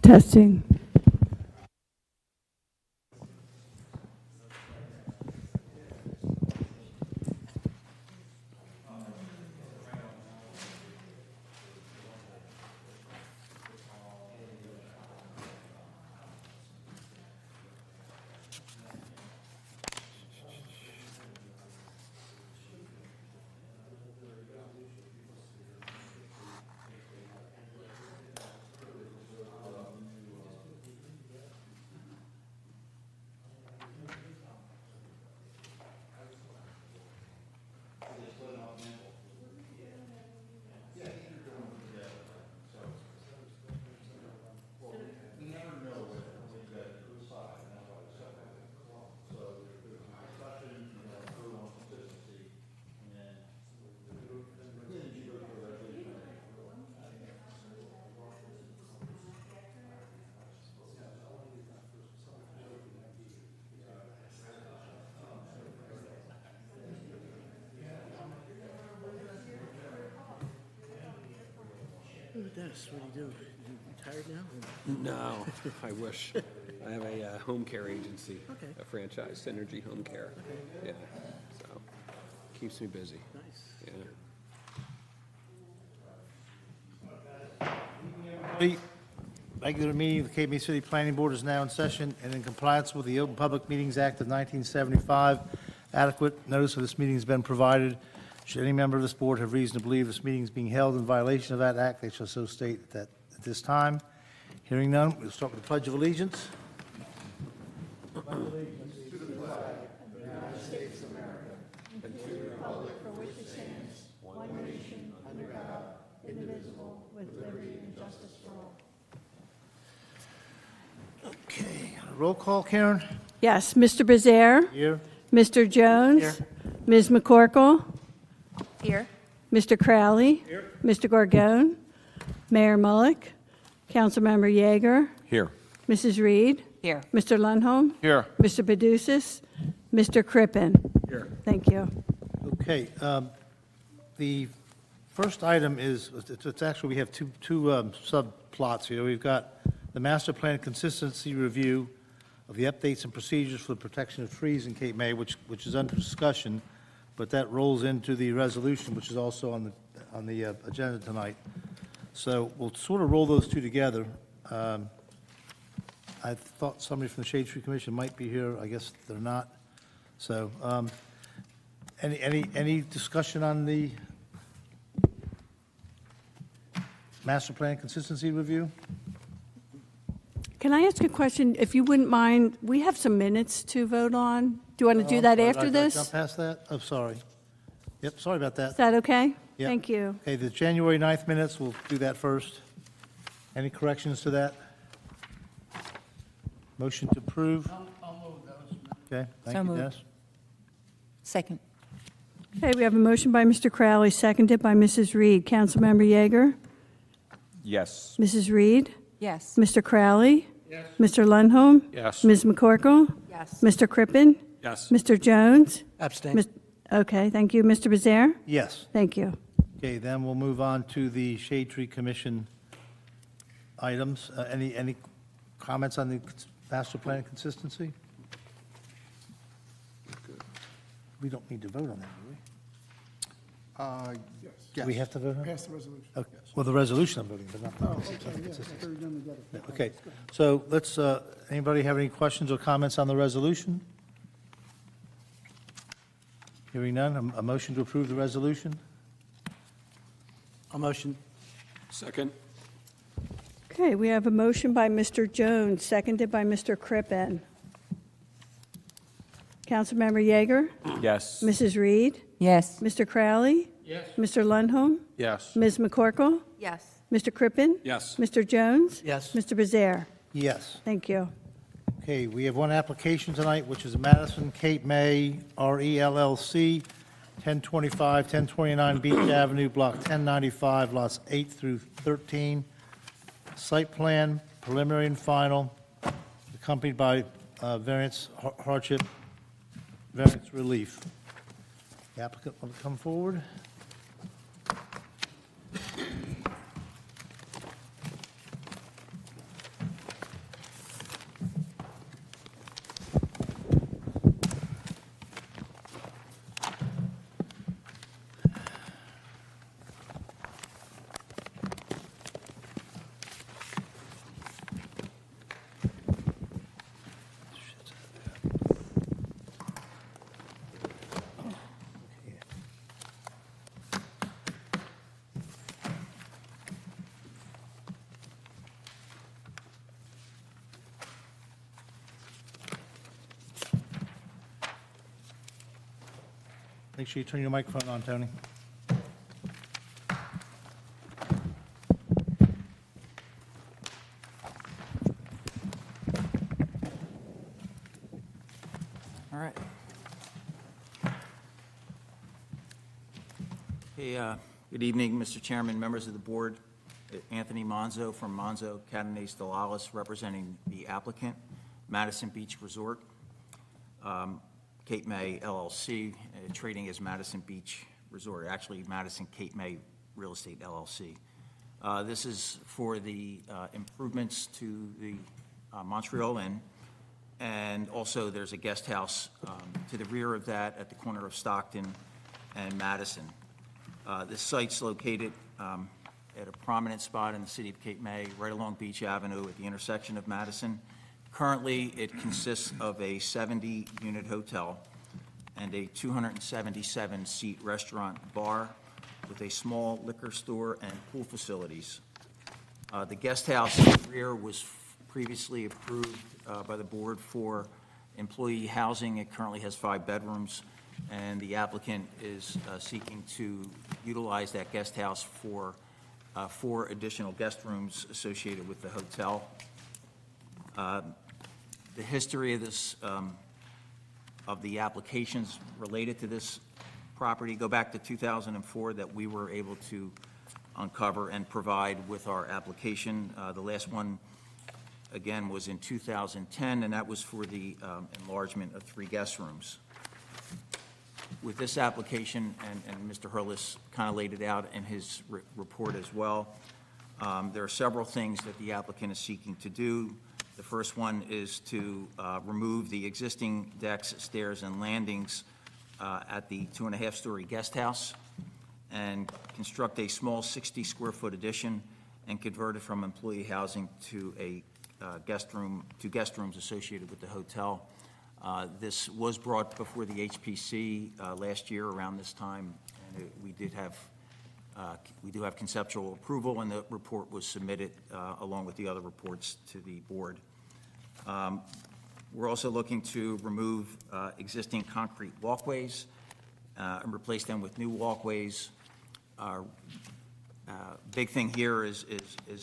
Testing. Dennis, what do? You retired now? No, I wish. I have a home care agency, Okay. a franchise, Synergy Home Care. Yeah, so keeps me busy. Nice. Yeah. Regular meeting of the Cape May City Planning Board is now in session, and in compliance with the Open Public Meetings Act of 1975, adequate notice of this meeting has been provided. Should any member of this board have reason to believe this meeting is being held in violation of that act, they shall so state that at this time. Hearing none, we'll start with the Pledge of Allegiance. Okay, roll call, Karen? Yes, Mr. Bezier, Here. Mr. Jones, Ms. McCorkle, Here. Mr. Crowley, Mr. Gorgone, Mayor Mullick, Councilmember Yeager, Here. Mrs. Reed, Here. Mr. Lundholm, Here. Mr. Paducis, Mr. Crippen. Here. Thank you. Okay, the first item is, it's actually, we have two subplots here. We've got the master plan consistency review of the updates and procedures for the protection of trees in Cape May, which is under discussion, but that rolls into the resolution, which is also on the agenda tonight. So we'll sort of roll those two together. I thought somebody from the Shade Tree Commission might be here. I guess they're not. So, any discussion on the master plan consistency review? Can I ask a question? If you wouldn't mind, we have some minutes to vote on. Do you want to do that after Did I this? jump past that? Oh, sorry. Yep, sorry about that. Is that okay? Yep. Thank you. Okay, the January 9th minutes, we'll do that first. Any corrections to that? Motion to approve? Okay, thank So you, moved. Dennis. Second. Okay, we have a motion by Mr. Crowley, seconded by Mrs. Reed. Councilmember Yeager? Yes. Mrs. Reed? Yes. Mr. Crowley? Yes. Mr. Lundholm? Yes. Ms. McCorkle? Yes. Mr. Crippen? Yes. Mr. Jones? Abstain. Mis- Okay, thank you. Mr. Bezier? Yes. Thank you. Okay, then we'll move on to the Shade Tree Commission items. Any comments on the master plan consistency? We don't need to vote on that, do we? Do we have to vote on it? Pass the resolution. Okay. Well, the resolution I'm voting, but not the Oh, okay, yeah, they're done together. Okay, so let's, anybody have any questions or comments on the resolution? Hearing none, a motion to approve the resolution? A motion. Second? Okay, we have a motion by Mr. Jones, seconded by Mr. Crippen. Councilmember Yeager? Yes. Mrs. Reed? Yes. Mr. Crowley? Yes. Mr. Lundholm? Yes. Ms. McCorkle? Yes. Mr. Crippen? Yes. Mr. Jones? Yes. Mr. Bezier? Yes. Thank you. Okay, we have one application tonight, which is Madison Cape May RE LLC, 1025, 1029 Beach Avenue, Block 1095, lots 8 through 13. Site plan, preliminary and final, accompanied by variance hardship, variance relief. The applicant will come forward. Make sure you turn your microphone on, Tony. All right. Hey, good evening, Mr. Chairman, members of the board. Anthony Monzo from Monzo Cadenas Delalis, representing the applicant, Madison Beach Resort, Cape May LLC, trading as Madison Beach Resort, actually Madison Cape May Real Estate LLC. This is for the improvements to the Montreal Inn, and also there's a guest house to the rear of that at the corner of Stockton and Madison. This site's located at a prominent spot in the city of Cape May, right along Beach Avenue at the intersection of Madison. Currently, it consists of a 70-unit hotel and a 277-seat restaurant bar with a small liquor store and pool facilities. The guest house in the rear was previously approved by the board for employee housing. It currently has 5 bedrooms, and the applicant is seeking to utilize that guest house for 4 additional guest rooms associated with the hotel. The history of this, of the applications related to this property go back to 2004 that we were able to uncover and provide with our application. The last one, again, was in 2010, and that was for the enlargement of 3 guest rooms. With this application, and Mr. Hurlis kind of laid it out in his report as well, there are several things that the applicant is seeking to do. The first one is to remove the existing decks, stairs, and landings at the 2.5-story guest house and construct a small 60-square-foot addition and converted from employee housing to a guest rooms associated with the hotel. This was brought before the HPC last year around this time, and we do have conceptual approval, and the report was submitted along with the other reports to the board. We're also looking to remove existing concrete walkways and replace them with new walkways. Big thing here is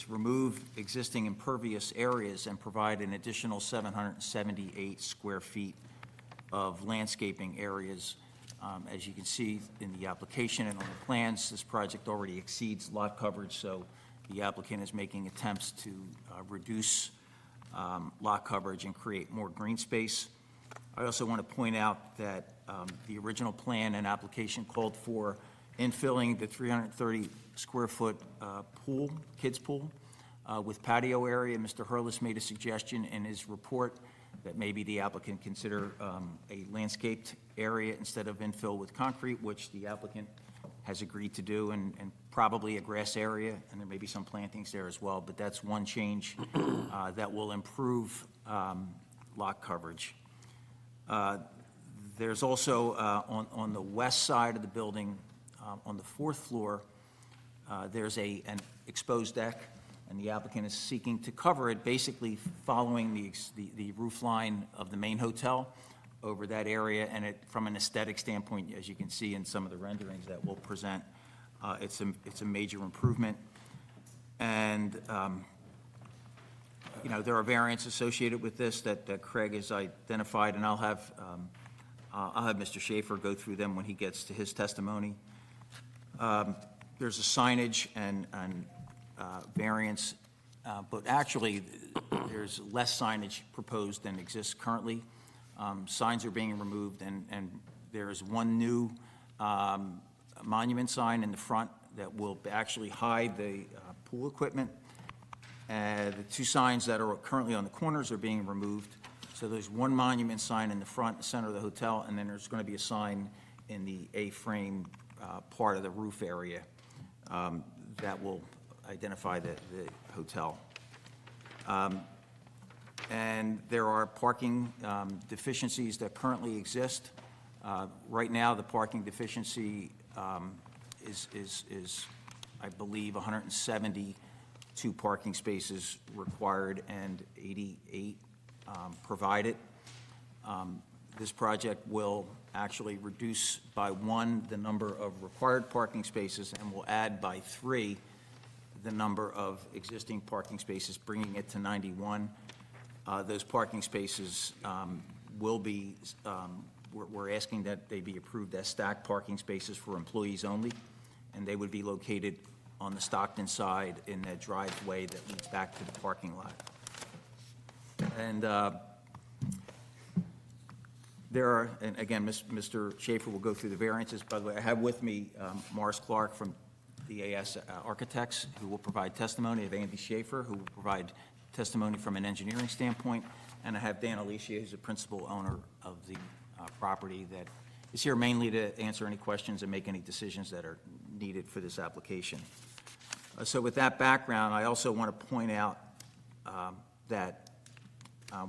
remove existing impervious areas and provide an additional 778 square feet of landscaping areas. As you can see in the application and on the plans, this project already exceeds lot coverage, so the applicant is making attempts to reduce lot coverage and create more green space. I also want to point out that the original plan and application called for infilling the 330 square foot pool, kids pool, with patio area. Mr. Hurlis made a suggestion in his report that maybe the applicant consider a landscaped area instead of infill with concrete, which the applicant has agreed to do, and probably a grass area, and there may be some plantings there as well, but that's one change that will improve lot coverage. There's also, on the west side of the building, on the fourth floor, there's an exposed deck, and the applicant is seeking to cover it, basically following the roof line of the main hotel over that area, and from an aesthetic standpoint, as you can see in some of the renderings that we'll present, it's a major improvement. And, there are variants associated with this that Craig has identified, and I'll have Mr. Schaefer go through them when he gets to his testimony. There's a signage and variance, but actually, there's less signage proposed than exists currently. Signs are being removed, and there is one new monument sign in the front that will actually hide the pool equipment. The two signs that are currently on the corners are being removed. So there's one monument sign in the front, center of the hotel, and then there's going to be a sign in the A-frame part of the roof area that will identify the hotel. And there are parking deficiencies that currently exist. Right now, the parking deficiency is, I believe, 172 parking spaces required and 88 provided. This project will actually reduce by 1 the number of required parking spaces and will add by 3 the number of existing parking spaces, bringing it to 91. Those parking spaces will be, we're asking that they be approved as stacked parking spaces for employees only, and they would be located on the Stockton side in that driveway that leads back to the parking lot. And there are, and again, Mr. Schaefer will go through the variances. By the way, I have with me Morris Clark from the AS Architects, who will provide testimony. I have Andy Schaefer, who will provide testimony from an engineering standpoint, and I have Dan Alicia, who's the principal owner of the property, that is here mainly to answer any questions and make any decisions that are needed for this application. So with that background, I also want to point out that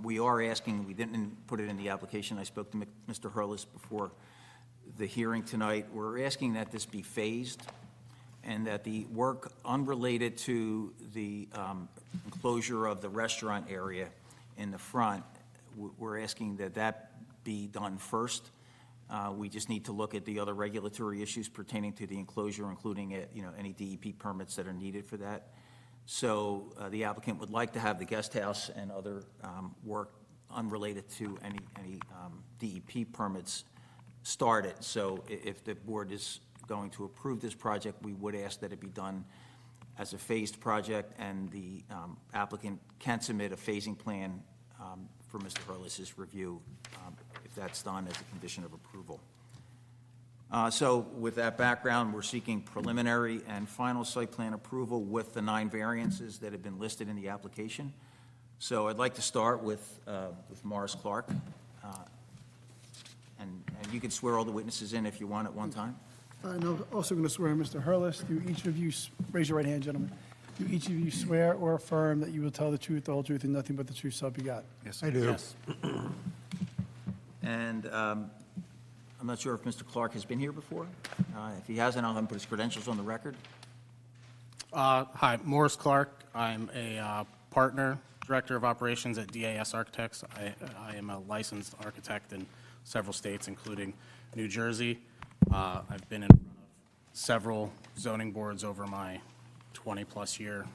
we are asking, we didn't put it in the application, I spoke to Mr. Hurlis before the hearing tonight, we're asking that this be phased, and that the work unrelated to the enclosure of the restaurant area in the front, we're asking that that be done first. We just need to look at the other regulatory issues pertaining to the enclosure, including any DEP permits that are needed for that. So the applicant would like to have the guest house and other work unrelated to any DEP permits started. So if the board is going to approve this project, we would ask that it be done as a phased project, and the applicant can submit a phasing plan for Mr. Hurlis's review if that's done as a condition of approval. So with that background, we're seeking preliminary and final site plan approval with the 9 variances that have been listed in the application. So I'd like to start with Morris Clark. And you can swear all the witnesses in if you want at one time. And I'm also going to swear Mr. Hurlis. Do each of you raise your right hand, gentlemen? Do each of you swear or affirm that you will tell the truth, the whole truth, and nothing but the truth, so help you God? Yes. I do. Yes. And I'm not sure if Mr. Clark has been here before. If he hasn't, I'll have him put his credentials on the record. Hi, Morris Clark. I'm a partner, director of operations at DAS Architects. I am a licensed architect in several states, including New Jersey. I've been in front of several zoning boards over my 20-plus year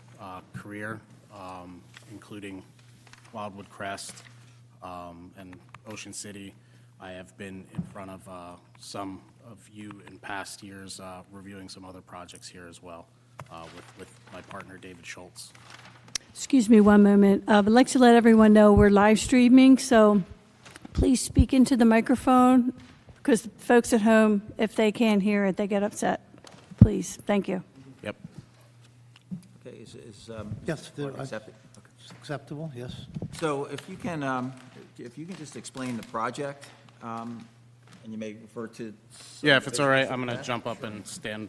career, including Wildwood Crest and Ocean City. I have been in front of some of you in past years reviewing some other projects here as well with my partner, David Schultz. Excuse me one moment. I'd like to let everyone know we're live streaming, so please speak into the microphone, because folks at home, if they can't hear it, they get upset. Please, thank you. Yep. Okay, is Yes, Mr. Clark accepted? Okay. Acceptable, yes. So if you can just explain the project, and you may refer to. some Yeah, if it's all right, pictures I'm of going to that. jump up and stand.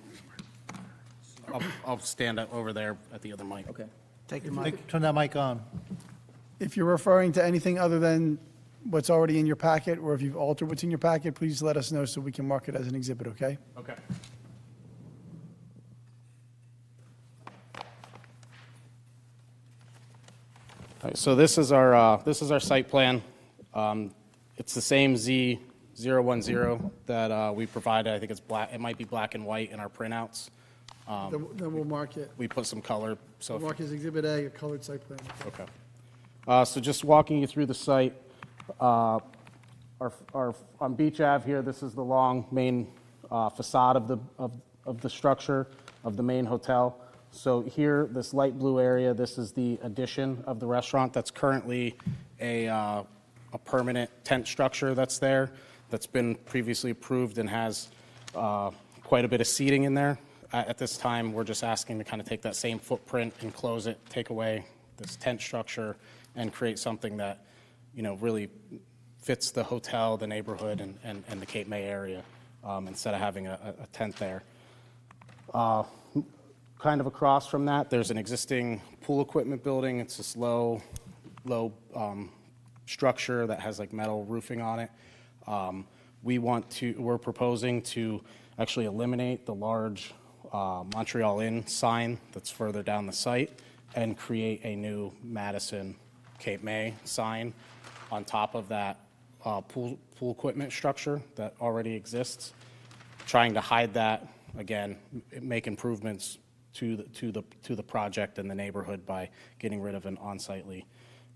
I'll stand over there at the other mic. Okay. Take your mic. Turn that mic on. If you're referring to anything other than what's already in your packet, or if you've altered what's in your packet, please let us know so we can mark it as an exhibit, okay? Okay. All right, so this is our site plan. It's the same Z010 that we provided. I think it's black. It might be black and white in our printouts. Then we'll mark it. We put some color. So We'll if- mark it as Exhibit A, a colored site plan. Okay. So just walking you through the site, on Beach Ave here, this is the long main facade of the structure of the main hotel. So here, this light blue area, this is the addition of the restaurant. That's currently a permanent tent structure that's there, that's been previously approved and has quite a bit of seating in there. At this time, we're just asking to kind of take that same footprint, enclose it, take away this tent structure, and create something that, really fits the hotel, the neighborhood, and the Cape May area, instead of having a tent there. Kind of across from that, there's an existing pool equipment building. It's this low structure that has like metal roofing on it. We're proposing to actually eliminate the large Montreal Inn sign that's further down the site and create a new Madison Cape May sign on top of that pool equipment structure that already exists, trying to hide that, again, make improvements to the project and the neighborhood by getting rid of an on-sitely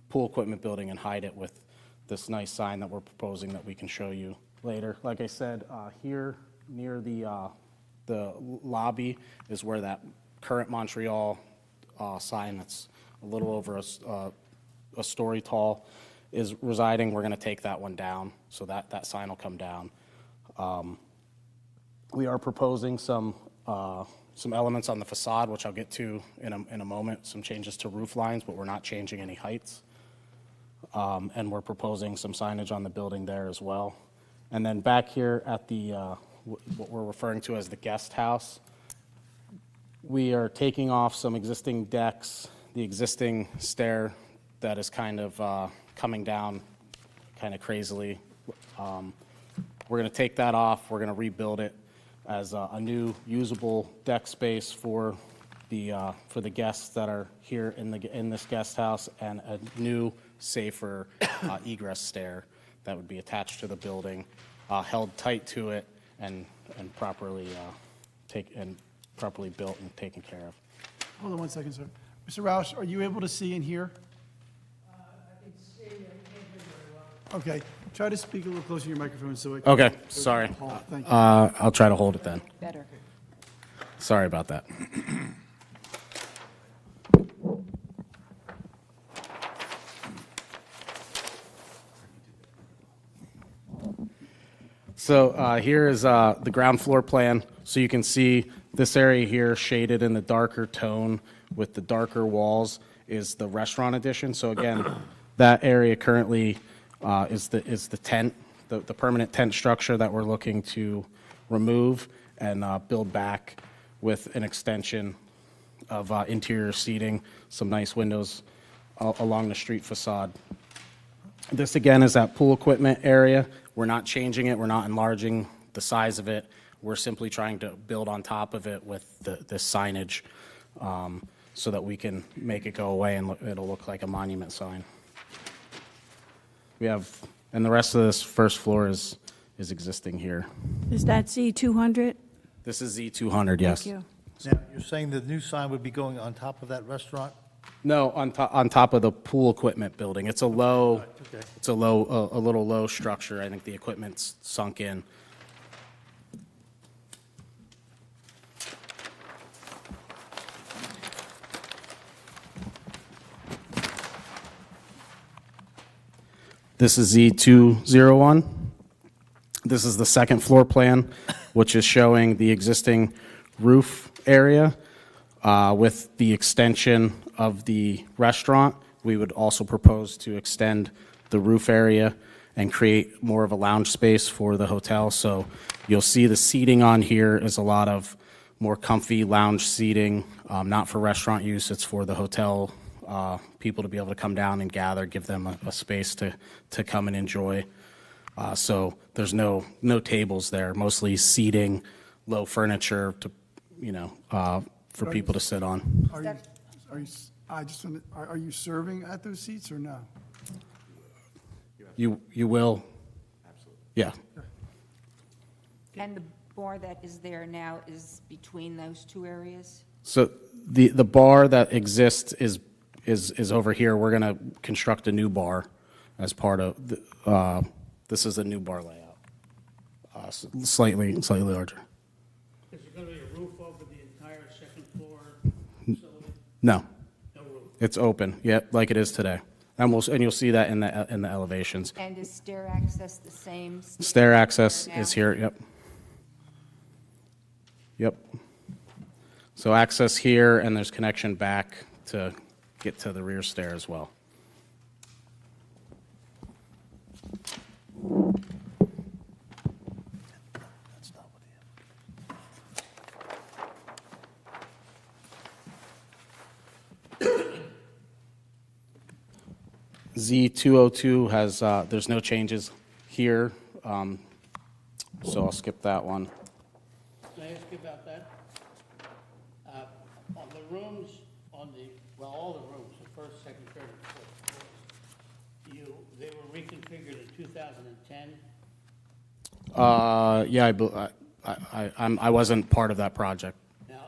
pool equipment building and hide it with this nice sign that we're proposing that we can show you later. Like I said, here near the lobby is where that current Montreal sign that's a little over a story tall is residing. We're going to take that one down, so that sign will come down. We are proposing some elements on the facade, which I'll get to in a moment, some changes to roof lines, but we're not changing any heights. And we're proposing some signage on the building there as well. And then back here at the, what we're referring to as the guest house, we are taking off some existing decks, the existing stair that is kind of coming down kind of crazily. We're going to take that off. We're going to rebuild it as a new usable deck space for the guests that are here in this guest house, and a new, safer egress stair that would be attached to the building, held tight to it, and properly built and taken care of. Hold on one second, sir. Mr. Roush, are you able to see and hear? I can see, I can't hear very well. Okay, try to speak a little closer to your microphone so it can. Okay, sorry. Thank you. I'll try to hold it then. Better. Sorry about that. So here is the ground floor plan. So you can see this area here shaded in the darker tone with the darker walls is the restaurant addition. So again, that area currently is the tent, the permanent tent structure that we're looking to remove and build back with an extension of interior seating, some nice windows along the street facade. This, again, is that pool equipment area. We're not changing it. We're not enlarging the size of it. We're simply trying to build on top of it with this signage so that we can make it go away and it'll look like a monument sign. We have, and the rest of this first floor is existing here. Is that Z200? This is Z200, yes. Thank you. Now, you're saying the new sign would be going on top of that restaurant? No, on top of the pool equipment building. It's a low, Okay. it's a little low structure. I think the equipment's sunk in. This is Z201. This is the second floor plan, which is showing the existing roof area. With the extension of the restaurant, we would also propose to extend the roof area and create more of a lounge space for the hotel. So you'll see the seating on here is a lot of more comfy lounge seating, not for restaurant use, it's for the hotel people to be able to come down and gather, give them a space to come and enjoy. So there's no tables there, mostly seating, low furniture to, for people to sit on. Are you serving at those seats or no? You will? Absolutely. Yeah. And the bar that is there now is between those two areas? So the bar that exists is over here. We're going to construct a new bar as part of, this is a new bar layout, slightly larger. Is there going to be a roof over the entire second floor facility? No, No roof. it's open, yeah, like it is today. And you'll see that in the elevations. And is stair access the same? Stair access now? is here, yep. Yep. So access here, and there's connection back to get to the rear stair as well. That's not what Z202 has, there's no changes here, so I'll skip that one. Can I ask you about that? On the rooms, all the rooms, the first, second, third, and fourth floors, they were reconfigured in 2010? Yeah, I wasn't part of that project. Now,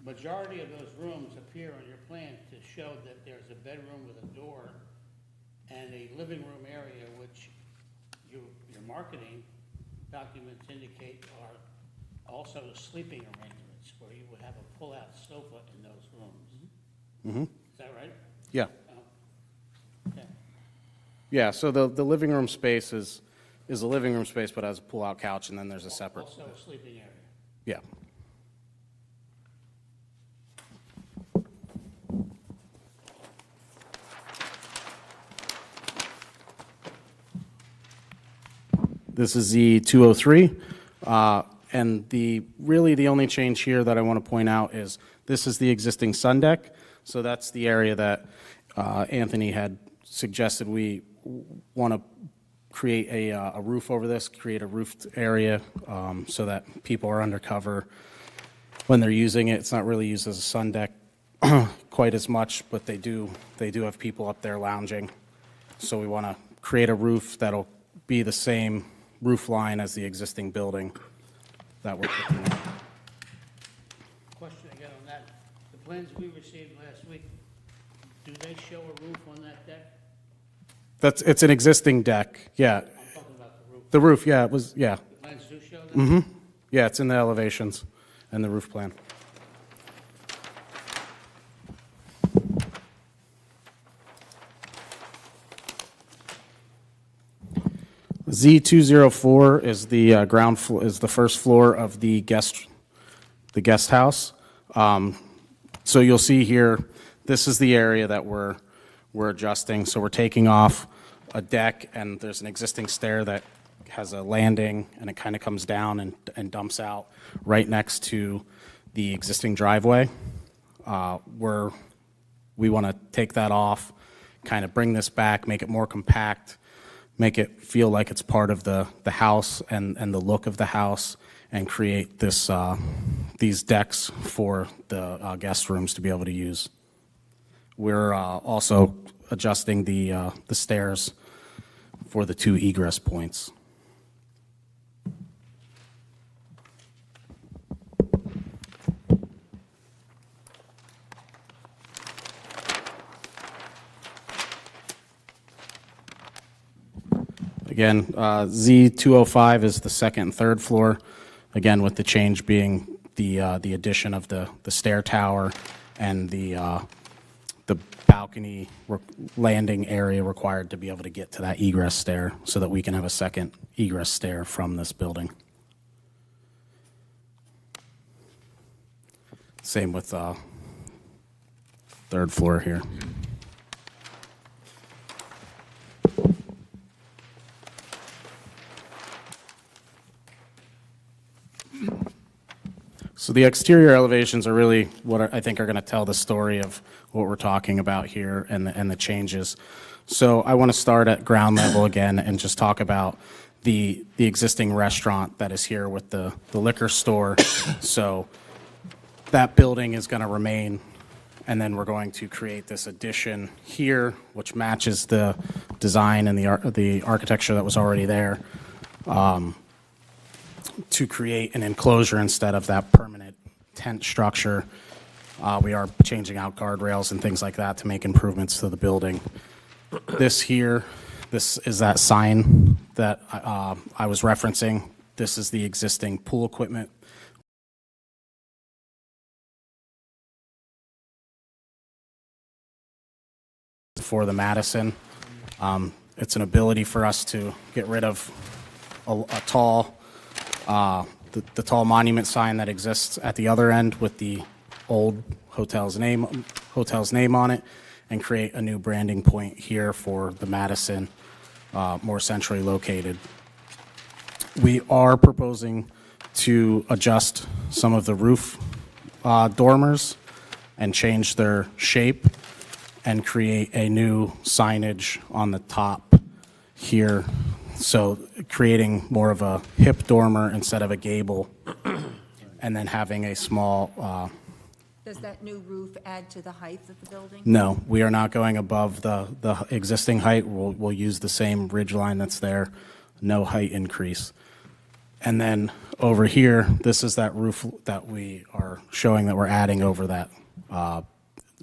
majority of those rooms appear on your plan to show that there's a bedroom with a door and a living room area, which your marketing documents indicate are also the sleeping arrangements, where you would have a pull-out sofa in those rooms. Mm-hmm. Is that right? Yeah. Okay. Yeah, so the living room space is a living room space, but has a pull-out couch, and then there's a separate. Also a sleeping area. Yeah. This is Z203, and really the only change here that I want to point out is this is the existing sun deck, so that's the area that Anthony had suggested we want to create a roof over this, create a roofed area so that people are under cover when they're using it. It's not really used as a sun deck quite as much, but they do have people up there lounging. So we want to create a roof that'll be the same roof line as the existing building that we're looking at. Question again on that. The plans we received last week, do they show a roof on that deck? It's an existing deck, yeah. I'm talking about the roof. The roof, yeah, it was, yeah. The plans do show that? Mm-hmm. Yeah, it's in the elevations and the roof plan. Z204 is the ground floor, is the first floor of the guest house. So you'll see here, this is the area that we're adjusting. So we're taking off a deck, and there's an existing stair that has a landing, and it kind of comes down and dumps out right next to the existing driveway. We want to take that off, kind of bring this back, make it more compact, make it feel like it's part of the house and the look of the house, and create these decks for the guest rooms to be able to use. We're also adjusting the stairs for the 2 egress points. Again, Z205 is the second and third floor, again, with the change being the addition of the stair tower and the balcony landing area required to be able to get to that egress stair so that we can have a second egress stair from this building. Same with third floor here. So the exterior elevations are really what I think are going to tell the story of what we're talking about here and the changes. So I want to start at ground level again and just talk about the existing restaurant that is here with the liquor store. So that building is going to remain, and then we're going to create this addition here, which matches the design and the architecture that was already there, to create an enclosure instead of that permanent tent structure. We are changing out guardrails and things like that to make improvements to the building. This is that sign that I was referencing. This is the existing pool equipment. For the Madison. It's an ability for us to get rid of a tall the tall monument sign that exists at the other end with the old hotel's name on it, and create a new branding point here for the Madison, more centrally located. We are proposing to adjust some of the roof dormers and change their shape and create a new signage on the top here. So creating more of a hip dormer instead of a gable, and then having a small, Does that new roof add to the height of the building? no, we are not going above the existing height. We'll use the same ridge line that's there, no height increase. And then over here, this is that roof that we are showing that we're adding over that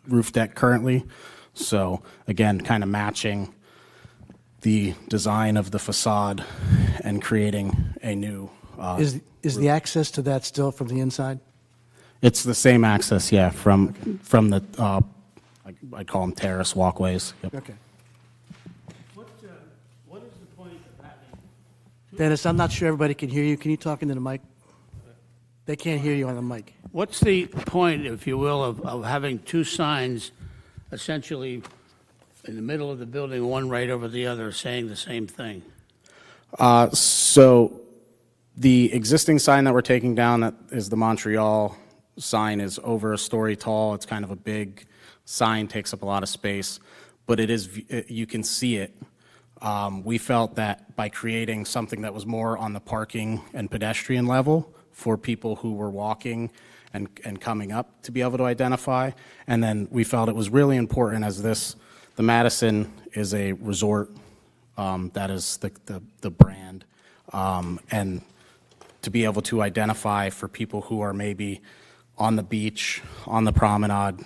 roof deck currently. So again, kind of matching the design of the facade and creating a new. Is the access to that still from the inside? It's the same access, yeah, from the, I call them terrace walkways. Yep. Okay. What is the point of having, Dennis, I'm not sure everybody can hear you. Can you talk into the mic? They can't hear you on the mic. what's the point, if you will, of having 2 signs essentially in the middle of the building, one right over the other, saying the same thing? So the existing sign that we're taking down, that is the Montreal sign, is over a story tall. It's kind of a big sign, takes up a lot of space, but you can see it. We felt that by creating something that was more on the parking and pedestrian level for people who were walking and coming up to be able to identify, and then we felt it was really important as the Madison is a resort, that is the brand, and to be able to identify for people who are maybe on the beach, on the promenade,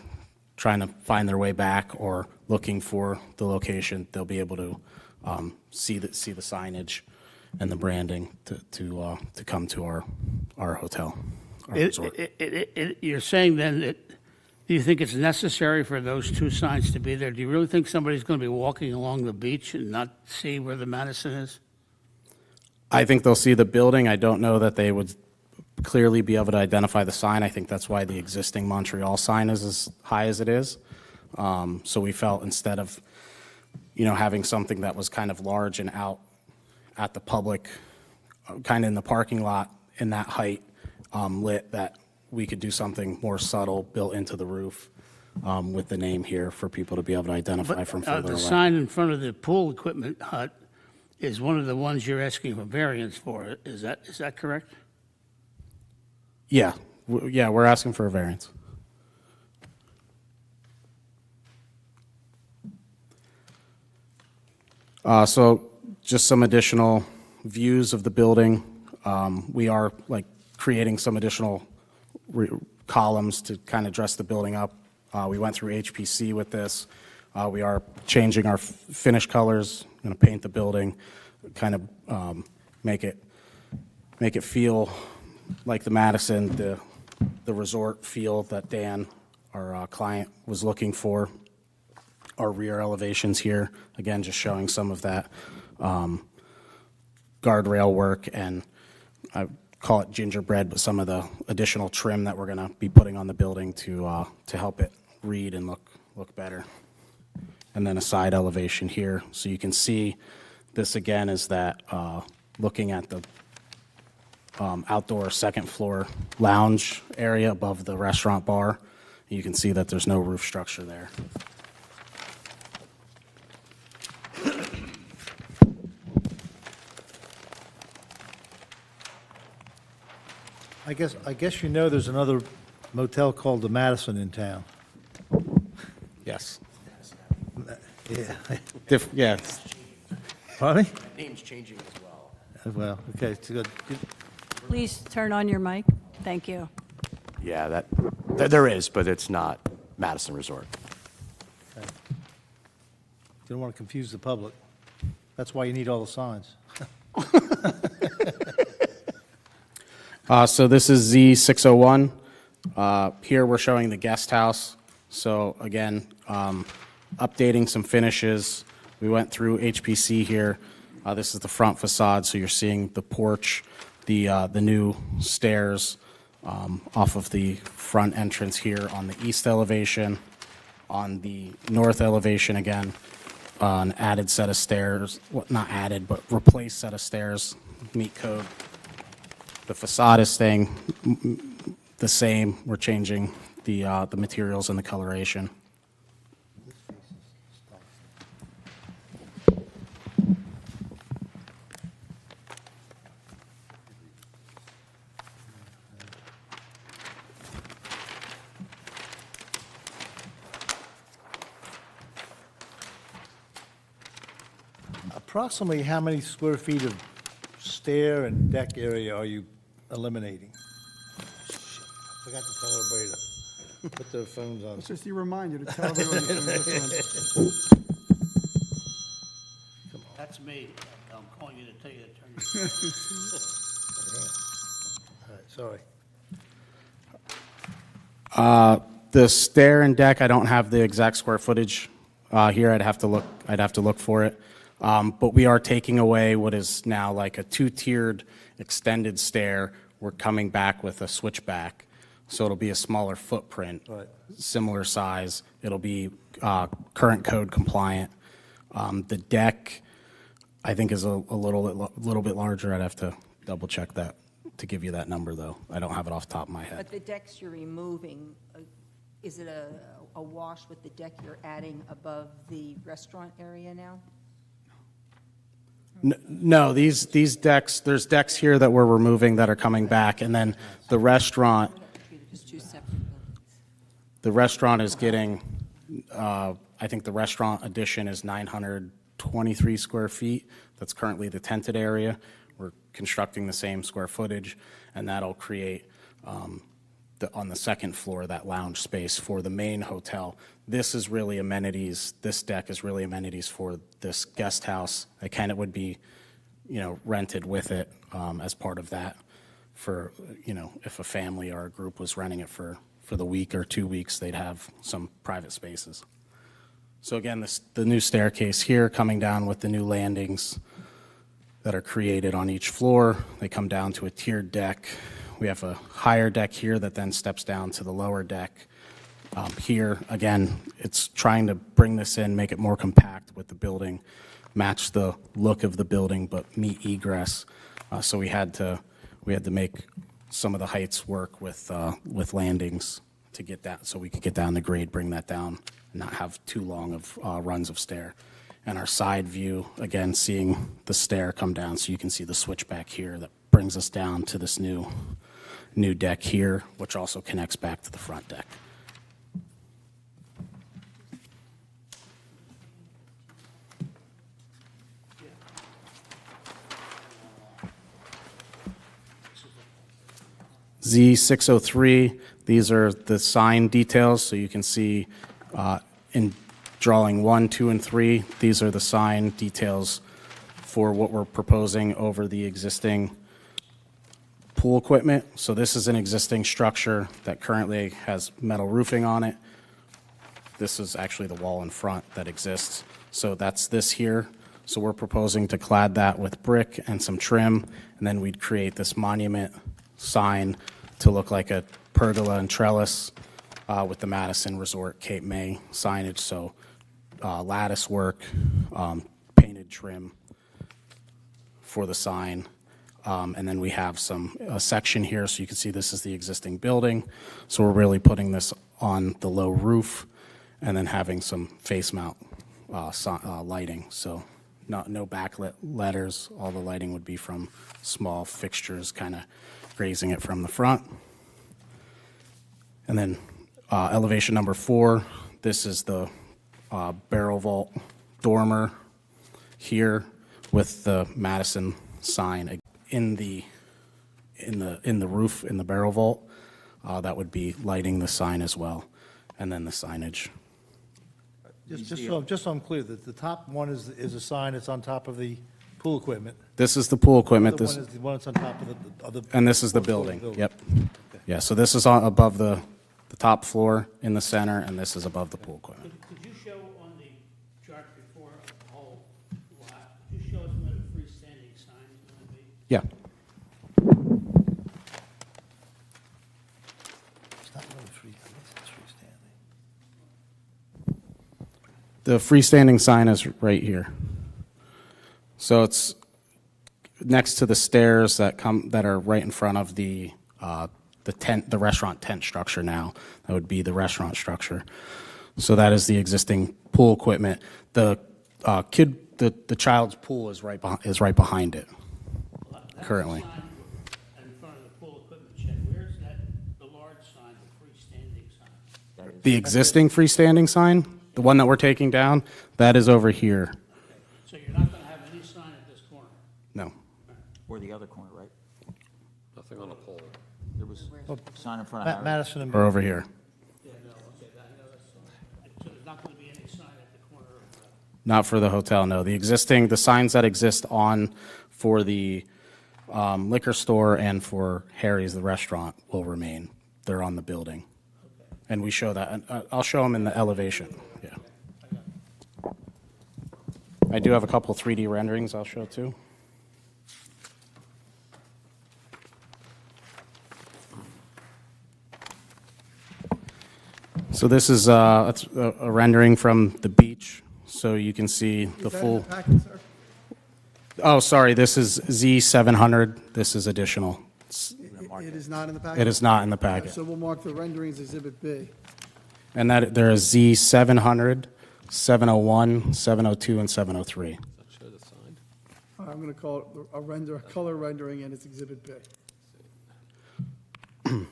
trying to find their way back or looking for the location, they'll be able to see the signage and the branding to come to our hotel, our resort. You're saying then that, do you think it's necessary for those 2 signs to be there? Do you really think somebody's going to be walking along the beach and not see where the Madison is? I think they'll see the building. I don't know that they would clearly be able to identify the sign. I think that's why the existing Montreal sign is as high as it is. So we felt instead of, having something that was kind of large and out at the public, kind of in the parking lot in that height, lit, that we could do something more subtle built into the roof with the name here for people to be able to identify from further The away. sign in front of the pool equipment hut is one of the ones you're asking for variance for. Is that correct? Yeah, yeah, we're asking for a variance. So just some additional views of the building. We are like creating some additional columns to kind of dress the building up. We went through HPC with this. We are changing our finish colors, going to paint the building, kind of make it feel like the Madison, the resort feel that Dan, our client, was looking for. Our rear elevations here, again, just showing some of that guardrail work, and I call it gingerbread, but some of the additional trim that we're going to be putting on the building to help it read and look better. And then a side elevation here, so you can see this again is that looking at the outdoor second floor lounge area above the restaurant bar, you can see that there's no roof structure there. I guess you know there's another motel called the Madison in town. Yes. Yeah. Yeah. Pardon me? Name's changing as well. Well, okay, it's good. Please turn on your mic. Thank you. Yeah, there is, but it's not Madison Resort. Don't want to confuse the public. That's why you need all the signs. So this is Z601. Here we're showing the guest house. So again, updating some finishes. We went through HPC here. This is the front facade, so you're seeing the porch, the new stairs off of the front entrance here on the east elevation. On the north elevation, again, an added set of stairs, well, not added, but replaced set of stairs, meet code. The facade is staying the same. We're changing the materials and the coloration. Approximately how many square feet of stair and deck area are you eliminating? Shit, I forgot to tell everybody to put their phones on. It's just a reminder to tell everyone. That's me. I'm calling you to tell you to turn your... All right, sorry. The stair and deck, I don't have the exact square footage here. I'd have to look for it. But we are taking away what is now like a two-tiered extended stair. We're coming back with a switchback, so it'll be a smaller footprint, Right. similar size. It'll be current code compliant. The deck, I think, is a little bit larger. I'd have to double check that to give you that number, though. I don't have it off the top of my head. But the decks you're removing, is it a wash with the deck you're adding above the restaurant area now? No, these decks, there's decks here that we're removing that are coming back, and then the restaurant Just two separate buildings. The restaurant is getting, I think the restaurant addition is 923 square feet. That's currently the tented area. We're constructing the same square footage, and that'll create, on the second floor, that lounge space for the main hotel. This is really amenities. This deck is really amenities for this guest house. It kind of would be, rented with it as part of that for, if a family or a group was renting it for the week or 2 weeks, they'd have some private spaces. So again, the new staircase here coming down with the new landings that are created on each floor. They come down to a tiered deck. We have a higher deck here that then steps down to the lower deck. Here, again, it's trying to bring this in, make it more compact with the building, match the look of the building, but meet egress. So we had to make some of the heights work with landings to get that, so we could get down the grade, bring that down, and not have too long of runs of stair. And our side view, again, seeing the stair come down, so you can see the switchback here that brings us down to this new deck here, which also connects back to the front deck. Z603, these are the sign details, so you can see in drawing 1, 2, and 3, these are the sign details for what we're proposing over the existing pool equipment. So this is an existing structure that currently has metal roofing on it. This is actually the wall in front that exists. So that's this here. So we're proposing to clad that with brick and some trim, and then we'd create this monument sign to look like a pergola and trellis with the Madison Resort Cape May signage. So lattice work, painted trim for the sign. And then we have a section here, so you can see this is the existing building. So we're really putting this on the low roof and then having some face mount lighting. So no backlit letters. All the lighting would be from small fixtures, kind of grazing it from the front. And then elevation number 4, this is the barrel vault dormer here with the Madison sign in the roof, in the barrel vault. That would be lighting the sign as well, and then the signage. Just so I'm clear, the top one is a sign that's on top of the pool equipment. This is the pool equipment. The other one is the one that's on top of the. And this is the building. Yep. Yeah, so this is above the top floor in the center, and this is above the pool equipment. Could you show on the chart before the whole lot, could you show us what a freestanding sign is going to be? Yeah. It's not really free, I guess it's freestanding. The freestanding sign is right here. So it's next to the stairs that are right in front of the restaurant tent structure now. That would be the restaurant structure. So that is the existing pool equipment. The child's pool is right behind it currently. That sign in front of the pool equipment shed, where's that, the large sign, the freestanding sign? The existing freestanding sign, the one that we're taking down, that is over here. So you're not going to have any sign at this corner? No. Or the other corner, right? Nothing on a pole. There was a sign in front of Harry. Madison and. Or over here. Yeah, no, okay, I know that's, so there's not going to be any sign at the corner of the... Not for the hotel, no. The signs that exist for the liquor store and for Harry's, the restaurant, will remain. They're on the building. And we show that. I'll show them in the elevation. Yeah. I do have a couple 3D renderings I'll show too. So this is a rendering from the beach, so you can see the Is that in full. the packet, sir? Oh, sorry, this is Z700. This is additional. It is not in the packet? It is not in the packet. So we'll mark the renderings Exhibit B. And that there is Z700, 701, 702, and 703. Does that show the sign? I'm going to call it a color rendering, and it's Exhibit B.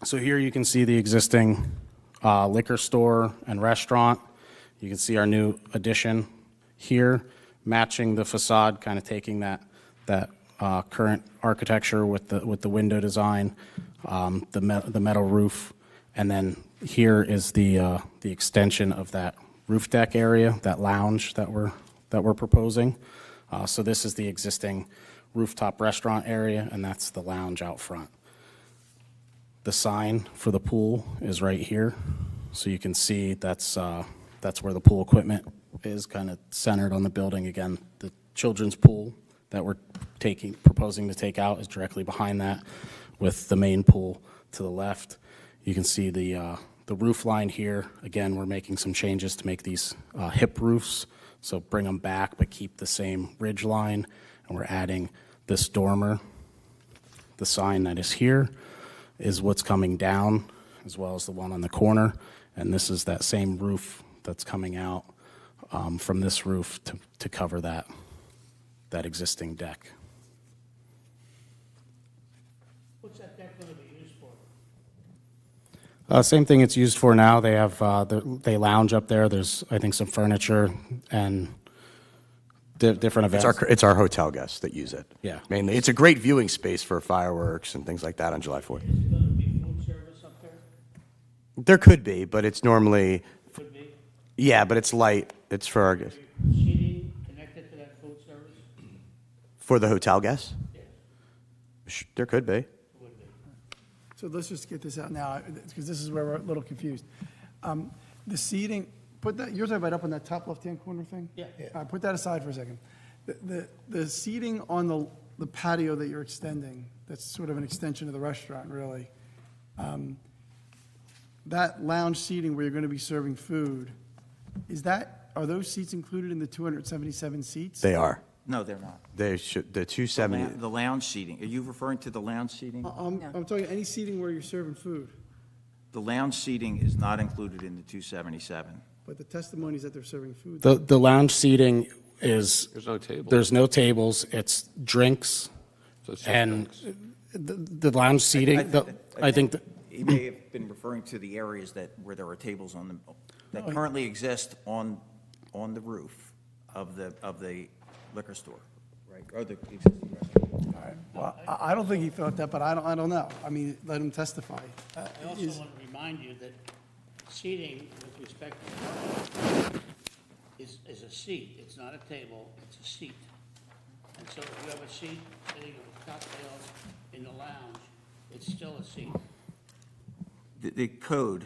So here you can see the existing liquor store and restaurant. You can see our new addition here, matching the facade, kind of taking that current architecture with the window design, the metal roof, and then here is the extension of that roof deck area, that lounge that we're proposing. So this is the existing rooftop restaurant area, and that's the lounge out front. The sign for the pool is right here, so you can see that's where the pool equipment is, kind of centered on the building. Again, the children's pool that we're proposing to take out is directly behind that, with the main pool to the left. You can see the roof line here. Again, we're making some changes to make these hip roofs, so bring them back but keep the same ridge line, and we're adding this dormer The sign that is here is what's coming down, as well as the one on the corner. And this is that same roof that's coming out from this roof to cover that existing deck. What's that deck gonna be used for? Same thing it's used for now. They have, they lounge up there. There's, I think, some furniture and different events. It's our hotel guests that use it. Yeah. Mainly. It's a great viewing space for fireworks and things like that on July 4th. Is it gonna be food service up there? There could be, but it's normally, Could be. yeah, but it's light. It's for our guests. Seating connected to that food service? For the hotel guests? Yes, There could be. would be. So let's just get this out now, because this is where we're a little confused. The seating, put that, you're talking about up on that top left-hand corner thing? Yeah. All right, put that aside for a second. The seating on the patio that you're extending, that's sort of an extension of the restaurant, really. That lounge seating where you're going to be serving food, are those seats included in the 277 seats? They are. No, they're not. They should, the 270, The lounge seating, are you referring to the lounge seating? I'm talking any seating where you're serving food, The lounge seating is not included in the 277. but the testimony is that they're serving food. The lounge seating is, There's no table. there's no tables, it's drinks, So it's just and drinks. the lounge seating, I think, that- He may have been referring to the areas where there are tables on them, that currently exist on the roof of the liquor store, right? Or the existing restaurant. Well, I don't think he thought that, but I don't know. I mean, let him testify. I also want to remind you that seating with respect to parking is a seat. It's not a table, it's a seat. And so if you have a seat sitting with cocktails in the lounge, it's still a seat. The code,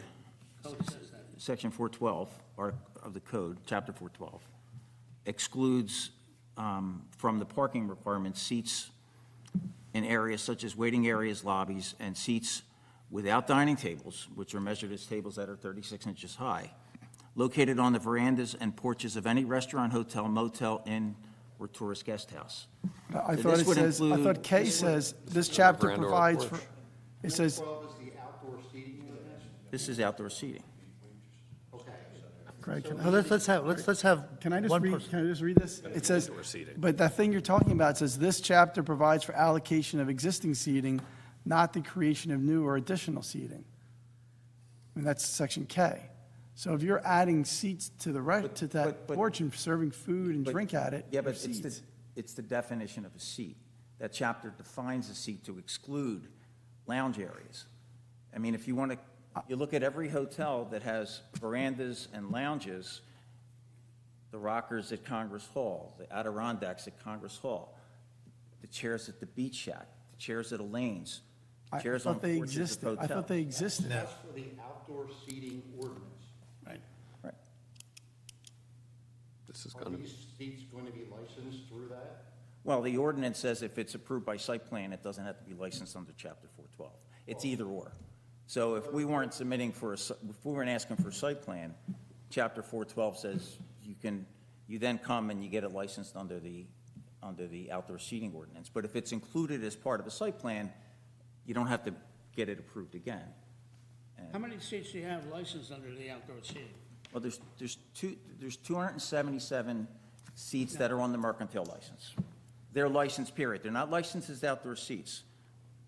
Code says that. section 412 of the code, chapter 412, excludes from the parking requirements seats in areas such as waiting areas, lobbies, and seats without dining tables, which are measured as tables that are 36 inches high, located on the verandas and porches of any restaurant, hotel, motel, inn, or tourist guest house. I So thought this it would says, I include- thought K says, this chapter veranda or provides for, porch. it says, This is outdoor seating. Greg, can Now, let's have can I just one read, person. can I just read this? It says, but that thing you're talking about says, this chapter provides for allocation of existing seating, not the creation of new or additional seating. I mean, that's section K. So if you're adding seats to to that but- porch and serving food and But- drink at it, Yeah, there's but seats. it's the definition of a seat. That chapter defines a seat to exclude lounge areas. I mean, if you want to, you look at every hotel that has verandas and lounges, the Rockers at Congress Hall, the Adirondacks at Congress Hall, the chairs at the Beach Shack, the chairs at Elaine's, I chairs on thought they porches of existed. I thought hotels. they existed. That's for the outdoor seating ordinance. Right. Right. This is Are going to, these seats going to be licensed through that? Well, the ordinance says if it's approved by site plan, it doesn't have to be licensed under chapter 412. It's either or. So if we weren't submitting if we weren't asking for a site plan, chapter 412 says you then come and you get it licensed under the outdoor seating ordinance. But if it's included as part of a site plan, you don't have to get it approved again. How many seats do you have licensed under the outdoor seating? Well, there's 277 seats that are on the mercantile license. They're licensed, period. They're not licensed as outdoor seats.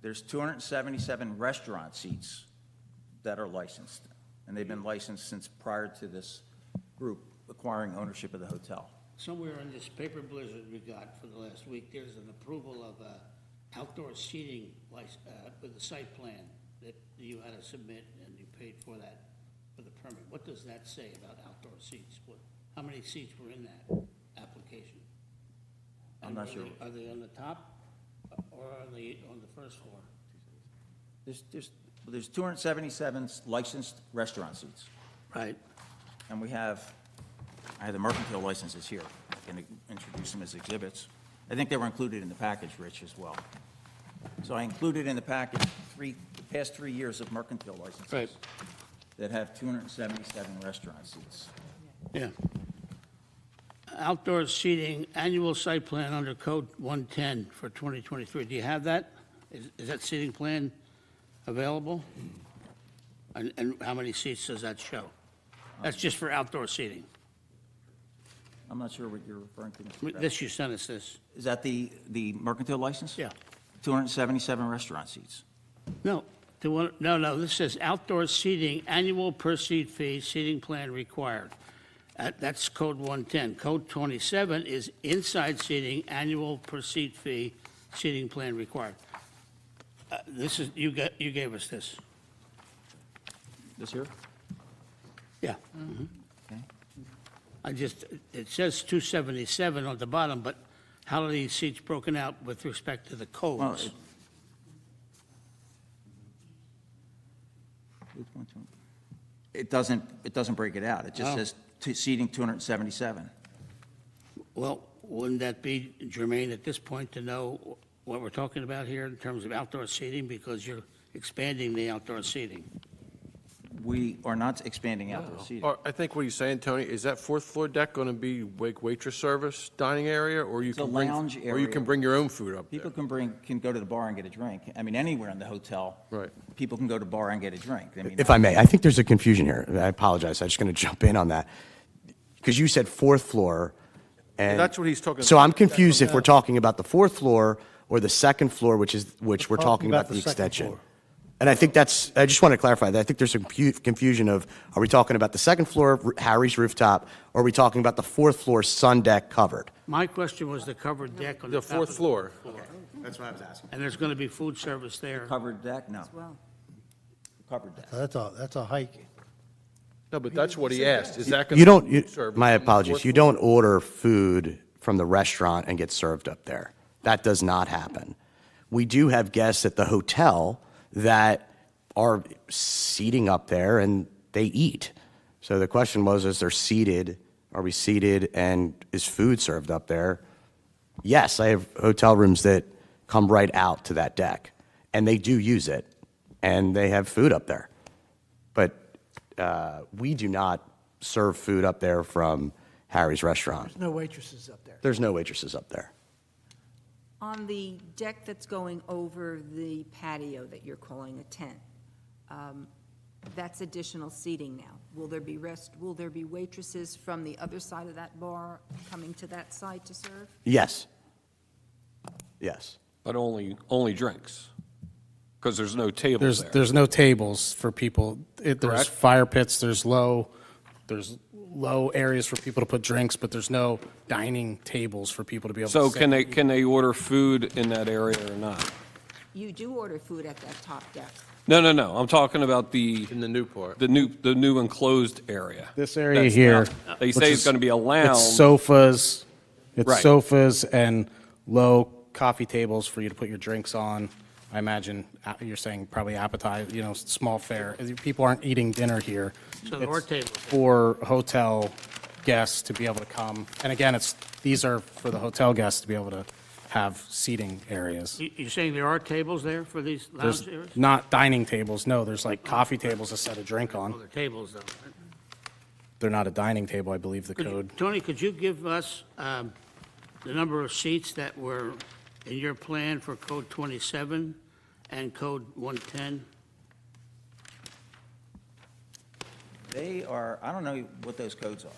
There's 277 restaurant seats that are licensed, and they've been licensed since prior to this group acquiring ownership of the hotel. Somewhere in this paper blizzard we got for the last week, there's an approval of outdoor seating with a site plan that you had to submit, and you paid for that, for the permit. What does that say about outdoor seats? How many seats were in that application? I'm And not sure. Are they on the top or on the first floor? There's 277 licensed restaurant seats, Right. and I have the mercantile licenses here. I can introduce them as exhibits. I think they were included in the package, Rich, as well. So I included in the package the past 3 years of mercantile licenses. Right. That have 277 restaurant seats. Yeah. Outdoor seating, annual site plan under code 110 for 2023. Do you have that? Is that seating plan available? And how many seats does that show? That's just for outdoor seating. I'm not sure what you're referring to. Mr. Kraft. This, you sent us this. Is that the mercantile license? Yeah. 277 restaurant seats. No, no, this says outdoor seating, annual per seat fee, seating plan required. That's code 110. Code 27 is inside seating, annual per seat fee, seating plan required. This is, you gave us this. This here? Yeah. Okay. It says 277 on the bottom, but how are these seats broken out with respect to the Well, codes? it doesn't break it out. It just Oh. says seating 277. Well, wouldn't that be germane at this point to know what we're talking about here in terms of outdoor seating? Because you're expanding the outdoor seating. We are not expanding outdoor seating. Or I think what he's saying, Tony, is that fourth floor deck going to be waitress service dining area, or you It's a can bring, lounge or you area. can bring your own food up there? People can go to the bar and get a drink. I mean, anywhere in the hotel. Right. People can go to the bar and get a drink. I mean, If I may, I think there's a confusion here. I apologize. I'm just going to jump in on that. Because you said fourth floor, and... That's what he's talking So about. I'm confused if we're talking about the fourth floor or the second floor, which we're talking talking about about the the second extension. floor. And I think I just want to clarify that. I think there's a confusion of, are we talking about the second floor, Harry's rooftop, or are we talking about the fourth floor sun deck covered? My question was the covered deck on the The top of fourth floor. That's what I was asking. And there's going to be food service there. covered deck? No. Well, Covered deck. That's a hike. No, but that's what he asked. Is that going You to don't, be service my on the apologies, fourth you floor? don't order food from the restaurant and get served up there. That does not happen. We do have guests at the hotel that are seating up there and they eat. So the question was, are we seated and is food served up there? Yes, I have hotel rooms that come right out to that deck and they do use it and they have food up there. But we do not serve food up there from Harry's Restaurant. No waitresses up there. There's no waitresses up there. on the deck that's going over the patio that you're calling a tent, that's additional seating now. Will there be waitresses from the other side of that bar coming to that side to serve? Yes. Yes. But only drinks, because there's no tables there. There's no tables for people. There's Correct. fire pits, there's low areas for people to put drinks, but there's no dining tables for people to be able to So sit. can they order food in that area or not? You do order food at that top deck. No. I'm talking about In the new part. the new enclosed area. This area That's here. not- They which say is- it's going to be a lounge. It's sofas, Right. and low coffee tables for you to put your drinks on. I imagine you're saying probably appetizer, small fare. People aren't eating dinner here. So there are It's tables. for hotel guests to be able to come. And again, these are for the hotel guests to be able to have seating areas. You're saying there are tables there for these There's lounge areas? not dining tables, no, there's like coffee tables to set a drink Oh, on. they're tables though. They're not a dining table, I believe the code. Tony, could you give us the number of seats that were in your plan for code 27 and code 110? They are, I don't know what those codes are.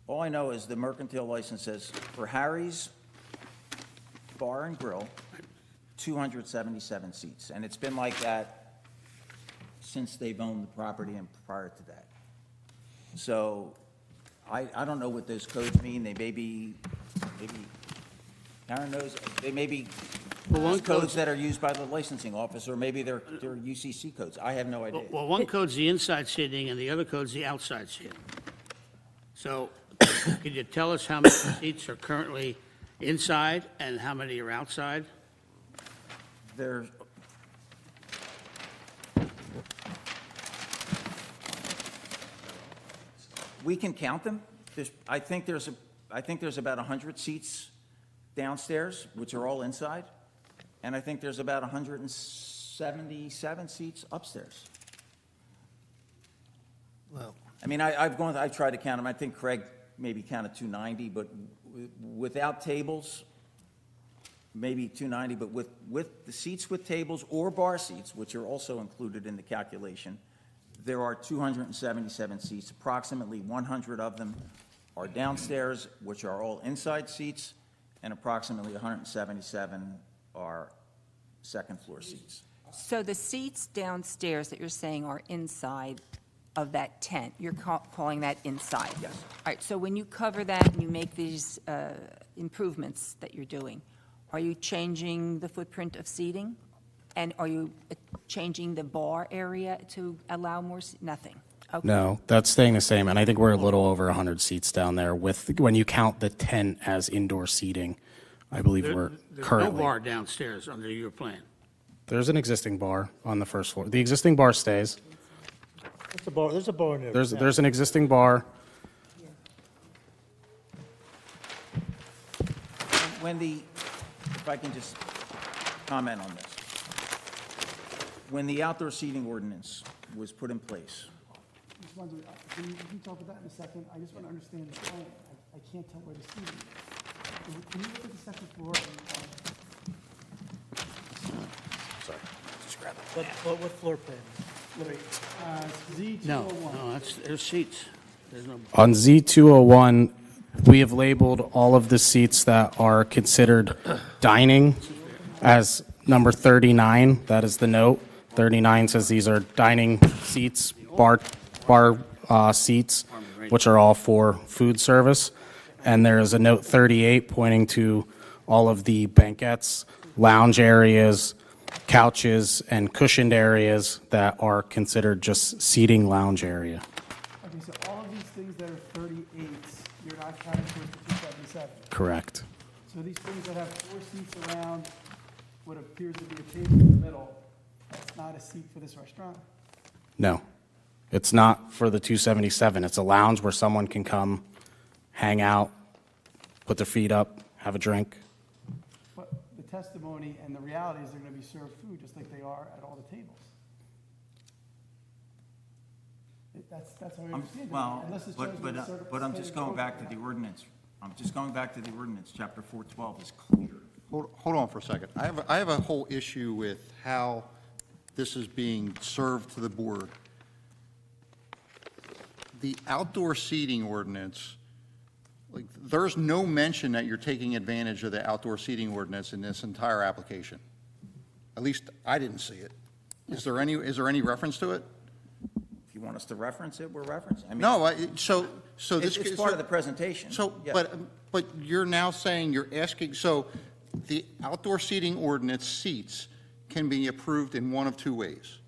All I know is the mercantile license says for Harry's Bar and Grill, 277 seats. And it's been like that since they've owned the property and prior to that. So I don't know what those codes mean. They may be, Karen knows, they may be Well, one codes code's- that are used by the licensing officer, maybe they're UCC codes. I have no idea. Well, one code's the inside seating and the other code's the outside seating. So could you tell us how many seats are currently inside and how many are outside? There's, we can count them. I think there's about 100 seats downstairs, which are all inside, and I think there's about 177 seats upstairs. Well, I mean, I've tried to count them. I think Craig maybe counted 290, but without tables, maybe 290, but with the seats with tables or bar seats, which are also included in the calculation, there are 277 seats. Approximately 100 of them are downstairs, which are all inside seats, and approximately 177 are second-floor seats. So the seats downstairs that you're saying are inside of that tent, you're calling that inside? Yes. All right, so when you cover that and you make these improvements that you're doing, are you changing the footprint of seating? And are you changing the bar area to allow more, nothing? Okay. No, that's staying the same, and I think we're a little over 100 seats down there with, when you count the tent as indoor seating, I believe we're There's no currently. bar downstairs under your plan. There's an existing bar on the first floor. The existing bar stays. There's a bar in there. There's an existing bar. When if I can just comment on this. When the outdoor seating ordinance was put in place, Just wonder, can you talk about that in a second? I just want to understand the plan. I can't tell where the seating is. Can you look at the second floor? What floor plan? Z201. No, there's seats. There's no. On Z201, we have labeled all of the seats that are considered dining as number 39. That is the note. 39 says these are dining seats, bar seats, which are all for food service. And there is a note 38 pointing to all of the banquettes, lounge areas, couches, and cushioned areas that are considered just seating lounge area. Okay, so all of these things that are 38s, you're not counting towards the 277. Correct. So these things that have 4 seats around what appears to be a table in the middle, that's not a seat for this restaurant? No, it's not for the 277. It's a lounge where someone can come, hang out, put their feet up, have a drink. But the testimony and the reality is they're going to be served food just like they are at all the tables. That's how I understand it. well, Unless it's just been served but I'm just standard going back to protocol. the ordinance. I'm just going back to the ordinance. Chapter 412 is clear. Hold on for a second. I have a whole issue with how this is being served to the board. The outdoor seating ordinance, like, there's no mention that you're taking advantage of the outdoor seating ordinance in this entire application. At least I didn't see it. Is there any reference to it? If you want us to reference it, we'll reference it. I mean, No, so this. It's part of the presentation. So, Yes. but you're now saying, you're asking, so the outdoor seating ordinance seats can be approved in one of two ways.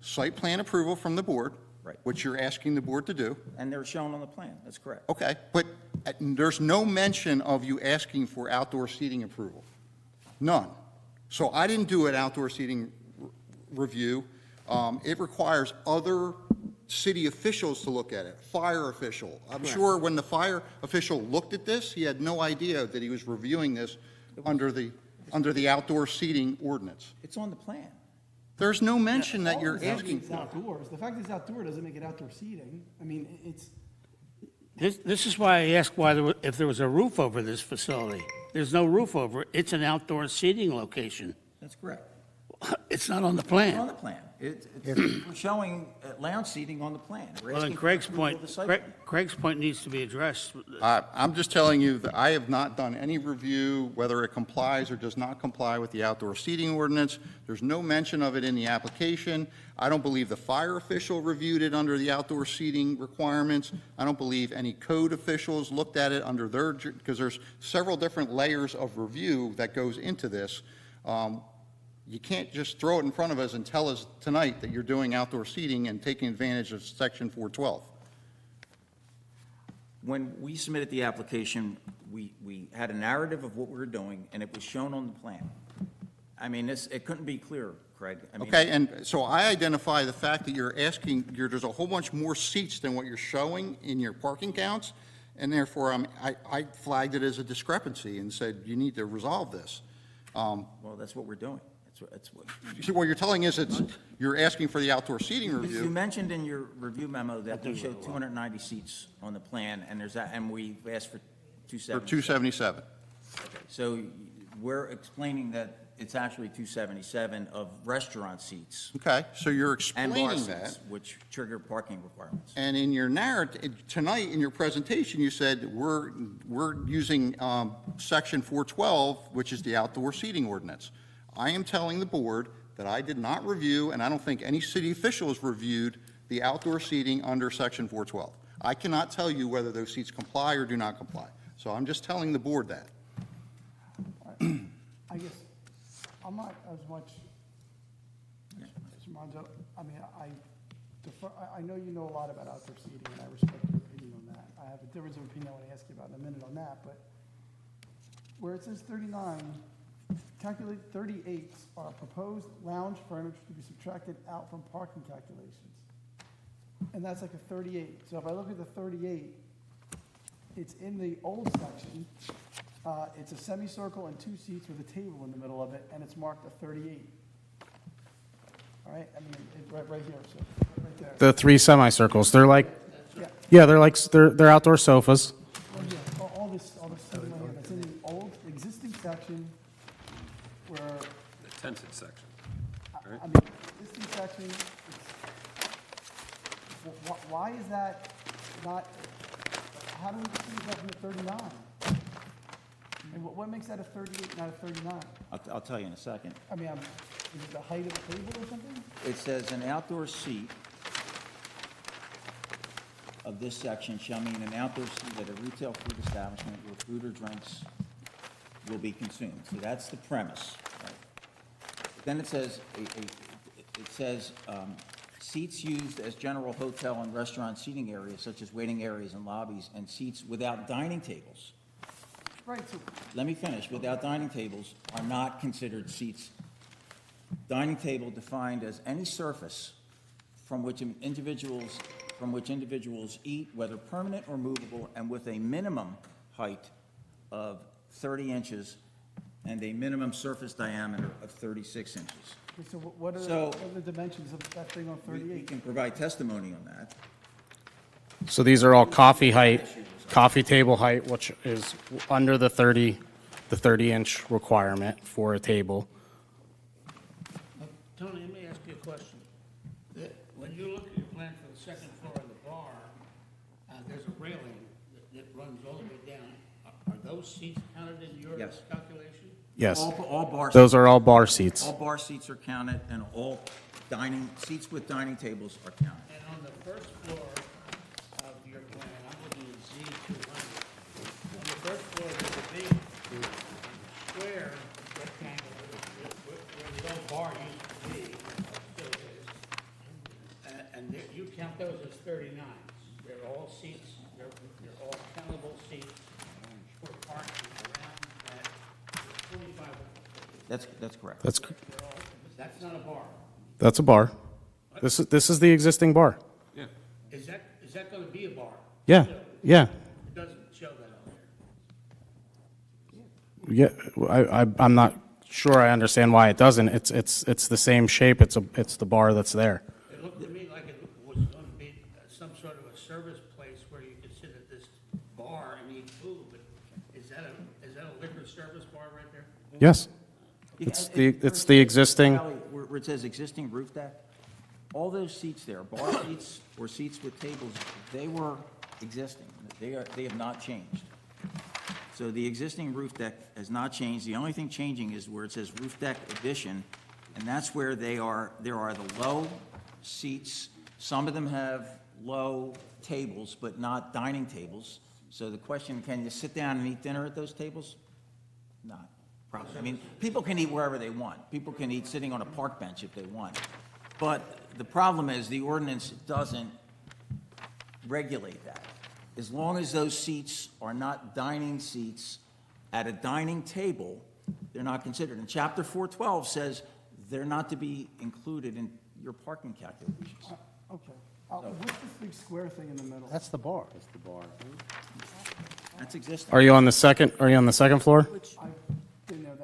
Site plan approval from the board. Right. Which you're asking the board to do. And they're shown on the plan. That's correct. Okay, but there's no mention of you asking for outdoor seating approval. None. So I didn't do an outdoor seating review. It requires other city officials to look at it, fire official. I'm sure when the fire official looked at this, he had no idea that he was reviewing this under the outdoor seating ordinance. It's on the plan. There's no mention that All you're of this asking is for. outdoors. The fact that it's outdoor doesn't make it outdoor seating. I mean, it's, This is why I asked if there was a roof over this facility. There's no roof over it. It's an outdoor seating location. That's correct. It's not on the It's on plan. the plan. We're showing lounge seating on the plan. We're Well, then asking for Craig's approval of point, the site plan. Craig's point needs to be addressed. I'm just telling you that I have not done any review, whether it complies or does not comply with the outdoor seating ordinance. There's no mention of it in the application. I don't believe the fire official reviewed it under the outdoor seating requirements. I don't believe any code officials looked at it under their, because there's several different layers of review that goes into this. You can't just throw it in front of us and tell us tonight that you're doing outdoor seating and taking advantage of section 412. When we submitted the application, we had a narrative of what we were doing, and it was shown on the plan. I mean, it couldn't be clearer, Craig. I mean, Okay, and so I identify the fact that you're asking, there's a whole bunch more seats than what you're showing in your parking counts, and therefore I flagged it as a discrepancy and said, you need to resolve this. Well, that's what we're doing. That's what. See, what you're telling is you're asking for the outdoor seating You review. mentioned in your review memo that we showed 290 seats on the plan, and we asked for For 270. 277. So we're explaining that it's actually 277 of restaurant seats Okay, so you're and bar explaining that. seats, which trigger parking requirements. And in your narrative, tonight, in your presentation, you said we're using Section 412, which is the outdoor seating ordinance. I am telling the board that I did not review, and I don't think any city official has reviewed, the outdoor seating under Section 412. I cannot tell you whether those seats comply or do not comply. So I'm just telling the board that. I guess, I'm not as much, Mr. Monzo, I mean, I defer, I know you know a lot about outdoor seating, and I respect your opinion on that. I have a difference of opinion I want to ask you about in a minute on that, but where it says 39, calculate 38 are proposed lounge furniture to be subtracted out from parking calculations. And that's like a 38. So if I look at the 38, it's in the old section. It's a semicircle and 2 seats with a table in the middle of it, and it's marked a 38. All right, I mean, right here, so, right there. The 3 semicircles, they're like, Yeah, yeah, they're like, they're outdoor sofas. well, yeah, all this section right here, that's in the old existing section where, The tented section. I mean, existing section, why is that not, how do we see that from the 39? And what makes that a 38, not a 39? I'll tell you in a second. I mean, is it the height of the table or something? It says an outdoor seat of this section shall mean an outdoor seat at a retail food establishment where food or drinks will be consumed. So that's the premise. Right? Then it says, seats used as general hotel and restaurant seating areas such as waiting areas and lobbies, and seats without dining tables. Right, so, Let me finish. Without dining tables are not considered seats. Dining table defined as any surface from which individuals eat, whether permanent or movable, and with a minimum height of 30 inches and a minimum surface diameter of 36 inches. okay, so what are So- what are the dimensions of that thing on We 38? can provide testimony on that. So these are all coffee height, coffee table height, which is under the 30-inch requirement for a table. Tony, let me ask you a question. When you look at your plan for the second floor of the bar, there's a railing that runs all the way down. Are those seats counted in your Yes. calculation? Yes, All bar those seats. are all bar seats. All bar seats are counted, and all seats with dining tables are counted. And on the first floor of your plan, I'm looking at Z200. On the first floor, there's a big square rectangle where the old bar used to be, still is. And you count those as 39s. They're all seats, they're all countable seats for parking around that 25. That's correct. That's That's not a bar. a bar. This is the existing bar. Is that going to be a bar? Yeah, yeah, It doesn't show that on there. yeah. I'm not sure I understand why it doesn't. It's the same shape. It's the bar that's there. It looked to me like it was going to be some sort of a service place where you could sit at this bar and eat food, but is that a liquor service bar right there? Yes. It's the existing, Where it says existing roof deck, all those seats there, bar seats or seats with tables, they were existing. They have not changed. So the existing roof deck has not changed. The only thing changing is where it says roof deck addition, and that's where there are the low seats. Some of them have low tables, but not dining tables. So the question, can you sit down and eat dinner at those tables? Not. Probably. I mean, people can eat wherever they want. People can eat sitting on a park bench if they want. But the problem is the ordinance doesn't regulate that. As long as those seats are not dining seats at a dining table, they're not considered. And Chapter 412 says they're not to be included in your parking calculations. Okay. What's this big square thing in the middle? That's the bar. That's existing. are you on the second floor? I've been there,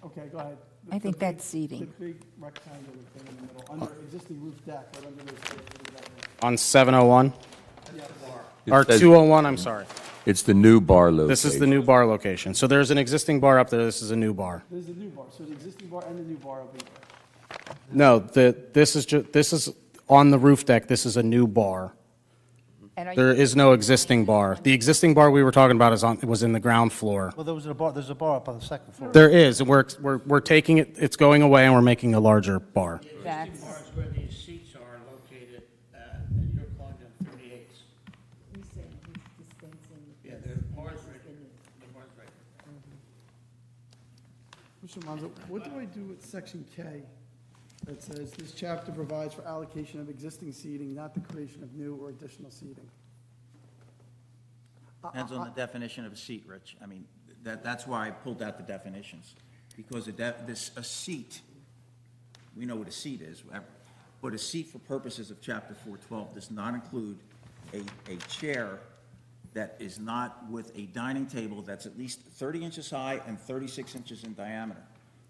okay, go ahead. I think that's The seating. big rectangular thing in the middle, under existing roof deck, right under those stairs. What is that? On 701? Or 201, I'm sorry. It's the new bar location. This is the new bar location. So there's an existing bar up there, this is a new bar. There's the new bar, so the existing bar and the new bar will be there. No, this is on the roof deck, this is a new bar. And are There you, is no existing bar. The existing bar we were talking about was in the ground floor. Well, there's a bar up on the second floor. There is, and we're taking it, it's going away, and we're making a larger bar. that's, Bars where these seats are located, and you're calling them 38s. Yeah, the bars right here, the bars right here. Mr. Monzo, what do I do with section K that says this chapter provides for allocation of existing seating, not the creation of new or additional seating? Depends on the definition of a seat, Rich. I mean, that's why I pulled out the definitions. Because a seat, we know what a seat is, but a seat for purposes of chapter 412 does not include a chair that is not with a dining table that's at least 30 inches high and 36 inches in diameter.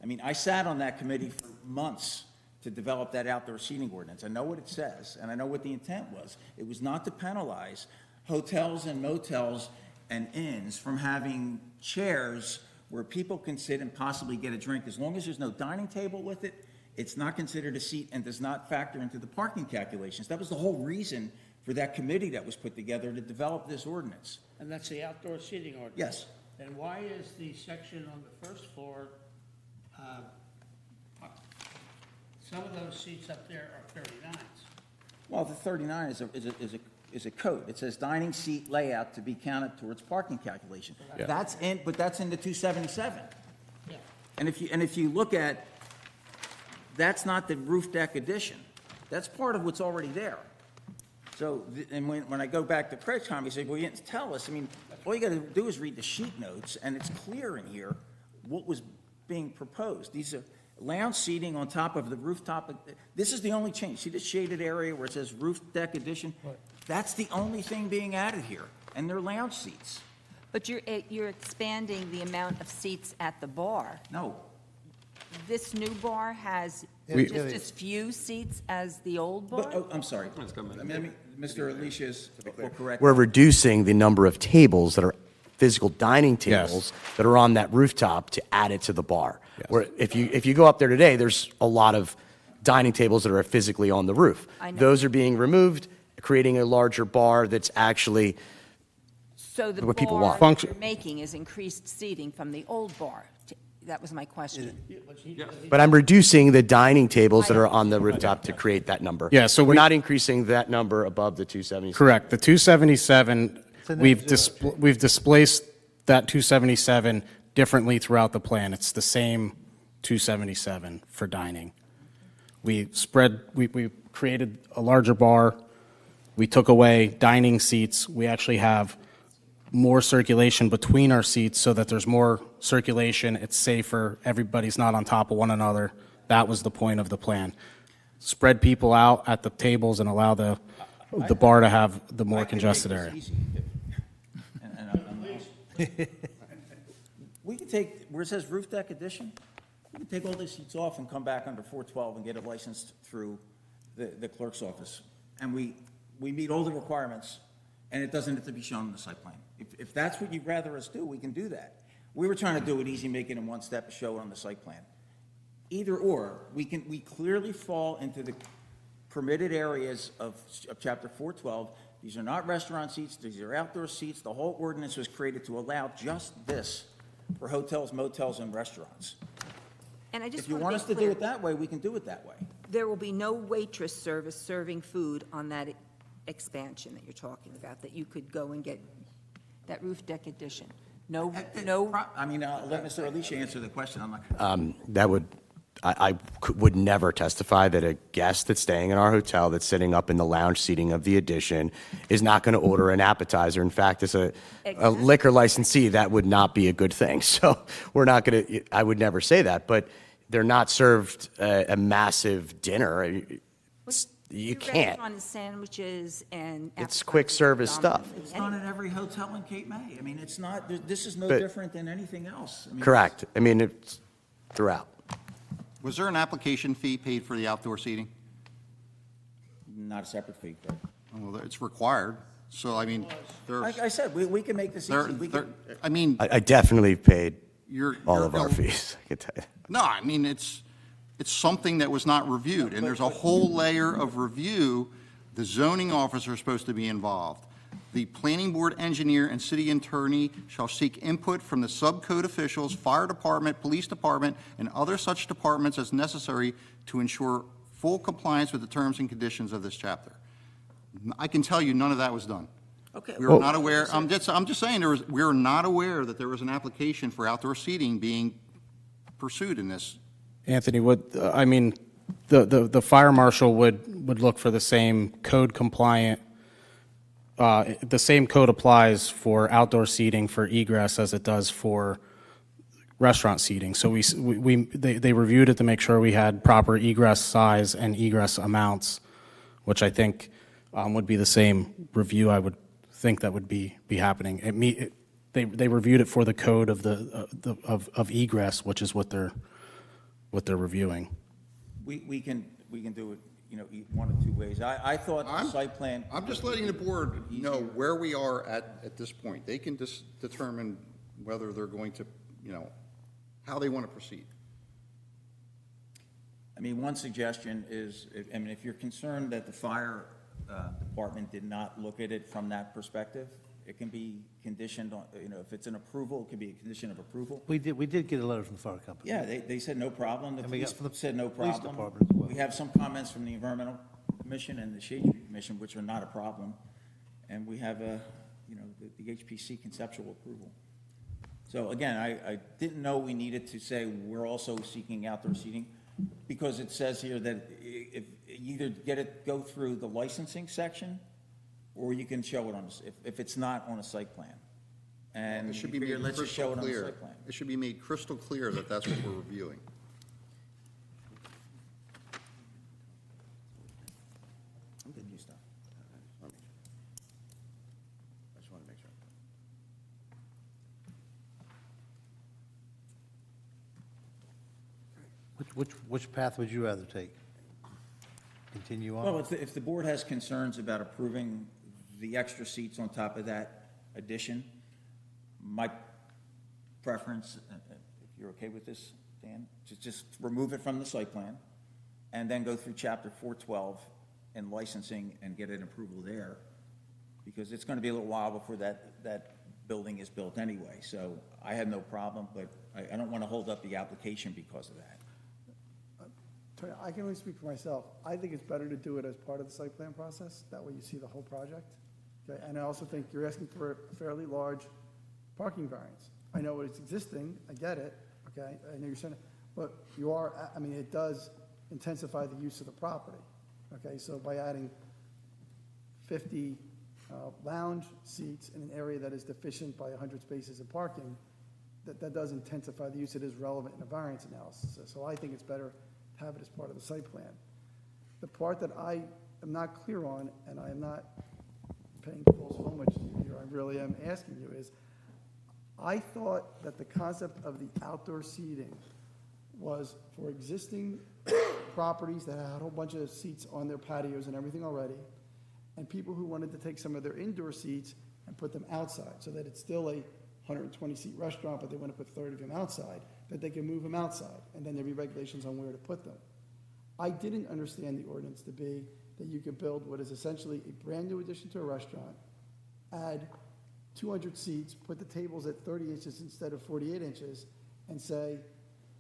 I mean, I sat on that committee for months to develop that outdoor seating ordinance. I know what it says, and I know what the intent was. It was not to penalize hotels and motels and inns from having chairs where people can sit and possibly get a drink. As long as there's no dining table with it, it's not considered a seat and does not factor into the parking calculations. That was the whole reason for that committee that was put together to develop this ordinance. And that's the outdoor seating ordinance? Yes. Then why is the section on the first floor, some of those seats up there are 39s? Well, the 39 is a code. It says dining seat layout to be counted towards parking calculation. Yeah. But that's in the 277. Yeah. And if you look at, that's not the roof deck addition. That's part of what's already there. So, and when I go back to Craig's comment, he said, well, you didn't tell us. I mean, all you got to do is read the sheet notes, and it's clear in here what was being proposed. These are lounge seating on top of the rooftop. This is the only change. See this shaded area where it says roof deck addition? That's the only thing being added here, and they're lounge seats. but you're expanding the amount of seats at the bar. No, This new bar has We- just as few seats as the old bar? but, oh, I'm sorry. Mr. Alicia is correct. We're reducing the number of tables that are physical dining Yes. tables that are on that rooftop to add it to the bar. Where if you go up there today, there's a lot of dining tables that are physically on the roof. I know. Those are being removed, creating a larger bar that's actually, So the what people bar want. that Function- you're making is increased seating from the old bar. That was my question. but I'm reducing the dining tables that are on the rooftop to create that number. Yeah, so we're we- not increasing that number above the 270. Correct. The 277, in we've that we've displaced that 277 differently throughout the plan. It's the same 277 for dining. We created a larger bar. We took away dining seats. We actually have more circulation between our seats so that there's more circulation. It's safer. Everybody's not on top of one another. That was the point of the plan. Spread people out at the tables and allow the bar to have the more congested area. We can take, where it says roof deck addition, we can take all these seats off and come back under 412 and get it licensed through the clerk's office. And we meet all the requirements, and it doesn't have to be shown in the site plan. If that's what you'd rather us do, we can do that. We were trying to do it easy, make it in one step, show it on the site plan. Either or, we clearly fall into the permitted areas of chapter 412. These are not restaurant seats, these are outdoor seats. The whole ordinance was created to allow just this for hotels, motels, and restaurants. And I just If you want want to us be to do clear, it that way, we can do it that way. there will be no waitress service serving food on that expansion that you're talking about, that you could go and get that roof deck addition. No, I mean, I'll let Mr. Alicia answer the question. I'm not. That would, would never testify that a guest that's staying in our hotel that's sitting up in the lounge seating of the addition is not going to order an appetizer. In fact, as a liquor licensee, that would not be a good thing. So we're not going to, I would never say that, but they're not served a massive dinner. You can't. Restaurant sandwiches and. It's quick service stuff. It's not at every hotel in Cape May. I mean, it's not, this is no But- different than anything else. I mean, Correct. I mean, it's throughout. Was there an application fee paid for the outdoor seating? Not a separate fee, Craig. Well, it's required. So, I mean, Like I said, we can make this easy. We can, I mean, I definitely paid you're. all you're of our el- fees, I can tell you. No, I mean, it's something that was not reviewed, and there's a whole layer of review. The zoning officer is supposed to be involved. The planning board engineer and city attorney shall seek input from the subcode officials, fire department, police department, and other such departments as necessary to ensure full compliance with the terms and conditions of this chapter. I can tell you, none of that was done. okay. We were not aware, I'm just saying, we were not aware that there was an application for outdoor seating being pursued in this. Anthony, I mean, the fire marshal would look for the same code compliant, the same code applies for outdoor seating for egress as it does for restaurant seating. So they reviewed it to make sure we had proper egress size and egress amounts, which I think would be the same review I would think that would be happening. They reviewed it for the code of egress, which is what they're reviewing. We can do it, one of two ways. I thought the site plan. I'm just letting the board know where we are at this point. They can just determine whether they're going to, how they want to proceed. I mean, one suggestion is, if you're concerned that the fire department did not look at it from that perspective, it can be conditioned on, if it's an approval, it could be a condition of approval. We did get a letter from the fire company. Yeah, they said no problem. The And we got police from the said no police problem. department as well. We have some comments from the Environmental Commission and the Shade Tree Commission, which are not a problem. And we have, the HPC conceptual approval. So again, I didn't know we needed to say we're also seeking outdoor seating, because it says here that if you either go through the licensing section, or you can show it on, if it's not on a site plan. And It should be figure, made let's just show crystal it on the clear. site plan. It should be made crystal clear that that's what we're reviewing. I'm good, you stop. I just want to make sure. Which path would you rather take? Continue on? Well, if the board has concerns about approving the extra seats on top of that addition, my preference, if you're okay with this, Dan, just remove it from the site plan, and then go through chapter 412 and licensing and get an approval there, because it's going to be a little while before that building is built anyway. So I have no problem, but I don't want to hold up the application because of that. Tony, I can only speak for myself. I think it's better to do it as part of the site plan process. That way you see the whole project. Okay, and I also think you're asking for a fairly large parking variance. I know it's existing, I get it, okay? I know you're saying, but you are, it does intensify the use of the property, okay? So by adding 50 lounge seats in an area that is deficient by 100 spaces of parking, that does intensify the use. It is relevant in a variance analysis. So I think it's better to have it as part of the site plan. The part that I am not clear on, and I am not paying close homage to you here, I really am asking you, is I thought that the concept of the outdoor seating was for existing properties that had a whole bunch of seats on their patios and everything already, and people who wanted to take some of their indoor seats and put them outside, so that it's still a 120-seat restaurant, but they want to put 30 of them outside, that they can move them outside, and then there'd be regulations on where to put them. I didn't understand the ordinance to be that you could build what is essentially a brand-new addition to a restaurant, add 200 seats, put the tables at 30 inches instead of 48 inches, and say,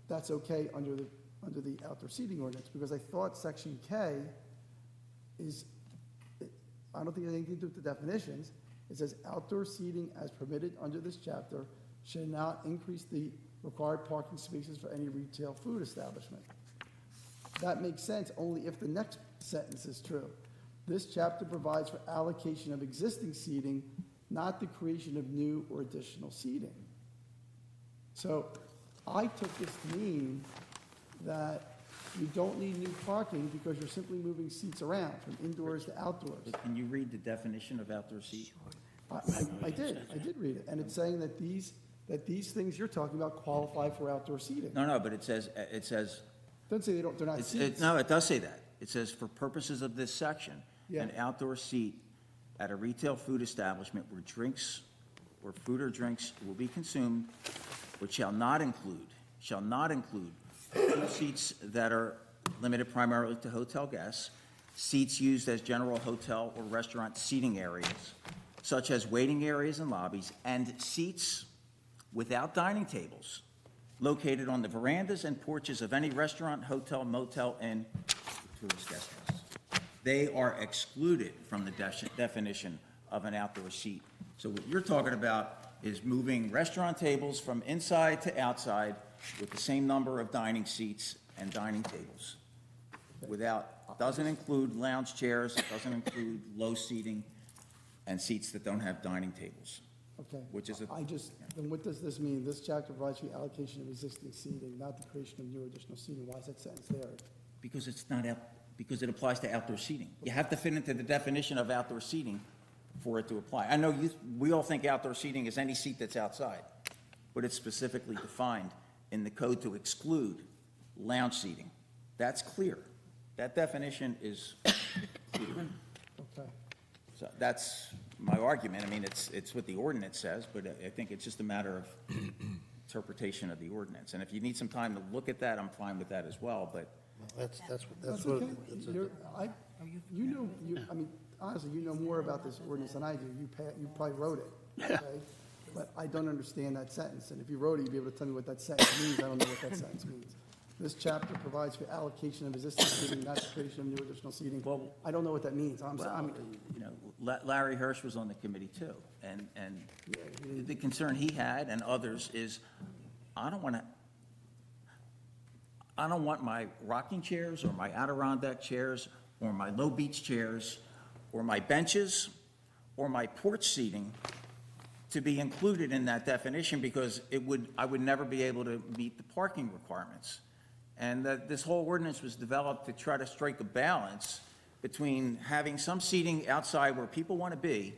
that's okay under the outdoor seating ordinance, because I thought Section K is, I don't think it has anything to do with the definitions. It says outdoor seating as permitted under this chapter should not increase the required parking spaces for any retail food establishment. That makes sense only if the next sentence is true. This chapter provides for allocation of existing seating, not the creation of new or additional seating. So I took this to mean that you don't need new parking because you're simply moving seats around from indoors to outdoors. Can you read the definition of outdoor seat? I did read it, and it's saying that these things you're talking about qualify for outdoor seating. No, but it says, Doesn't say they're not seats. no, it does say that. It says, for purposes of this section, Yeah. an outdoor seat at a retail food establishment where drinks or food or drinks will be consumed, which shall not include two seats that are limited primarily to hotel guests, seats used as general hotel or restaurant seating areas, such as waiting areas and lobbies, and seats without dining tables located on the verandas and porches of any restaurant, hotel, motel, and tourist guest house. They are excluded from the definition of an outdoor seat. So what you're talking about is moving restaurant tables from inside to outside with the same number of dining seats and dining tables. Doesn't include lounge chairs, doesn't include low seating, and seats that don't have dining tables. Okay. Which is a- Then what does this mean? This chapter provides for the allocation of existing seating, not the creation of new additional seating. Why is that sentence there? Because it's not because it applies to outdoor seating. You have to fit into the definition of outdoor seating for it to apply. I know we all think outdoor seating is any seat that's outside, but it's specifically defined in the code to exclude lounge seating. That's clear. That definition is clear. Okay. So that's my argument. I mean, it's what the ordinance says, but I think it's just a matter of interpretation of the ordinance. And if you need some time to look at that, I'm fine with that as well, but That's That's what, okay. I mean, honestly, you know more about this ordinance than I do. You probably wrote it, okay? But I don't understand that sentence, and if you wrote it, you'd be able to tell me what that sentence means. I don't know what that sentence means. This chapter provides for allocation of existing seating, not the creation of new additional seating. Well- I don't know what that means. Larry Hirsch was on the committee too, and the concern he had and others is, I don't want my rocking chairs or my Adirondack chairs or my low beach chairs or my benches or my porch seating to be included in that definition because I would never be able to meet the parking requirements. And that this whole ordinance was developed to try to strike a balance between having some seating outside where people want to be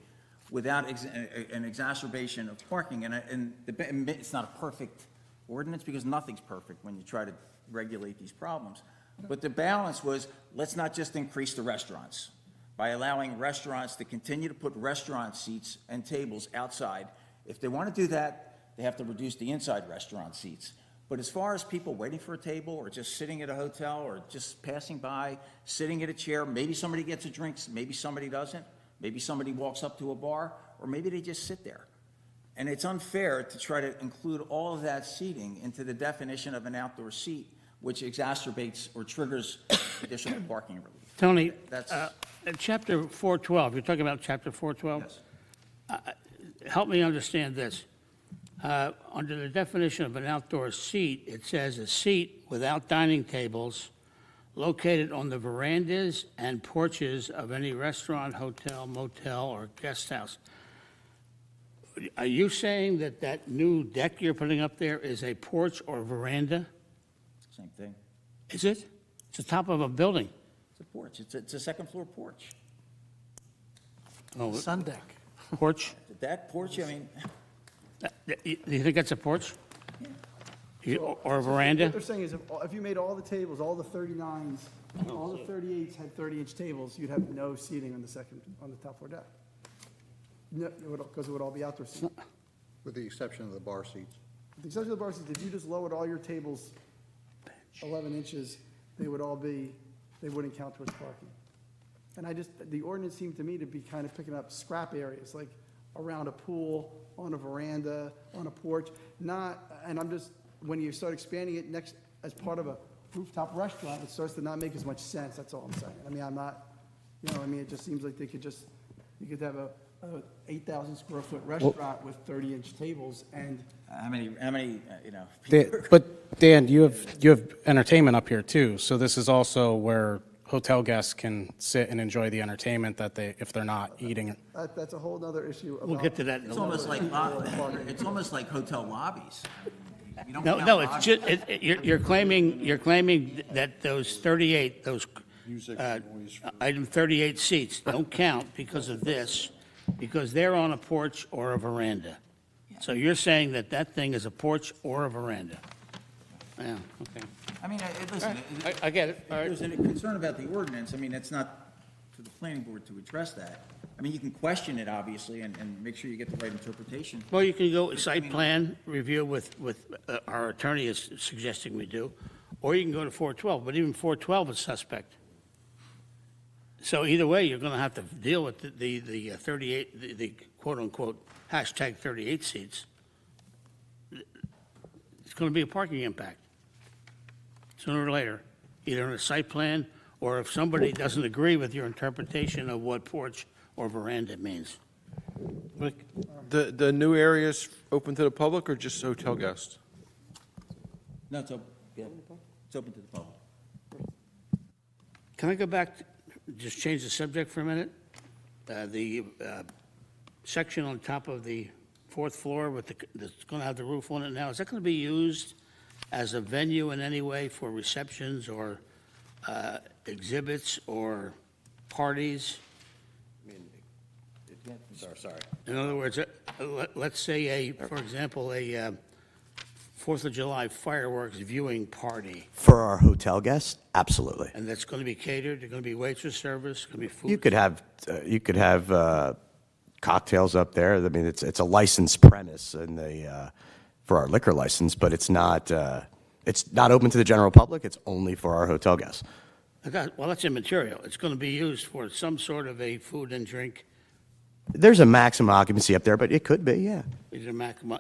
without an exacerbation of parking. And it's not a perfect ordinance because nothing's perfect when you try to regulate these problems. But the balance was, let's not just increase the restaurants by allowing restaurants to continue to put restaurant seats and tables outside. If they want to do that, they have to reduce the inside restaurant seats. But as far as people waiting for a table or just sitting at a hotel or just passing by, sitting at a chair, maybe somebody gets a drink, maybe somebody doesn't, maybe somebody walks up to a bar, or maybe they just sit there. And it's unfair to try to include all of that seating into the definition of an outdoor seat, which exacerbates or triggers additional parking relief. Tony, That's- chapter 412, you're talking about chapter 412? Yes. Help me understand this. Under the definition of an outdoor seat, it says a seat without dining tables located on the verandas and porches of any restaurant, hotel, motel, or guest house. Are you saying that that new deck you're putting up there is a porch or veranda? Same thing. Is it? It's the top of a building. It's a porch. It's a second floor porch. Oh, Sun deck. porch? The deck, porch, I mean, You think that's a porch? Or a veranda? What they're saying is if you made all the tables, all the 39s, all the 38s had 30-inch tables, you'd have no seating on the top floor deck. No, because it would all be outdoor seating. With the exception of the bar seats. With the exception of the bar seats, if you just lowered all your tables 11 inches, they wouldn't count towards parking. And the ordinance seemed to me to be kind of picking up scrap areas, like around a pool, on a veranda, on a porch, when you start expanding it next, as part of a rooftop restaurant, it starts to not make as much sense, that's all I'm saying. I mean, it just seems like you could have a 8,000 square foot restaurant with 30-inch tables and. how many, But Dan, you have entertainment up here too, so this is also where hotel guests can sit and enjoy the entertainment if they're not eating. That's a whole other issue. We'll get to that in a it's little almost like hotel lobbies. You don't No, count no, it's lobbies. just, you're claiming that those 38, item 38 seats don't count because of this, because they're on a porch or a veranda. So you're saying that that thing is a porch or a veranda? Yeah, okay. I mean, listen. I get it. If there's a concern about the ordinance, I mean, it's not for the planning board to address that. I mean, you can question it, obviously, and make sure you get the right interpretation. Well, you can go site plan review with our attorney is suggesting we do, or you can go to 412, but even 412 is suspect. So either way, you're going to have to deal with the 38, the quote-unquote hashtag 38 seats. It's going to be a parking impact, sooner or later, either in a site plan, or if somebody doesn't agree with your interpretation of what porch or veranda means. The new areas open to the public or just hotel guests? No, it's open, yeah, it's open to the public. Can I go back, just change the subject for a minute? The section on top of the fourth floor with that's going to have the roof on it now, is that going to be used as a venue in any way for receptions or exhibits or parties? Sorry. In other words, let's say for example, a 4th of July fireworks viewing party, For our hotel guests, absolutely. and that's going to be catered, there's going to be waitress service, going to be food. You could have cocktails up there. I mean, it's a licensed premise for our liquor license, but it's not open to the general public. It's only for our hotel guests. Well, that's immaterial. It's going to be used for some sort of a food and drink. There's a maximum occupancy up there, but it could be, yeah. Is there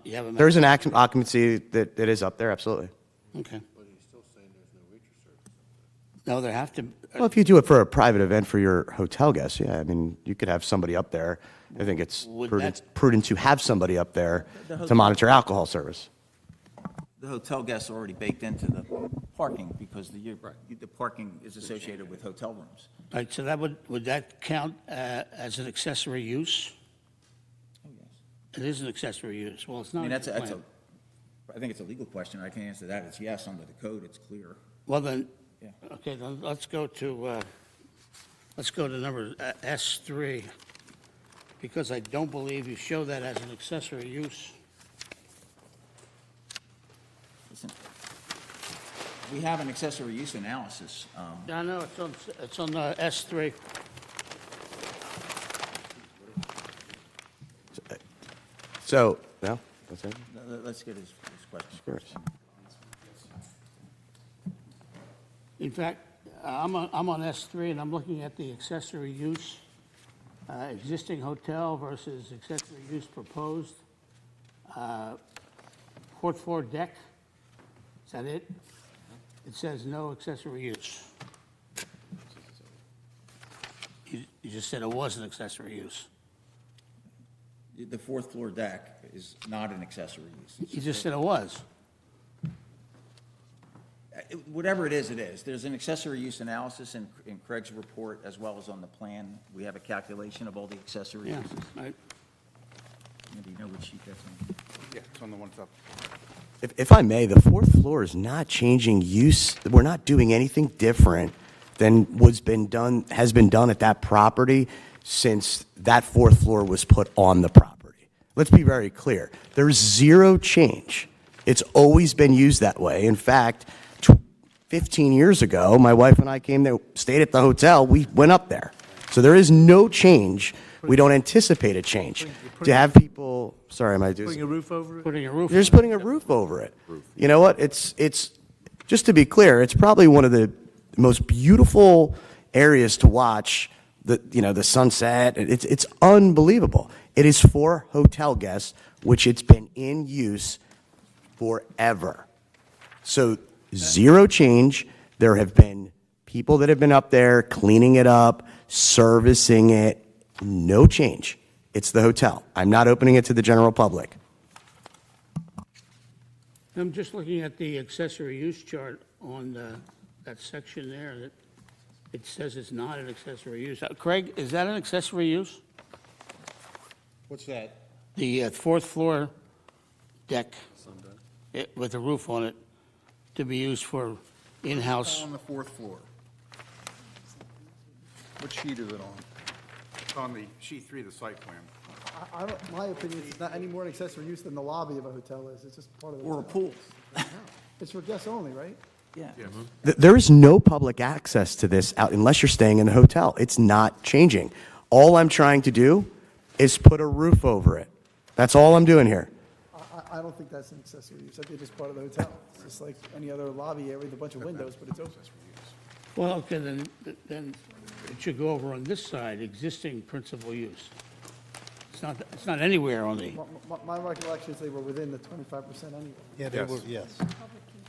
you have a There's an occupancy that is up there, absolutely. Okay. No, there have to, Well, if you do it for a private event for your hotel guests, yeah, I mean, you could have somebody up there. I think it's Would prudent to have somebody up there The to hotel- monitor alcohol service. The hotel guests are already baked into the parking because the parking is associated with hotel rooms. right, so that would that count as an accessory use? Oh, yes. It is an accessory use. Well, it's not. I mean, in the plan. I think it's a legal question. I can answer that. It's yes, under the code, it's clear. Well, then, Yeah. okay, then let's go to number S3, because I don't believe you show that as an accessory use. Listen, we have an accessory use analysis. Yeah, I know, it's on S3. So, no, that's it? Let's get his question Sure. first. In fact, I'm on S3, and I'm looking at the accessory use, existing hotel versus accessory use proposed. Fourth floor deck, is that it? It says no accessory use. You just said it was an accessory use. The fourth floor deck is not an accessory use. You just said it was. Whatever it is, it is. There's an accessory use analysis in Craig's report as well as on the plan. We have a calculation of all the accessory Yeah, uses. right. Do you know which sheet that's on? Yeah, it's on the one top. If I may, the fourth floor is not changing use. We're not doing anything different than has been done at that property since that fourth floor was put on the property. Let's be very clear. There's zero change. It's always been used that way. In fact, 15 years ago, my wife and I came there, stayed at the hotel, we went up there. So there is no change. We don't anticipate a change. To have people, sorry, am I doing? Putting a roof over it? Putting a roof. You're just putting a roof over it. You know what? It's just to be clear, it's probably one of the most beautiful areas to watch the sunset. It's unbelievable. It is for hotel guests, which it's been in use forever. So zero change. There have been people that have been up there cleaning it up, servicing it. No change. It's the hotel. I'm not opening it to the general public. I'm just looking at the accessory use chart on that section there, that it says it's not an accessory use. Craig, is that an accessory use? What's that? The fourth floor deck with a roof on it to be used for in-house. On the fourth floor. What sheet is it on? It's on the sheet 3 of the site plan. I don't, my opinion, it's not any more an accessory use than the lobby of a hotel is. It's just part of the. Or a hotel. pool. It's for guests only, right? Yeah. There is no public access to this out unless you're staying in the hotel. It's not changing. All I'm trying to do is put a roof over it. That's all I'm doing here. I don't think that's an accessory use. I think it's part of the hotel. It's just like any other lobby area with a bunch of windows, but it's open. Well, okay, then it should go over on this side, existing principal use. It's not anywhere on the, My recollection is they were within the 25% anyway. Yeah, they were, yes.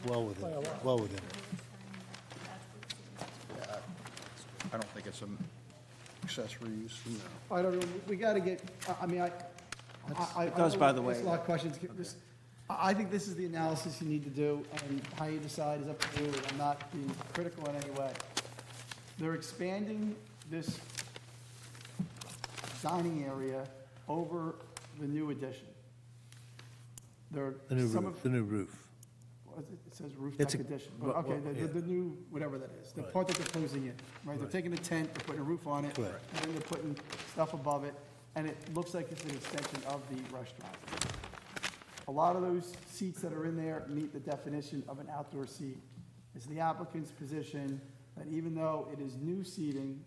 Well within, well within. I don't think it's an accessory use, no. I don't know, we got to get, I mean, I It does, by the way. There's a lot of questions. I think this is the analysis you need to do, and how you decide is up to you, and I'm not being critical in any way. They're expanding this dining area over the new addition. They're, The new some roof, of, the new roof. it says roof It's deck a- addition, well, but okay, well, the new, whatever that is, the part that they're closing in, right? They're taking the tent, they're putting a roof on it, and Correct. then they're putting stuff above it, and it looks like it's an extension of the restaurant. A lot of those seats that are in there meet the definition of an outdoor seat. It's the applicant's position that even though it is new seating,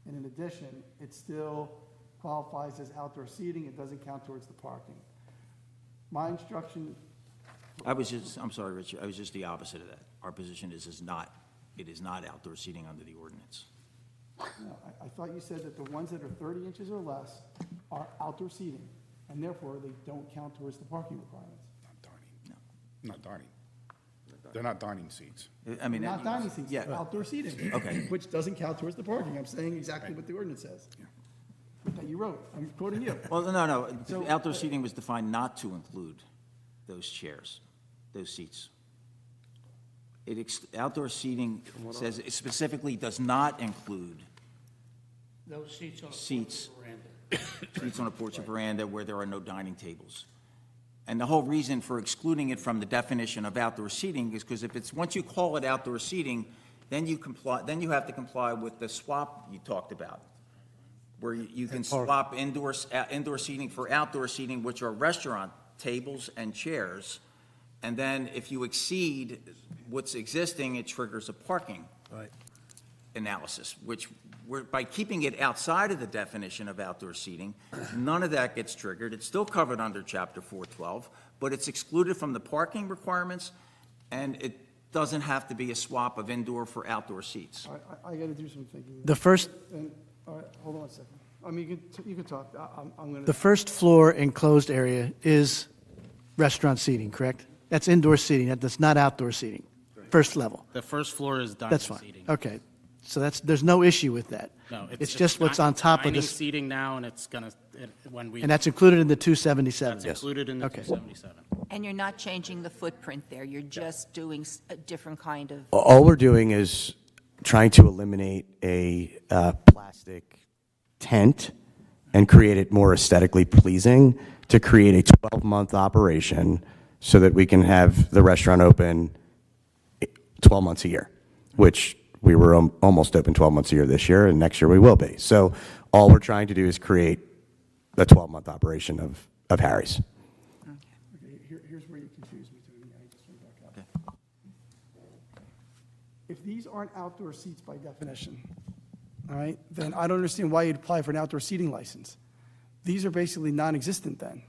in an addition, it still qualifies as outdoor seating, it doesn't count towards the parking. My instruction, I'm sorry, Richard, I was just the opposite of that. Our position is it is not outdoor seating under the ordinance. no, I thought you said that the ones that are 30 inches or less are outdoor seating, and therefore they don't count towards the parking requirements. Not dining. Not dining. They're not dining seats. I mean. Not dining seats, Yeah. outdoor seating. Okay. Which doesn't count towards the parking. I'm saying exactly what the ordinance says. That you wrote. I'm quoting you. Well, no, So- outdoor seating was defined not to include those chairs, those seats. Outdoor seating says it specifically does not include those seats on the Seats. veranda. seats on a porch or veranda where there are no dining tables. And the whole reason for excluding it from the definition of outdoor seating is because if it's, once you call it outdoor seating, then you have to comply with the swap you talked about, where you can swap indoor seating for outdoor seating, which are restaurant tables and chairs. And then if you exceed what's existing, it triggers a parking Right. analysis, which by keeping it outside of the definition of outdoor seating, none of that gets triggered. It's still covered under Chapter 412, but it's excluded from the parking requirements, and it doesn't have to be a swap of indoor for outdoor seats. I got to do some thinking. The first, And, all right, hold on a second. I mean, you can talk. I'm going the to, first floor enclosed area is restaurant seating, correct? That's indoor seating, that's not outdoor seating, first level. The first floor is dining That's fine. seating. Okay, so there's no issue with that. No, It's just what's on top of Dining this, seating now, and it's gonna, when we, and that's included in the 277. that's included in the Okay. 277. And you're not changing the footprint there, you're just doing a different kind of, All we're doing is trying to eliminate a plastic tent and create it more aesthetically pleasing to create a 12-month operation so that we can have the restaurant open 12 months a year, which we were almost open 12 months a year this year, and next year we will be. So all we're trying to do is create a 12-month operation of Harry's. okay, here's where you confuse me, Tony. I just went back up. If these aren't outdoor seats by definition, all right, then I don't understand why you'd apply for an outdoor seating license. These are basically non-existent then.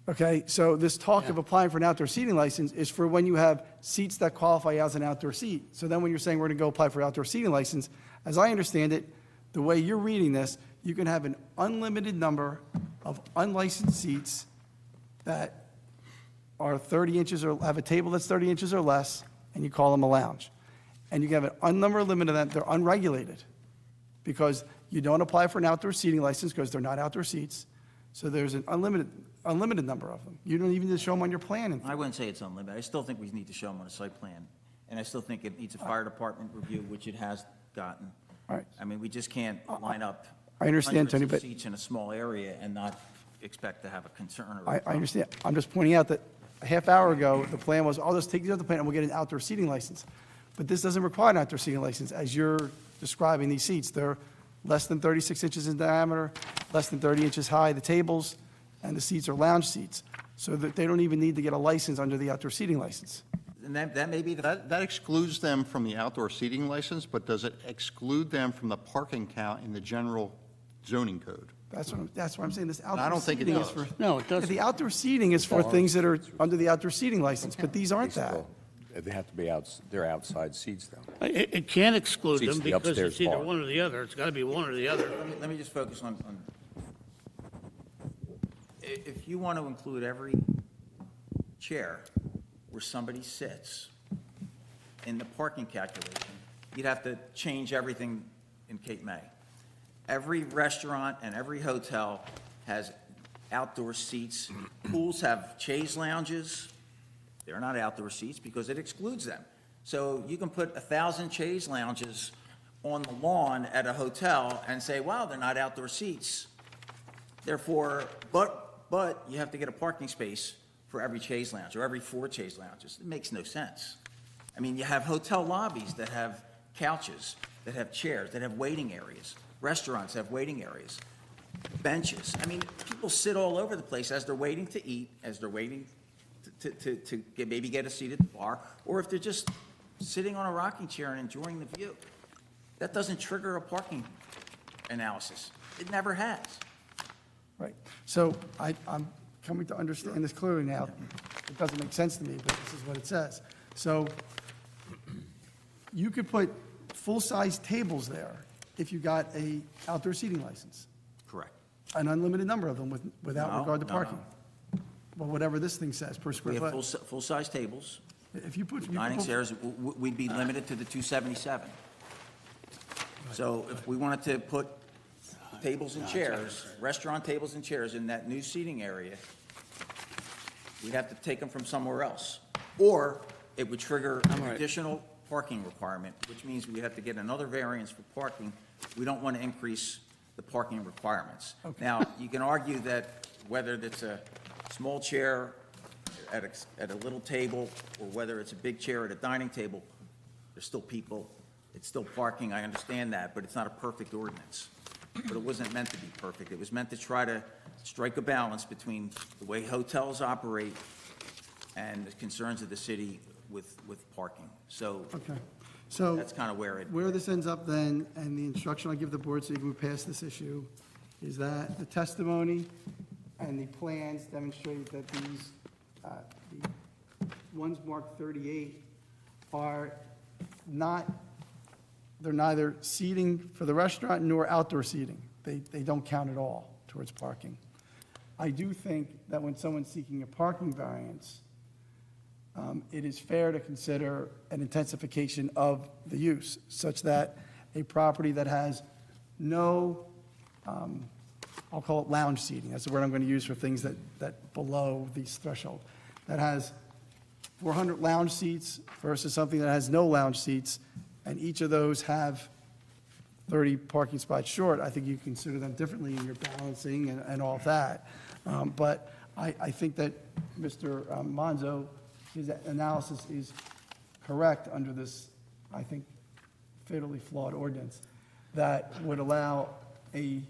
Okay, so this talk of applying for an outdoor seating license is for when you have seats that qualify as an outdoor seat. So then when you're saying we're going to go apply for outdoor seating license, as I understand it, the way you're reading this, you can have an unlimited number of unlicensed seats that are 30 inches or have a table that's 30 inches or less, and you call them a lounge. And you can have an unnumbered limit of them, they're unregulated, because you don't apply for an outdoor seating license because they're not outdoor seats. So there's an unlimited number of them. You don't even need to show them on your plan. I wouldn't say it's unlimited. I still think we need to show them on a site plan. And I still think it needs a fire department review, which it has gotten. All right. I mean, we just can't line up. I understand, Tony, hundreds of but- seats in a small area and not expect to have a concern or a I problem. understand. I'm just pointing out that a half hour ago, the plan was, I'll just take these off the plan and we'll get an outdoor seating license. But this doesn't require an outdoor seating license, as you're describing these seats. They're less than 36 inches in diameter, less than 30 inches high, the tables, and the seats are lounge seats. So that they don't even need to get a license under the outdoor seating license. And that may be the, That excludes them from the outdoor seating license, but does it exclude them from the parking count in the general zoning code? That's what I'm saying, this I outdoor don't think it seating is does. for. No, it doesn't. The outdoor seating is for things that are under the outdoor seating license, but these aren't that. They have to be they're outside seats, though. It can't exclude Seats them the because upstairs it's either bar. one or the other. It's got to be one or the other. let me just focus on, if you want to include every chair where somebody sits in the parking calculation, you'd have to change everything in Cape May. Every restaurant and every hotel has outdoor seats. Pools have chaise lounges. They're not outdoor seats because it excludes them. So you can put 1,000 chaise lounges on the lawn at a hotel and say, wow, they're not outdoor seats. Therefore, but you have to get a parking space for every chaise lounge or every 4 chaise lounges. It makes no sense. I mean, you have hotel lobbies that have couches, that have chairs, that have waiting areas. Restaurants have waiting areas, benches. I mean, people sit all over the place as they're waiting to eat, as they're waiting to maybe get a seat at the bar, or if they're just sitting on a rocking chair and enjoying the view. That doesn't trigger a parking analysis. It never has. Right. So I'm coming to understand this clearly now. It doesn't make sense to me, but this is what it says. So you could put full-size tables there if you got a outdoor seating license, Correct. an unlimited number of them without No, regard to no, parking. Well, whatever this thing says per We square have foot. full-size tables, If you put, dining chairs, we'd be limited to the 277. So if we wanted to put tables and chairs, restaurant tables and chairs in that new seating area, we'd have to take them from somewhere else. Or it would trigger an additional parking requirement, which means we have to get another variance for parking. We don't want to increase the parking requirements. Now, you can argue that whether it's a small chair at a little table, or whether it's a big chair at a dining table, there's still people, it's still parking, I understand that, but it's not a perfect ordinance. But it wasn't meant to be perfect. It was meant to try to strike a balance between the way hotels operate and the concerns of the city with parking. So Okay. So that's kind of where this ends up then, and the instruction I give the board so you can move past this issue, is that the testimony and the plans demonstrate that these, the ones marked 38 are not, they're neither seating for the restaurant nor outdoor seating. They don't count at all towards parking. I do think that when someone's seeking a parking variance, it is fair to consider an intensification of the use, such that a property that has no, I'll call it lounge seating, that's the word I'm going to use for things that below these threshold, that has 400 lounge seats versus something that has no lounge seats, and each of those have 30 parking spots short, I think you consider them differently in your balancing and all of that. But I think that Mr. Monzo, his analysis is correct under this, I think, fatally flawed ordinance that would allow a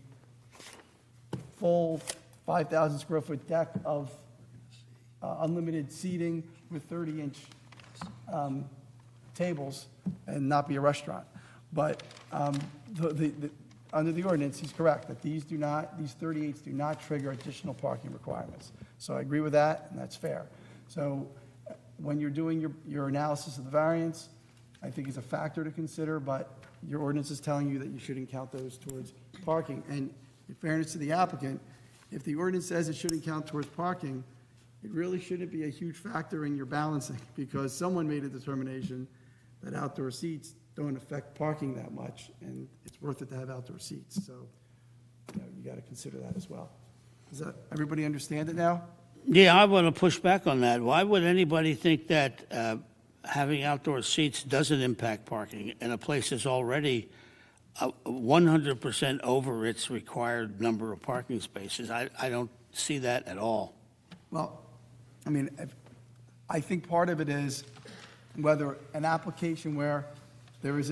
full 5,000 square foot deck of unlimited seating with 30-inch tables and not be a restaurant. But under the ordinance, he's correct, that these 38s do not trigger additional parking requirements. So I agree with that, and that's fair. So when you're doing your analysis of the variance, I think is a factor to consider, but your ordinance is telling you that you shouldn't count those towards parking. And in fairness to the applicant, if the ordinance says it shouldn't count towards parking, it really shouldn't be a huge factor in your balancing, because someone made a determination that outdoor seats don't affect parking that much, and it's worth it to have outdoor seats. So, you got to consider that as well. Does that, everybody understand it now? Yeah, I want to push back on that. Why would anybody think that having outdoor seats doesn't impact parking in a place that's already 100% over its required number of parking spaces? I don't see that at all. Well, I mean, I think part of it is whether an application where there is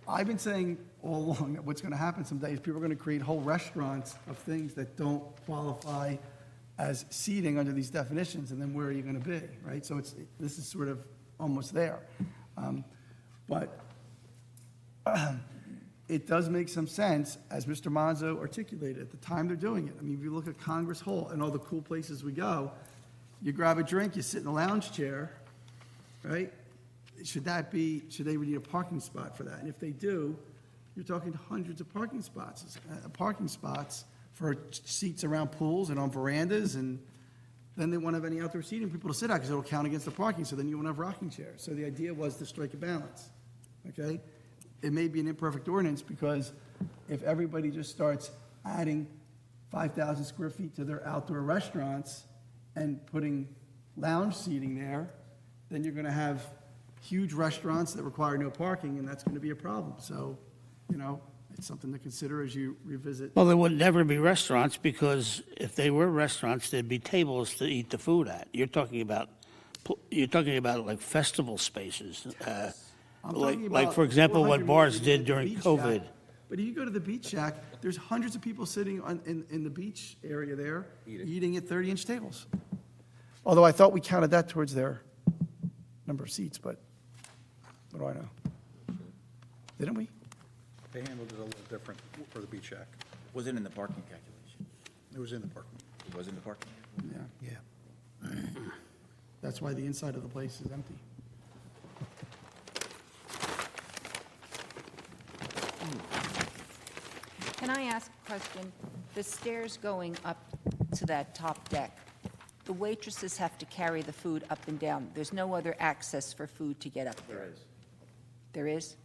I've been saying all along that what's going to happen someday is people are going to create whole restaurants of things that don't qualify as seating under these definitions, and then where are you going to be, right? So this is sort of almost there. But it does make some sense, as Mr. Monzo articulated, at the time they're doing it. I mean, if you look at Congress Hall and all the cool places we go, you grab a drink, you sit in a lounge chair, right? Should they need a parking spot for that? And if they do, you're talking hundreds of parking spots for seats around pools and on verandas, and then they won't have any outdoor seating for people to sit at because it'll count against the parking, so then you won't have rocking chairs. So the idea was to strike a balance, okay? It may be an imperfect ordinance because if everybody just starts adding 5,000 square feet to their outdoor restaurants and putting lounge seating there, then you're going to have huge restaurants that require no parking, and that's going to be a problem. So, it's something to consider as you revisit. Well, there would never be restaurants, because if they were restaurants, there'd be tables to eat the food at. You're talking about like festival spaces, I'm talking like about for example, 400 what bars meters did to the during Beach COVID. Shack. But if you go to the Beach Shack, there's hundreds of people sitting in the beach area there, eating at 30-inch tables. Although I thought we counted that towards their number of seats, but what do I know? Didn't we? They handled it a little different for the Beach Shack. Was it in the parking calculation? It was in the parking. It was in the parking? Yeah. That's why the inside of the place is empty. Can I ask a question? The stairs going up to that top deck, the waitresses have to carry the food up and down. There's no other access for food to get up there? There is?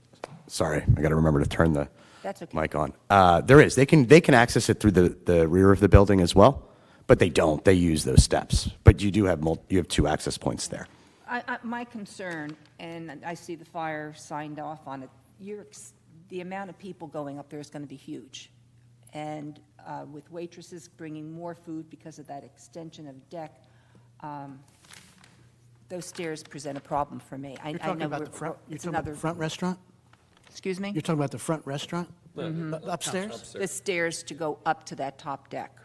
Sorry, I got to remember to turn the That's okay. mic on. There is. They can access it through the rear of the building as well, but they don't. They use those steps. But you do have you have 2 access points there. My concern, and I see the fire signed off on it, the amount of people going up there is going to be huge. And with waitresses bringing more food because of that extension of deck, those stairs present a problem for me. You're talking about the front, you're talking about the front restaurant? Excuse me? You're talking about the front restaurant? Upstairs? The stairs to go up to that top deck.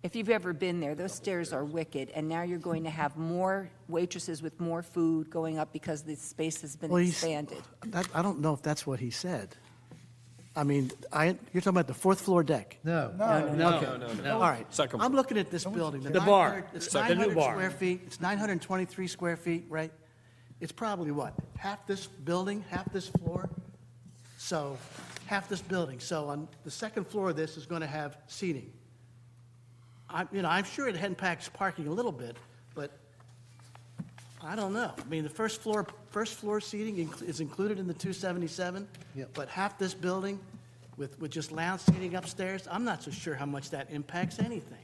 If you've ever been there, those stairs are wicked, and now you're going to have more waitresses with more food going up because the space has been Well, expanded. I don't know if that's what he said. I mean, you're talking about the 4th floor deck? No. All right. Second I'm looking at this building. The bar. It's The new 900 bar. square feet. It's 923 square feet, right? It's probably what? Half this building, half this floor? So, half this building. So on the second floor of this is going to have seating. I'm sure it impacts parking a little bit, but I don't know. I mean, the first floor seating is included in the 277. Yep. But half this building with just lounge seating upstairs, I'm not so sure how much that impacts anything.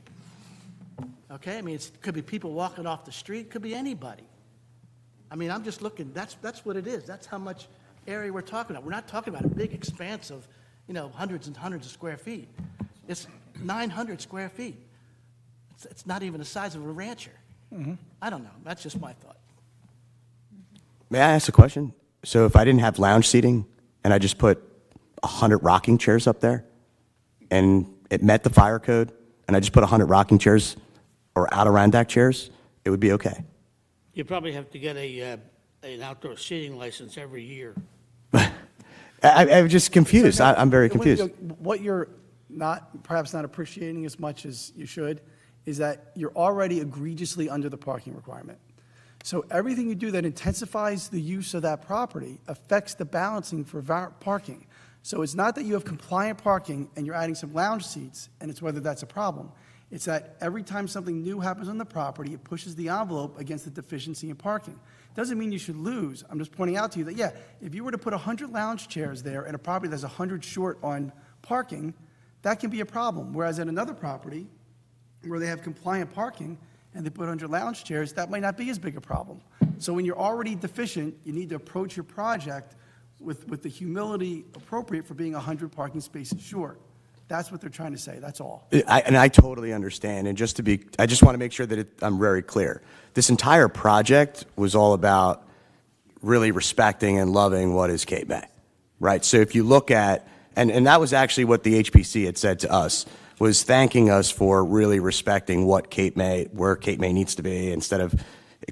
Okay, I mean, it could be people walking off the street, could be anybody. I mean, I'm just looking, that's what it is. That's how much area we're talking about. We're not talking about a big expanse of, hundreds and hundreds of square feet. It's 900 square feet. It's not even the size of a rancher. I don't know. That's just my thought. May I ask a question? So if I didn't have lounge seating and I just put 100 rocking chairs up there and it met the fire code and I just put 100 rocking chairs or Adirondack chairs, it would be okay. You probably have to get an outdoor seating license every year. I'm just confused. I'm very confused. What you're perhaps not appreciating as much as you should is that you're already egregiously under the parking requirement. So everything you do that intensifies the use of that property affects the balancing for parking. So it's not that you have compliant parking and you're adding some lounge seats, and it's whether that's a problem. It's that every time something new happens on the property, it pushes the envelope against the deficiency in parking. Doesn't mean you should lose. I'm just pointing out to you that, if you were to put 100 lounge chairs there in a property that's 100 short on parking, that can be a problem. Whereas at another property where they have compliant parking and they put 100 lounge chairs, that might not be as big a problem. So when you're already deficient, you need to approach your project with the humility appropriate for being 100 parking spaces short. That's what they're trying to say, that's all. I totally understand, and I just want to make sure that I'm very clear. This entire project was all about really respecting and loving what is Cape May, right? So if you look at, and that was actually what the HPC had said to us was thanking us for really respecting what Cape May, where Cape May needs to be, instead of,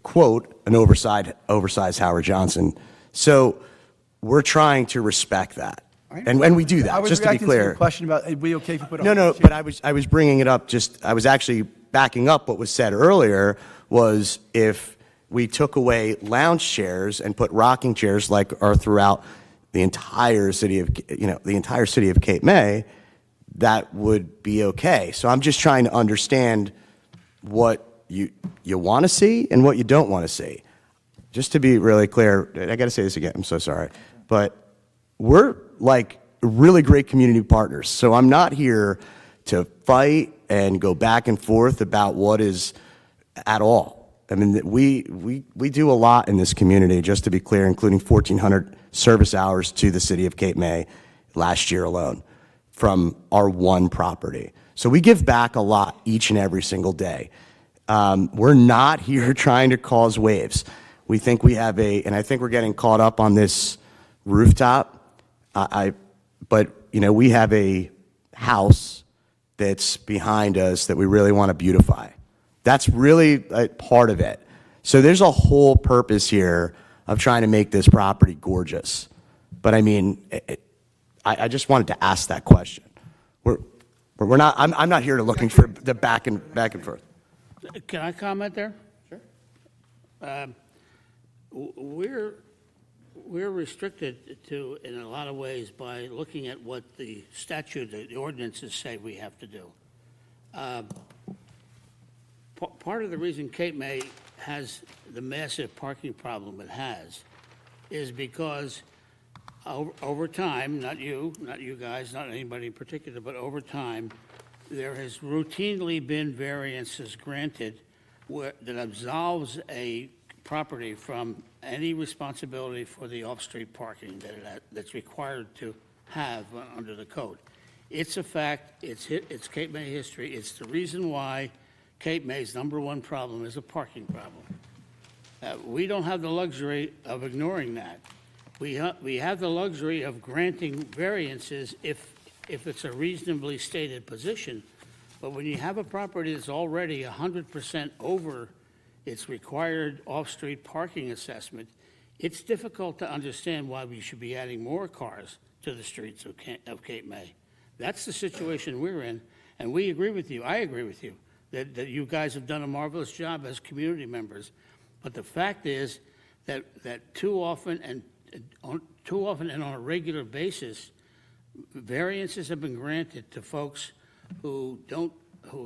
quote, an oversized Howard Johnson. So we're trying to respect that. And we do that, just to be I was reacting to your clear. question about, are we okay if we put a... No, but I was bringing it up, I was actually backing up what was said earlier, was if we took away lounge chairs and put rocking chairs like are throughout the entire city of, the entire city of Cape May, that would be okay. So I'm just trying to understand what you want to see and what you don't want to see. Just to be really clear, I got to say this again, I'm so sorry, but we're like really great community partners. So I'm not here to fight and go back and forth about what is at all. I mean, we do a lot in this community, just to be clear, including 1,400 service hours to the city of Cape May last year alone from our one property. So we give back a lot each and every single day. We're not here trying to cause waves. We think we have and I think we're getting caught up on this rooftop. But we have a house that's behind us that we really want to beautify. That's really part of it. So there's a whole purpose here of trying to make this property gorgeous. But I mean, I just wanted to ask that question. We're not. I'm not here to looking for the back and forth. Can I comment there? Sure. We're restricted to, in a lot of ways, by looking at what the statute, the ordinances say we have to do. Part of the reason Cape May has the massive parking problem it has is because over time, not you guys, not anybody in particular, but over time, there has routinely been variances granted that absolves a property from any responsibility for the off-street parking that's required to have under the code. It's a fact, it's Cape May history, it's the reason why Cape May's #1 problem is a parking problem. We don't have the luxury of ignoring that. We have the luxury of granting variances if it's a reasonably stated position. But when you have a property that's already 100% over its required off-street parking assessment, it's difficult to understand why we should be adding more cars to the streets of Cape May. That's the situation we're in, and we agree with you. I agree with you that you guys have done a marvelous job as community members. But the fact is that too often and on a regular basis, variances have been granted to folks who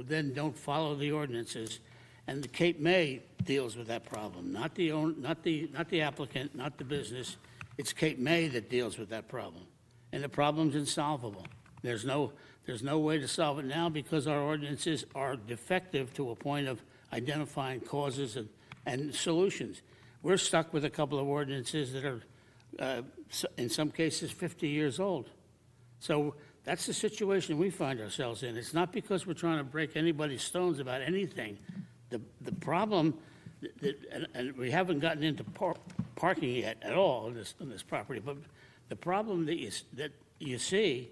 then don't follow the ordinances, and the Cape May deals with that problem, not the applicant, not the business. It's Cape May that deals with that problem, and the problem's insolvable. There's no way to solve it now because our ordinances are defective to a point of identifying causes and solutions. We're stuck with a couple of ordinances that are, in some cases, 50 years old. So that's the situation we find ourselves in. It's not because we're trying to break anybody's stones about anything. The problem, and we haven't gotten into parking yet at all on this property, but the problem that you see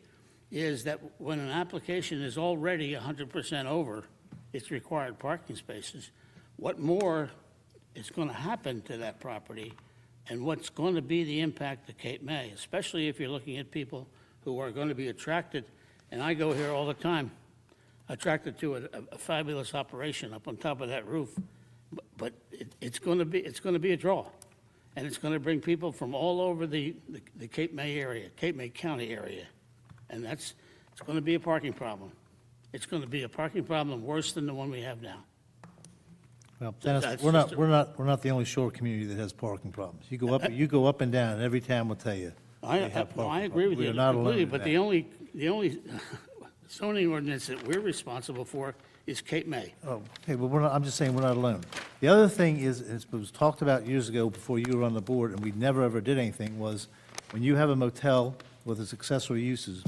is that when an application is already 100% over its required parking spaces, what more is going to happen to that property and what's going to be the impact to Cape May, especially if you're looking at people who are going to be attracted, and I go here all the time, attracted to a fabulous operation up on top of that roof, but it's going to be a draw, and it's going to bring people from all over the Cape May area, Cape May County area, and it's going to be a parking problem. It's going to be a parking problem worse than the one we have now. Well, Dennis, we're not the only shore community that has parking problems. You go up and down, and every town will tell you. I agree with you We're not alone completely, in but that. the only zoning ordinance that we're responsible for is Cape May. Oh, okay, well, I'm just saying we're not alone. The other thing is, it was talked about years ago before you were on the board, and we never ever did anything, was when you have a motel with its accessory uses,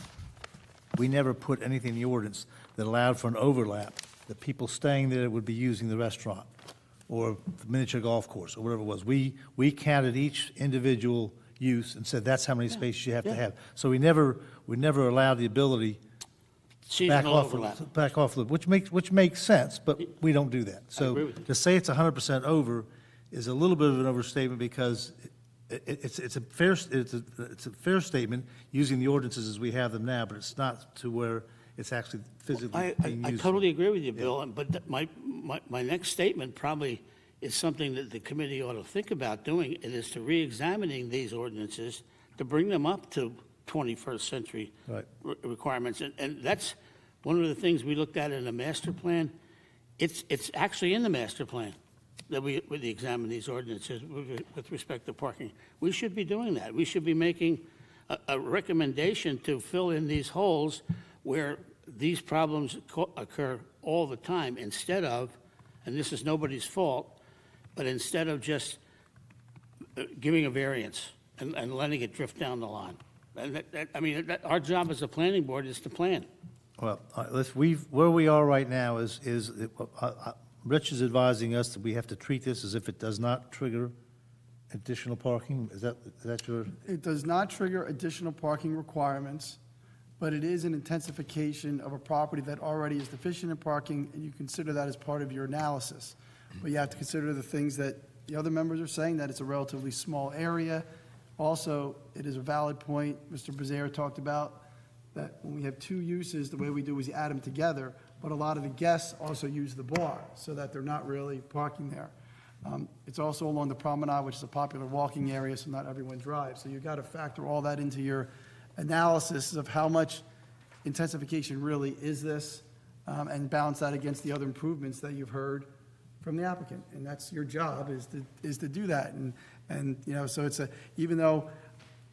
we never put anything in the ordinance that allowed for an overlap, that people staying there would be using the restaurant or the miniature golf course or whatever it was. We counted each individual use and said that's how many spaces you have to have. So we never allowed the ability seasonal overlap. Back off, which makes sense, but we don't do that. agree So with you. to say it's 100% over is a little bit of an overstatement it's a fair statement using the ordinances as we have them now, but it's not to where it's actually physically being I used. totally agree with you, Bill, but my next statement probably is something that the committee ought to think about doing. It is to re-examining these ordinances to bring them up to 21st century Right. requirements. And that's one of the things we looked at in the master plan. It's actually in the master plan that we examine these ordinances with respect to parking. We should be doing that. We should be making a recommendation to fill in these holes where these problems occur all the time, instead of, and this is nobody's fault, but instead of just giving a variance and letting it drift down the line. And our job as a planning board is to plan. Well, where we are right now is Rich is advising us that we have to treat this as if it does not trigger additional parking. Is that your? It does not trigger additional parking requirements, but it is an intensification of a property that already is deficient in parking, and you consider that as part of your analysis. But you have to consider the things that the other members are saying, that it's a relatively small area. Also, it is a valid point, Mr. Brazier talked about, that when we have two uses, the way we do is you add them together, but a lot of the guests also use the bar, so that they're not really parking there. It's also along the promenade, which is a popular walking area, so not everyone drives. So you've got to factor all that into your analysis of how much intensification really is this, and balance that against the other improvements that you've heard from the applicant. And that's your job, is to do that. And so even though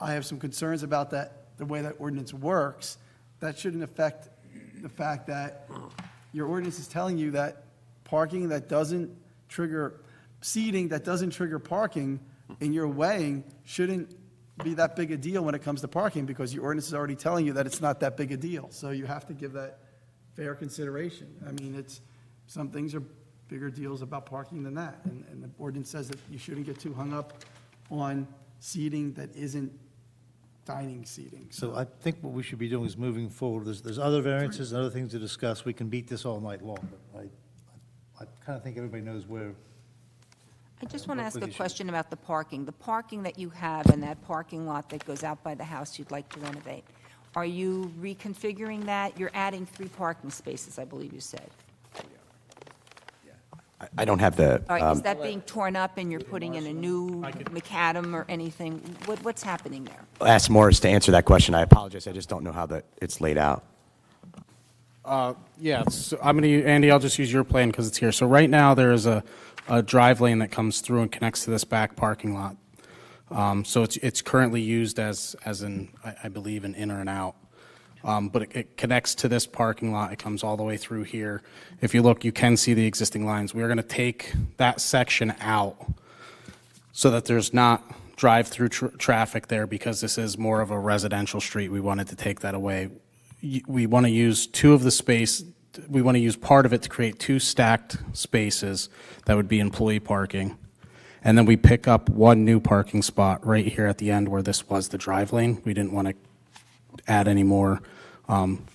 I have some concerns about that, the way that ordinance works, that shouldn't affect the fact that your ordinance is telling you that parking that doesn't trigger, seating that doesn't trigger parking in your weighing shouldn't be that big a deal when it comes to parking, because your ordinance is already telling you that it's not that big a deal. So you have to give that fair consideration. I mean, some things are bigger deals about parking than that. And the ordinance says that you shouldn't get too hung up on seating that isn't dining seating. So I think what we should be doing is moving forward. There's other variances and other things to discuss. We can beat this all night long, but I kind of think everybody knows where. I just want to ask a Position. question about the parking. The parking that you have in that parking lot that goes out by the house you'd like to renovate, are you reconfiguring that? You're adding 3 parking spaces, I believe you said. I don't have the, All right, is that being torn up and you're putting in a new macadam or anything? What's happening there? I'll ask Morris to answer that question. I apologize, I just don't know how it's laid out. Yeah, so Andy, I'll just use your plan because it's here. So right now, there is a drive lane that comes through and connects to this back parking lot. So it's currently used as I believe, an in or an out. But it connects to this parking lot. It comes all the way through here. If you look, you can see the existing lines. We're going to take that section out so that there's not drive-through traffic there, because this is more of a residential street. We wanted to take that away. We want to use we want to use part of it to create 2 stacked spaces that would be employee parking. And then we pick up 1 new parking spot right here at the end where this was the drive lane. We didn't want to add any more.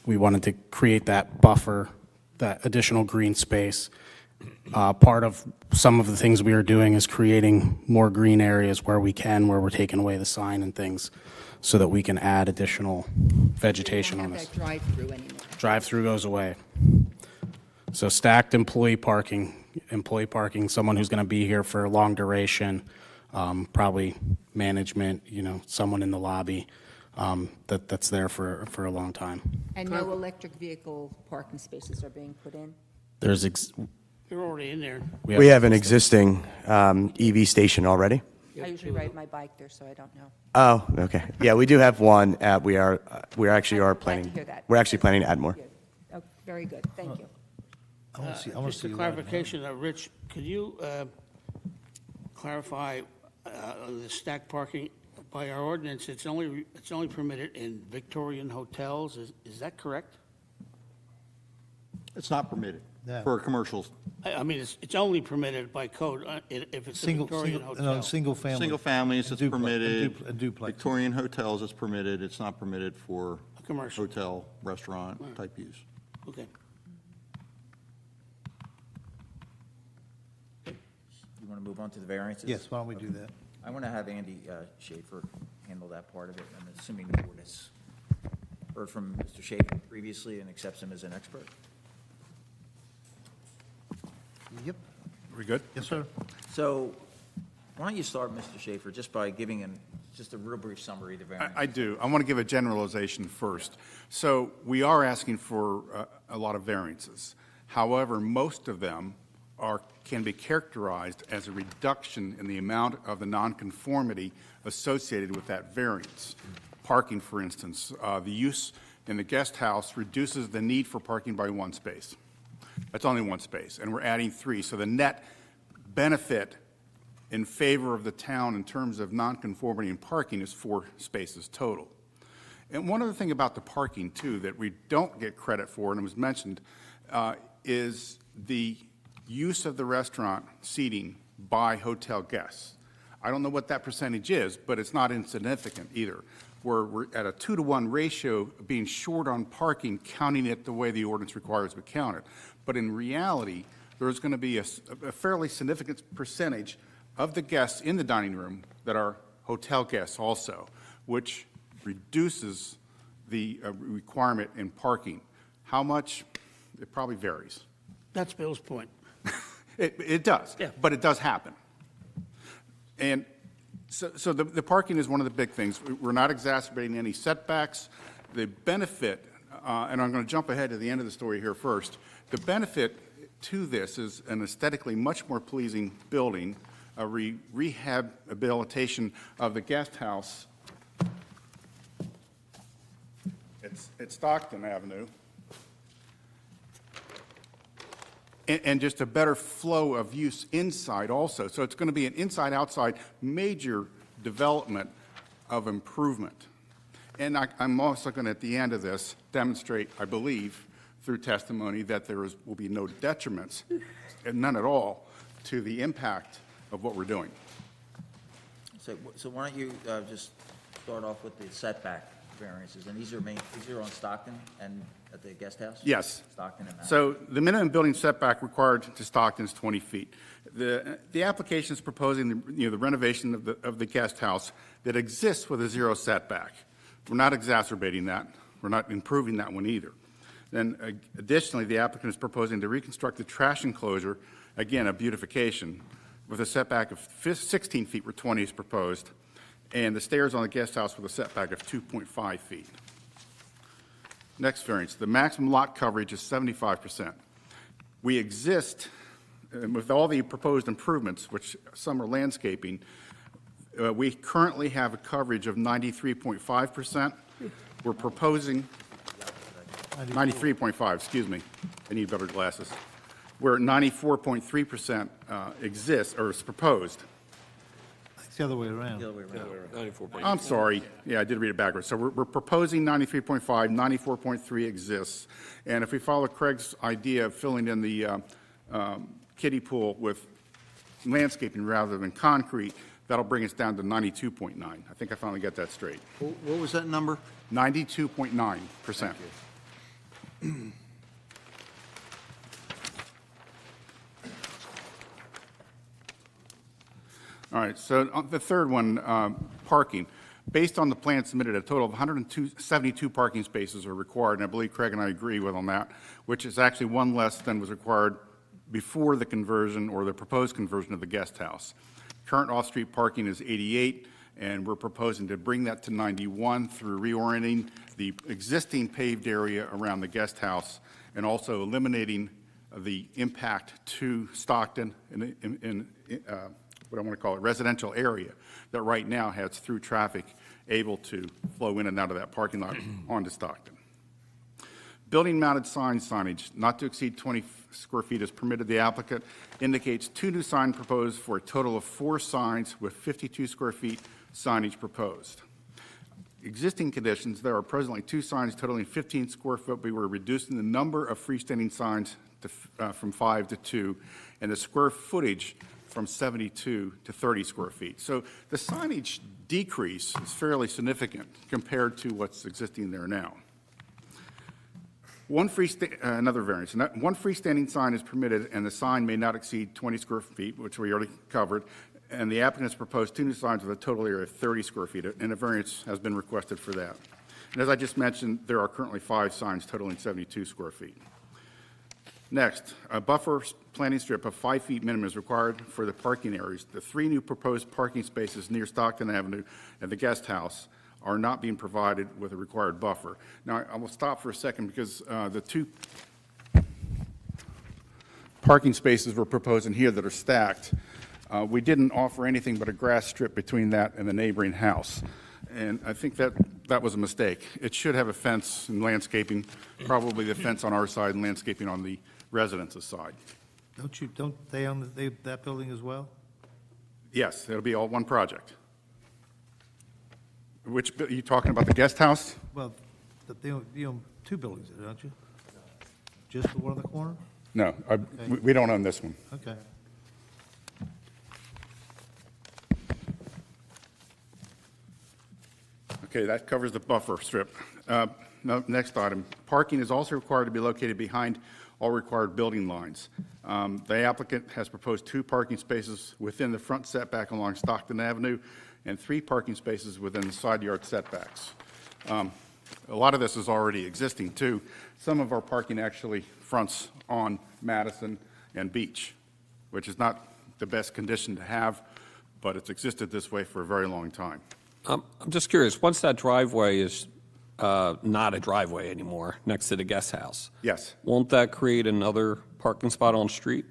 We wanted to create that buffer, that additional green space. Part of some of the things we are doing is creating more green areas where we can, where we're taking away the sign and things, so that we can add additional vegetation on You this. don't have that drive-through anymore. Drive-through goes away. So stacked employee parking, someone who's going to be here for a long duration, probably management, someone in the lobby. That's there for a long time. And no electric vehicle parking spaces are being put in? They're already in there. We have an existing EV station already. I usually ride my bike there, so I don't know. Oh, okay. Yeah, we do have one. We actually are Glad to planning. hear that. We're actually planning to add more. Good. Oh, very good, thank you. I want to see Just a you ride. clarification, Rich, could you clarify the stacked parking? By our ordinance, it's only permitted in Victorian hotels. Is that correct? It's not permitted No. for commercials. I mean, it's only permitted by code if it's a Victorian hotel. Single family. Single families, it's A duplex, permitted. a duplex. Victorian hotels, it's permitted. It's not permitted for Commercial. hotel, restaurant type use. Okay. You want to move on to the variances? Yes, why don't we do that? I want to have Andy Schaefer handle that part of it. I'm assuming the board has heard from Mr. Schaefer previously and accepts him as an expert. Yep. We good? Yes, sir. So why don't you start, Mr. Schaefer, just by giving just a real brief summary of the variance? I do. I want to give a generalization first. So we are asking for a lot of variances. However, most of them can be characterized as a reduction in the amount of the nonconformity associated with that variance. Parking, for instance, the use in the guest house reduces the need for parking by one space. That's only one space, and we're adding 3. So the net benefit in favor of the town in terms of nonconformity in parking is 4 spaces total. And one other thing about the parking, too, that we don't get credit for, and it was mentioned, is the use of the restaurant seating by hotel guests. I don't know what that percentage is, but it's not insignificant either. We're at a 2-to-1 ratio, being short on parking, counting it the way the ordinance requires we count it. But in reality, there's going to be a fairly significant percentage of the guests in the dining room that are hotel guests also, which reduces the requirement in parking. How much? It probably varies. That's Bill's point. It does, Yeah. but it does happen. And so the parking is one of the big things. We're not exacerbating any setbacks. The benefit, and I'm going to jump ahead to the end of the story here first, the benefit to this is an aesthetically much more pleasing building, a rehabilitation of the guest house. It's Stockton Avenue. And just a better flow of use inside also. So it's going to be an inside-outside major development of improvement. And I'm also going to, at the end of this, demonstrate, I believe, through testimony, that there will be no detriments, and none at all, to the impact of what we're doing. So why don't you just start off with the setback variances, and these are on Stockton and at the guest house? Yes. Stockton and Mount. So the minimum building setback required to Stockton is 20 feet. The application is proposing the renovation of the guest house that exists with a 0 setback. We're not exacerbating that. We're not improving that one either. Then additionally, the applicant is proposing to reconstruct the trash enclosure, again, a beautification, with a setback of 16 feet where 20 is proposed, and the stairs on the guest house with a setback of 2.5 feet. Next variance, the maximum lot coverage is 75%. We exist, with all the proposed improvements, which some are landscaping, we currently have a coverage of 93.5%. We're proposing 93.5, excuse me. I need better glasses. Where 94.3% exists or is proposed. It's the other way around. The other way around. I'm sorry. Yeah, I did read it backwards. So we're proposing 93.5, 94.3 exists. And if we follow Craig's idea of filling in the kiddie pool with landscaping rather than concrete, that'll bring us down to 92.9. I think I finally got that straight. What was that number? 92.9%. All right, so on the third one, parking. Based on the plan submitted, a total of 172 parking spaces are required, and I believe Craig and I agree with on that, which is actually one less than was required before the conversion or the proposed conversion of the guest house. Current off-street parking is 88, and we're proposing to bring that to 91 through reorienting the existing paved area around the guest house and also eliminating the impact to Stockton in what I want to call it, residential area that right now has through traffic able to flow in and out of that parking lot onto Stockton. Building-mounted signage not to exceed 20 square feet is permitted. The applicant indicates 2 new signs proposed for a total of 4 signs with 52 square feet signage proposed. Existing conditions, there are presently 2 signs totaling 15 square foot. We were reducing the number of freestanding signs from 5 to 2, and the square footage from 72 to 30 square feet. So the signage decrease is fairly significant compared to what's existing there now. Another variance. One freestanding sign is permitted, and the sign may not exceed 20 square feet, which we already covered, and the applicant has proposed 2 new signs with a total area of 30 square feet, and a variance has been requested for that. And as I just mentioned, there are currently 5 signs totaling 72 square feet. Next, a buffer planting strip of 5 feet minimum is required for the parking areas. The 3 new proposed parking spaces near Stockton Avenue and the guest house are not being provided with a required buffer. Now, I will stop for a second because the 2 parking spaces we're proposing here that are stacked, we didn't offer anything but a grass strip between that and the neighboring house. And I think that was a mistake. It should have a fence and landscaping, probably the fence on our side and landscaping on the residents' side. Don't they own that building as well? Yes, it'll be all one project. Which, you talking about the guest house? Well, you own 2 buildings, don't you? Just the one on the corner? No, we don't own this one. Okay. Okay, that covers the buffer strip. Next item, parking is also required to be located behind all required building lines. The applicant has proposed 2 parking spaces within the front setback along Stockton Avenue and 3 parking spaces within the side yard setbacks. A lot of this is already existing, too. Some of our parking actually fronts on Madison and Beach, which is not the best condition to have, but it's existed this way for a very long time. I'm just curious, once that driveway is not a driveway anymore next to the guest house, Yes. won't that create another parking spot on the street?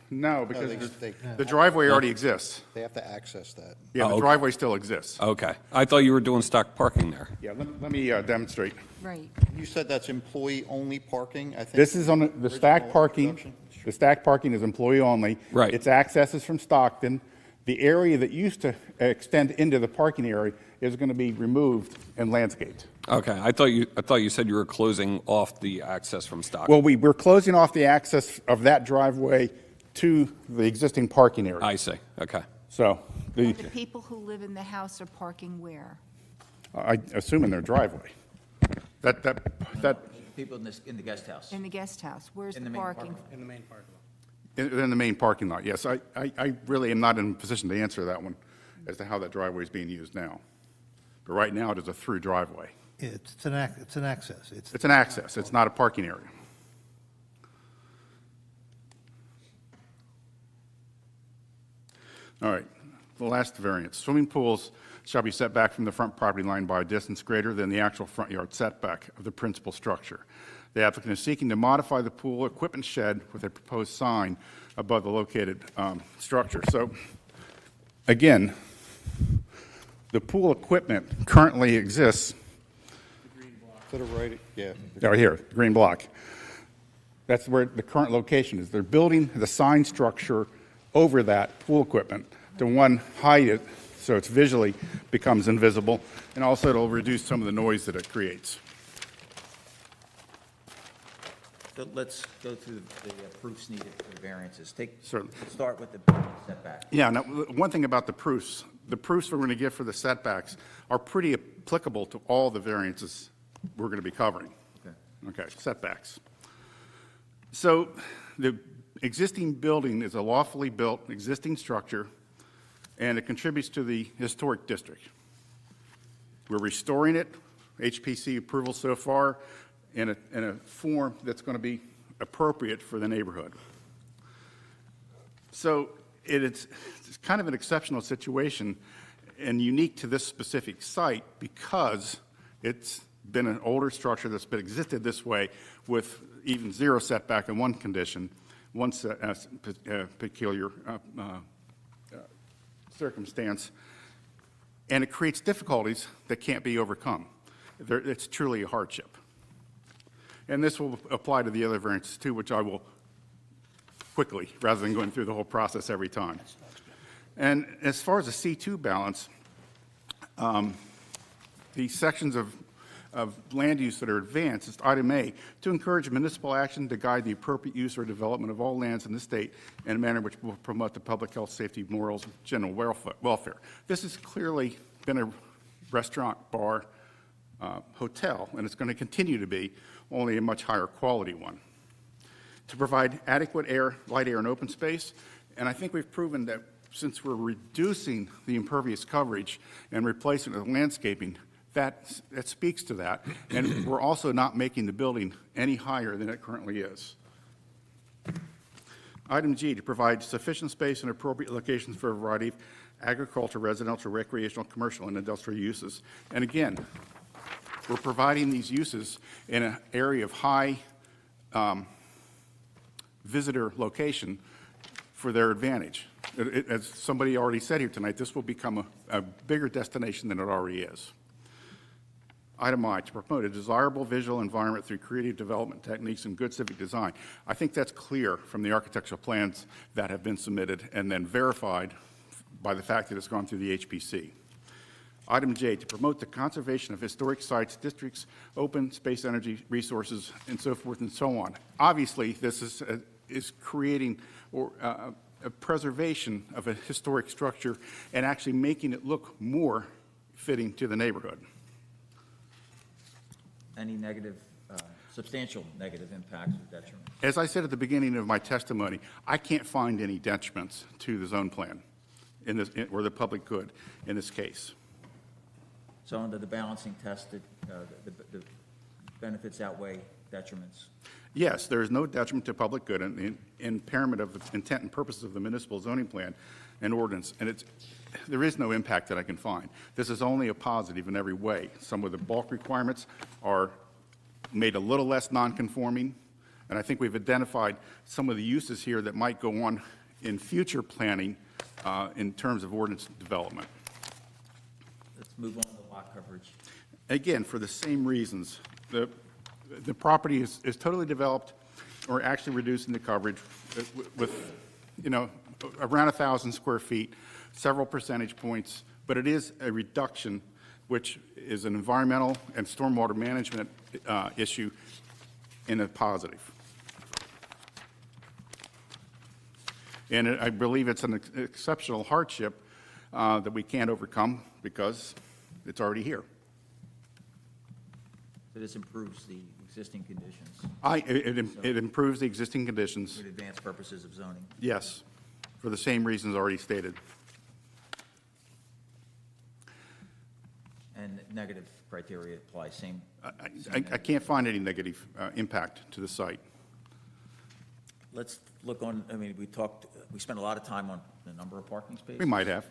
No, because they- the driveway already exists. They have to access that. Yeah, Oh, the okay. driveway still exists. Okay. I thought you were doing stock parking there. Yeah, let me demonstrate. Right. You said that's employee-only parking, I think? This is on the stack Original parking. introduction? The stack parking is employee only. Right. Its access is from Stockton. The area that used to extend into the parking area is going to be removed and landscaped. Okay. I thought you said you were closing off the access from stock. Well, we're closing off the access of that driveway to the existing parking area. I see. Okay. So, And the people who live in the house are parking where? I assume in their driveway. That, People in the guest house. In the guest house. Where's In the the main parking? In the main parking lot. in the main parking lot, yes. I really am not in a position to answer that one as to how that driveway is being used now. But right now, it is a through driveway. It's an access. It's an access, it's not a parking area. All right, the last variance. Swimming pools shall be set back from the front property line by a distance greater than the actual front yard setback of the principal structure. The applicant is seeking to modify the pool equipment shed with a proposed sign above the located structure. So, again, the pool equipment currently exists To the right, yeah. right here, green block. That's where the current location is. They're building the sign structure over that pool equipment to, one, hide it so it's visually becomes invisible, and also it'll reduce some of the noise that it creates. So let's go through the proofs needed for the variances. Certainly. Let's start with the setback. Yeah, now, one thing about the proofs we're going to give for the setbacks are pretty applicable to all the variances we're going to be covering. Okay, setbacks. So the existing building is a lawfully built existing structure, and it contributes to the historic district. We're restoring it, HPC approval so far, in a form that's going to be appropriate for the neighborhood. So it's kind of an exceptional situation and unique to this specific site because it's been an older structure that's been existed this way with even 0 setback in one condition, one peculiar circumstance, and it creates difficulties that can't be overcome. It's truly a hardship. And this will apply to the other variances too, which I will quickly, rather than going through the whole process every time. And as far as the C2 balance, the sections of land use that are advanced, it's item A, to encourage municipal action to guide the appropriate use or development of all lands in the state in a manner which will promote the public health, safety, morals, and general welfare. This has clearly been a restaurant, bar, hotel, and it's going to continue to be, only a much higher quality one. To provide adequate air, light air, and open space, and I think we've proven that since we're reducing the impervious coverage and replacing it with landscaping, that speaks to that. And we're also not making the building any higher than it currently is. Item G, to provide sufficient space and appropriate locations for a variety of agricultural, residential, recreational, commercial, and industrial uses. And again, we're providing these uses in an area of high visitor location for their advantage. As somebody already said here tonight, this will become a bigger destination than it already is. Item I, to promote a desirable visual environment through creative development techniques and good civic design. I think that's clear from the architectural plans that have been submitted and then verified by the fact that it's gone through the HPC. Item J, to promote the conservation of historic sites, districts, open space energy resources, and so forth and so on. Obviously, this is creating a preservation of a historic structure and actually making it look more fitting to the neighborhood. Any negative, substantial negative impacts or detriments? As I said at the beginning of my testimony, I can't find any detriments to the zone plan in this, or the public good in this case. So under the balancing test, the benefits outweigh detriments? Yes, there is no detriment to public good and the impairment of the intent and purposes of the municipal zoning plan and ordinance, and there is no impact that I can find. This is only a positive in every way. Some of the bulk requirements are made a little less non-conforming, and I think we've identified some of the uses here that might go on in future planning in terms of ordinance development. Let's move on to lot coverage. Again, for the same reasons. The property is totally developed or actually reducing the coverage with, around 1,000 square feet, several percentage points, but it is a reduction, which is an environmental and stormwater management issue in a positive. And I believe it's an exceptional hardship that we can't overcome because it's already here. So this improves the existing conditions It improves the existing conditions, for advanced purposes of zoning. yes, for the same reasons already stated. And negative criteria apply, same. I can't find any negative impact to the site. Let's look on, we spent a lot of time on the number of parking spaces. We might have.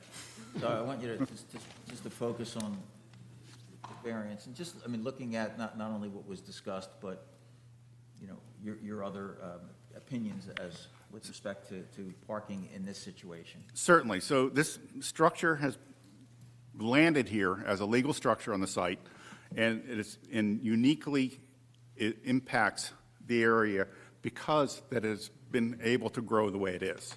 So I want you to just to focus on the variance and just, looking at not only what was discussed, but, your other opinions as with respect to parking in this situation. Certainly. So this structure has landed here as a legal structure on the site, and uniquely it impacts the area because that has been able to grow the way it is.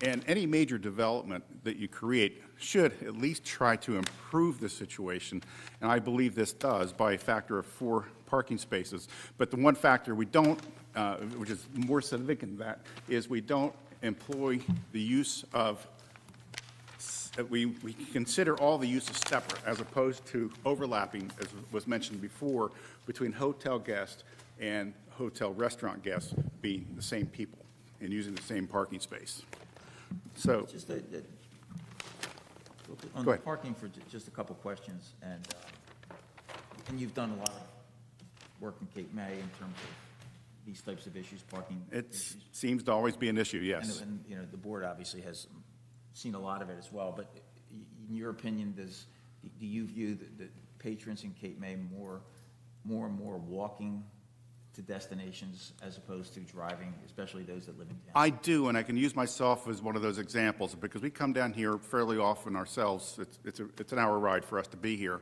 And any major development that you create should at least try to improve the situation, and I believe this does by a factor of 4 parking spaces. But the one factor we don't, which is more significant than that, is we don't employ the use of, we consider all the uses separate as opposed to overlapping, as was mentioned before, between hotel guests and hotel restaurant guests being the same people and using the same parking space. So, Just go on the ahead. parking for just a couple questions, and you've done a lot of work in Cape May in terms of these types of issues, parking It issues. seems to always be an issue, yes. And the board obviously has seen a lot of it as well, but in your opinion, do you view the patrons in Cape May more and more walking to destinations as opposed to driving, especially those that live in town? I do, and I can use myself as one of those examples, because we come down here fairly often ourselves. It's an hour ride for us to be here,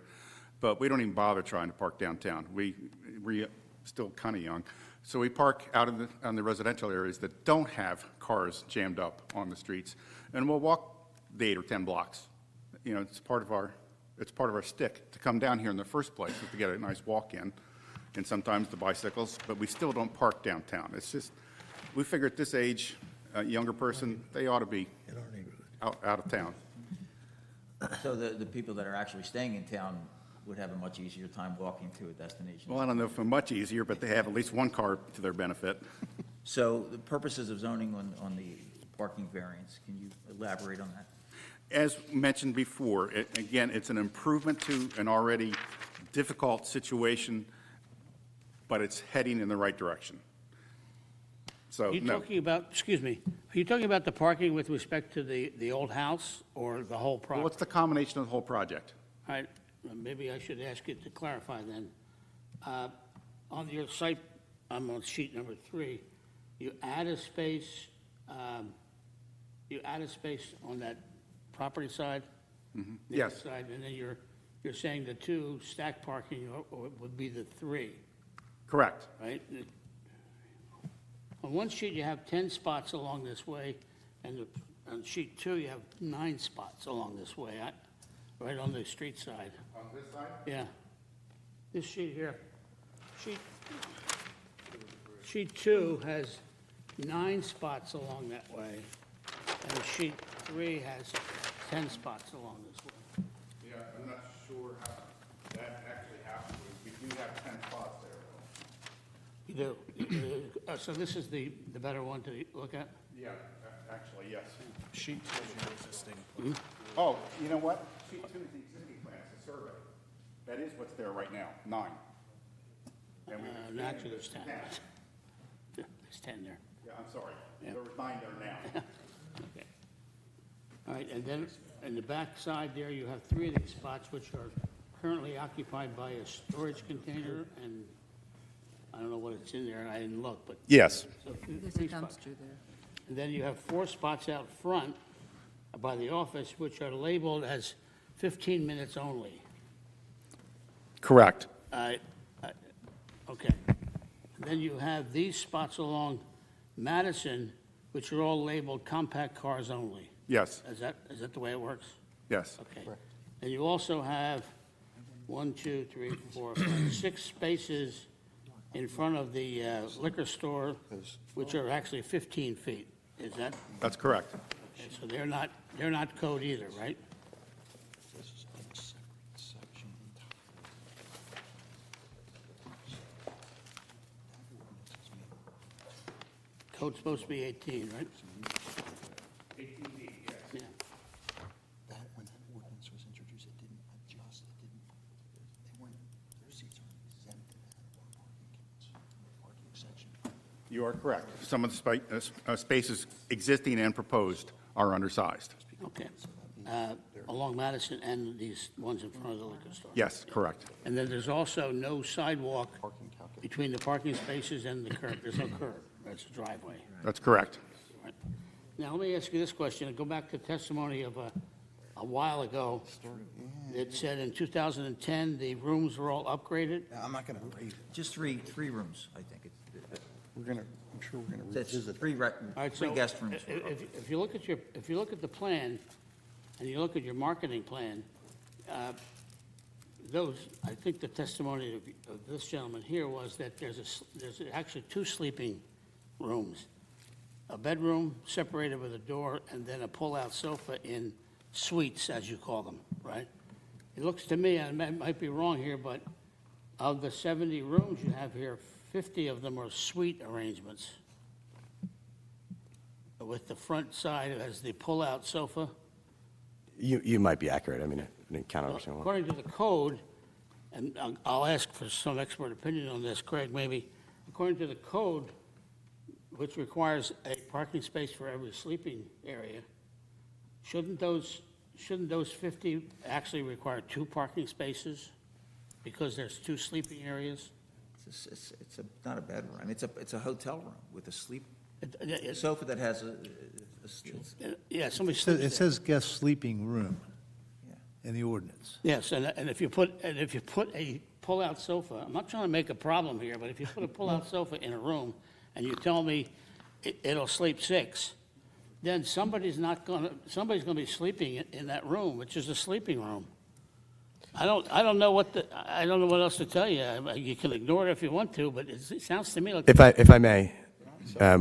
but we don't even bother trying to park downtown. We're still kind of young. So we park out on the residential areas that don't have cars jammed up on the streets, and we'll walk the 8 or 10 blocks. It's part of our stick to come down here in the first place, is to get a nice walk in, and sometimes the bicycles, but we still don't park downtown. It's just, we figure at this age, a younger person, they ought to be out of town. So the people that are actually staying in town would have a much easier time walking to a destination. Well, I don't know if it's much easier, but they have at least one car to their benefit. So the purposes of zoning on the parking variance, can you elaborate on that? As mentioned before, again, it's an improvement to an already difficult situation, but it's heading in the right direction. So, Are you no. talking about, excuse me, are you talking about the parking with respect to the old house or the whole Well, property? it's the combination of the whole project. All right, maybe I should ask you to clarify then. On your site, I'm on sheet number 3, you add a space, on that property side? The Yes. side, and then you're saying the 2 stack parking would be the 3, Correct. right? On one sheet, you have 10 spots along this way, and on sheet 2, you have 9 spots along this way, right on the street side. On this side? Yeah. This sheet here, sheet 2 has 9 spots along that way, and sheet 3 has 10 spots along this way. Yeah, I'm not sure how that actually happens. We do have 10 spots there. You do. So this is the better one to look at? Yeah, actually, yes. Sheet 2 is your existing. Oh, you know what? Sheet 2 is the existing plan, it's a survey. That is what's there right now, 9. And we've expanded Actually, it there's to 10. There's 10 there. Yeah, I'm sorry. Yeah. There was 9 there now. Okay. All right, and then in the back side there, you have 3 of these spots which are currently occupied by a storage container, and I don't know what it's in there, and I didn't look, but. Yes. So There's a 3 spots. dumpster there. And then you have 4 spots out front by the office, which are labeled as 15 minutes only. Correct. Okay. Then you have these spots along Madison, which are all labeled compact cars only. Yes, Is that the way it works? yes. Okay. And you also have 1, 2, 3, 4, 5, 6 spaces in front of the liquor store, which are actually 15 feet. Is that, That's correct. okay, so they're not code either, right? Code's supposed to be 18, right? 18B, yes. Yeah. That, when that ordinance was introduced, it didn't adjust, they weren't, their seats aren't exempted out of our parking counts, parking section. You are correct. Some of the spaces existing and proposed are undersized. Okay. Along Madison and these ones in front of the liquor store? Yes, correct. And then there's also no sidewalk between the parking spaces and the curb. There's no curb. That's a driveway. That's correct. Right. Now, let me ask you this question. Go back to testimony of a while ago. It said in 2010, the rooms were all upgraded. I'm not going to read it. Just three rooms, I think. We're going to, I'm sure we're going to It's revisit. three All right, three so guest rooms. if you look at the plan, and you look at your marketing plan, I think the testimony of this gentleman here was that there's actually 2 sleeping rooms, a bedroom separated with a door, and then a pull-out sofa in suites, as you call them, right? It looks to me, and I might be wrong here, but of the 70 rooms you have here, 50 of them are suite arrangements, with the front side as the pull-out sofa. You might be accurate. I mean, I didn't count every single one. According to the code, and I'll ask for some expert opinion on this, Craig, maybe, according to the code, which requires a parking space for every sleeping area, shouldn't those 50 actually require 2 parking spaces because there's 2 sleeping areas? It's not a bedroom. It's a hotel room with a sleep, a It- sofa that has a Yeah, somebody It sleeps there. says guest sleeping room Yeah. in the ordinance. Yes, and if you put a pull-out sofa, I'm not trying to make a problem here, but if you put a pull-out sofa in a room and you tell me it'll sleep 6, then somebody's gonna be sleeping in that room, which is a sleeping room. I don't know what else to tell you. You can ignore it if you want to, but it sounds to me like. If I may,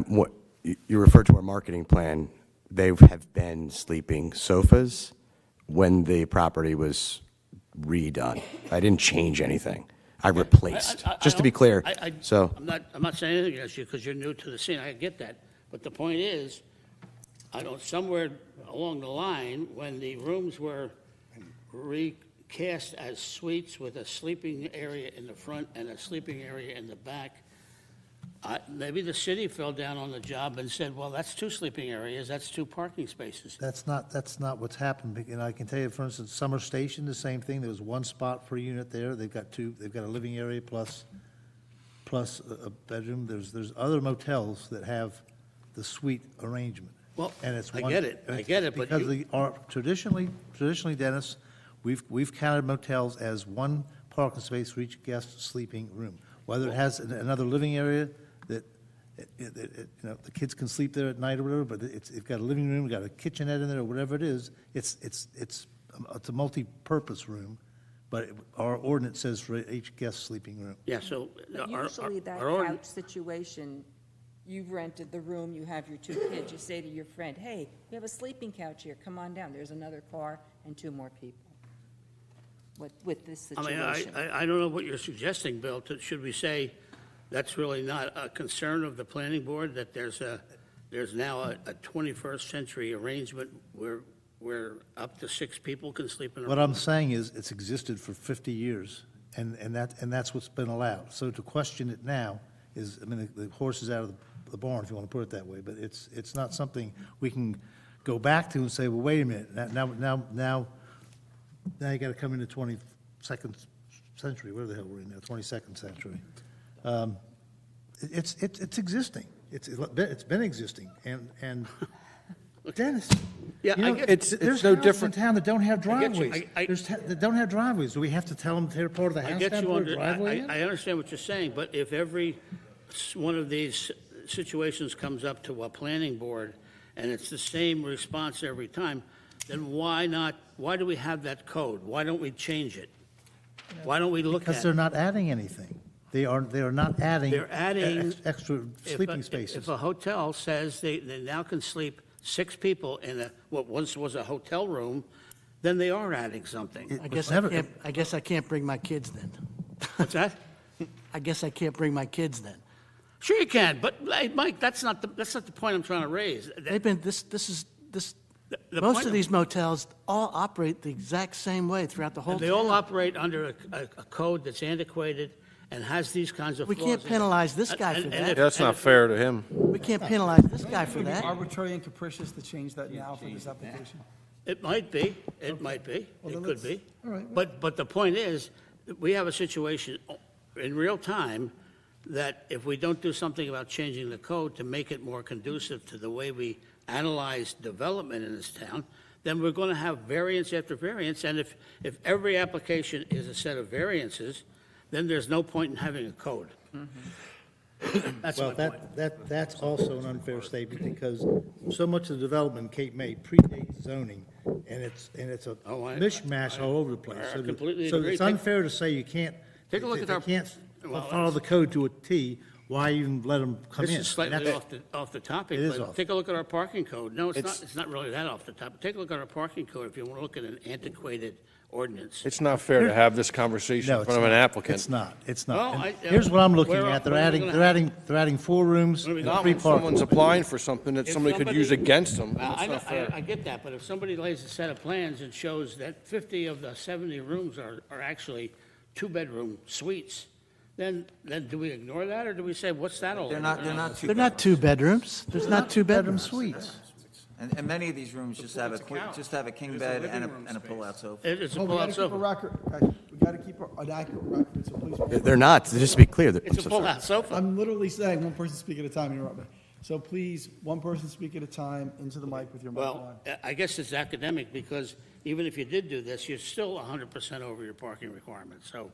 what you referred to our marketing plan. They have been sleeping sofas when the property was redone. I didn't change anything. I replaced, just to be clear. So, I'm not saying anything against you because you're new to the scene, I get that. But the point is, I don't, somewhere along the line, when the rooms were recast as suites with a sleeping area in the front and a sleeping area in the back, maybe the city fell down on the job and said, well, that's 2 sleeping areas, that's 2 parking spaces. That's not what's happened. And I can tell you, for instance, Summer Station, the same thing. There was 1 spot per unit there. They've got a living area plus a bedroom. There's other motels that have the suite arrangement. Well, And it's I one- get it, but Because traditionally, Dennis, we've counted motels as 1 parking space for each guest sleeping room. Whether it has another living area that, the kids can sleep there at night or whatever, but it's got a living room, got a kitchenette in there, or whatever it is, it's a multi-purpose room, but our ordinance says for each guest sleeping room. Yeah, so. But usually that couch situation, you've rented the room, you have your 2 kids, you say to your friend, hey, we have a sleeping couch here, come on down, there's another car and 2 more people. With this I mean, situation. I don't know what you're suggesting, Bill. Should we say that's really not a concern of the planning board, that there's now a 21st century arrangement where up to 6 people can sleep in a room? What I'm saying is, it's existed for 50 years, and that's what's been allowed. So to question it now is, I mean, the horse is out of the barn, if you want to put it that way, but it's not something we can go back to and say, well, wait a minute, now you got to come into 22nd century, where the hell we're in now, 22nd century. It's existing. It's been existing, and Dennis, Yeah, you know, I get- there's no houses different- in town that don't have I get you. driveways. That don't have driveways. Do we have to tell them they're part of the I house get to you put a under, driveway in? I understand what you're saying, but if every one of these situations comes up to a planning board and it's the same response every time, then why do we have that code? Why don't we change it? Why don't we look at it? Because they're not adding anything. They are not adding. They're adding Extra If sleeping a- spaces. If a hotel says they now can sleep 6 people in what once was a hotel room, then they are adding something. I guess I guess I can't bring my kids then. What's that? I guess I can't bring my kids then. Sure you can, but hey, Mike, that's not the point I'm trying to raise. They've been, The most point of these motels all operate the exact same way throughout the whole They all town. operate under a code that's antiquated and has these kinds of We flaws. can't in it. penalize this guy for And that. if- That's and not if- fair to him. We can't penalize this guy for It would be that. arbitrary and capricious to change that now for this application. It might be, it might be, Well, it then could let's- be. all right. But the point is, that we have a situation in real time that if we don't do something about changing the code to make it more conducive to the way we analyze development in this town, then we're going to have variance after variance, and if every application is a set of variances, then there's no point in having a code. That's my Well, point. that's also an unfair statement, because so much of the development in Cape May predates zoning, and it's a Oh, mishmash all over the place. I So the- completely So agree. it's unfair to say you can't, Take a look if at they our- can't well, follow the code to a T, why even let them come in? This is slightly That's- off the topic, It is but off. take a look at our parking code. No, it's not really that off the top. Take a look at our parking code if you want to look at an antiquated ordinance. It's not fair to have this conversation No, in it's front of an not. applicant. It's not. Well, And I- Here's what I'm looking where- at. They're where are we adding, gonna they're adding, they're adding 4 rooms and Not 3 when someone's parking. applying for something that If somebody could use somebody- against them. Well, That's not fair. I get that, but if somebody lays a set of plans and shows that 50 of the 70 rooms are actually 2-bedroom suites, then do we ignore that, or do we say, what's that all They're about? not two They're not 2 bedrooms. There's not 2 Bedroom bedrooms. suites. And many of these rooms just have a king bed and a pull-out sofa. It's a Well, we pull-out gotta keep a sofa. record, guys. We gotta keep an accurate record, so please. they're not, just to be clear. It's a I'm so sorry. pull-out sofa. I'm literally saying one person speak at a time, interrupt me. So please, one person speak at a time into the mic with your mic Well, on. I guess it's academic, because even if you did do this, you're still 100% over your parking requirements, so,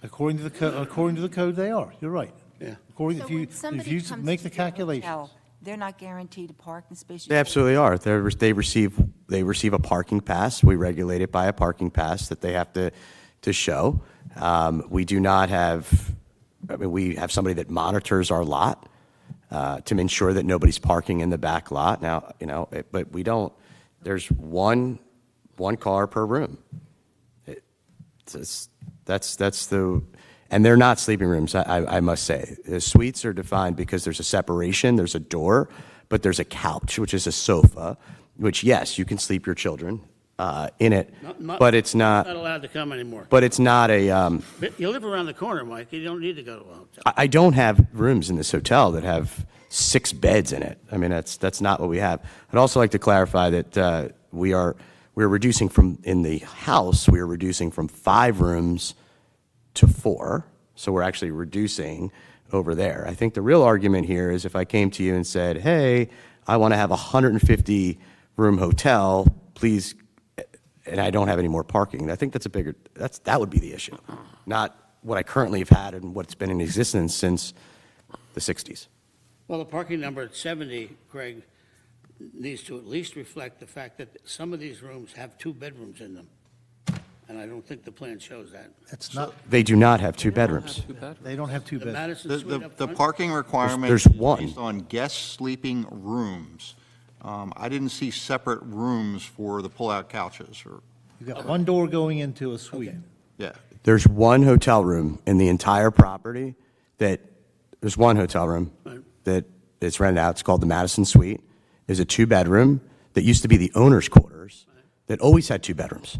According to the code, they are. You're right. yeah. According, So if when you somebody comes make to the your calculations. hotel, they're not guaranteed a parking space? They absolutely are. They receive a parking pass. We regulate it by a parking pass that they have to show. We do not have, we have somebody that monitors our lot to ensure that nobody's parking in the back lot. Now, but we don't, there's one car per room. That's the, and they're not sleeping rooms, I must say. The suites are defined because there's a separation, there's a door, but there's a couch, which is a sofa, which, yes, you can sleep your children in it, but it's Not not, allowed to come anymore. but it's not a, But you live around the corner, Mike, you don't need to go to a hotel. I don't have rooms in this hotel that have 6 beds in it. I mean, that's not what we have. I'd also like to clarify that we're reducing from, in the house, we're reducing from 5 rooms to 4. So we're actually reducing over there. I think the real argument here is if I came to you and said, hey, I want to have a 150-room hotel, please, and I don't have any more parking. I think that's a bigger, that would be the issue, not what I currently have had and what's been in existence since the 60s. Well, the parking number at 70, Greg, needs to at least reflect the fact that some of these rooms have 2 bedrooms in them. And I don't think the plan shows that. That's not, They do not have 2 bedrooms. they don't have 2 The bedrooms. Madison suite up The front? parking requirement There's is one. based on guest sleeping rooms. I didn't see separate rooms for the pull-out couches, or, You've got one door going into a suite. yeah. There's one hotel room in the entire property there's one hotel room that is rented out. It's called the Madison Suite. It's a 2-bedroom that used to be the owner's quarters that always had 2 bedrooms.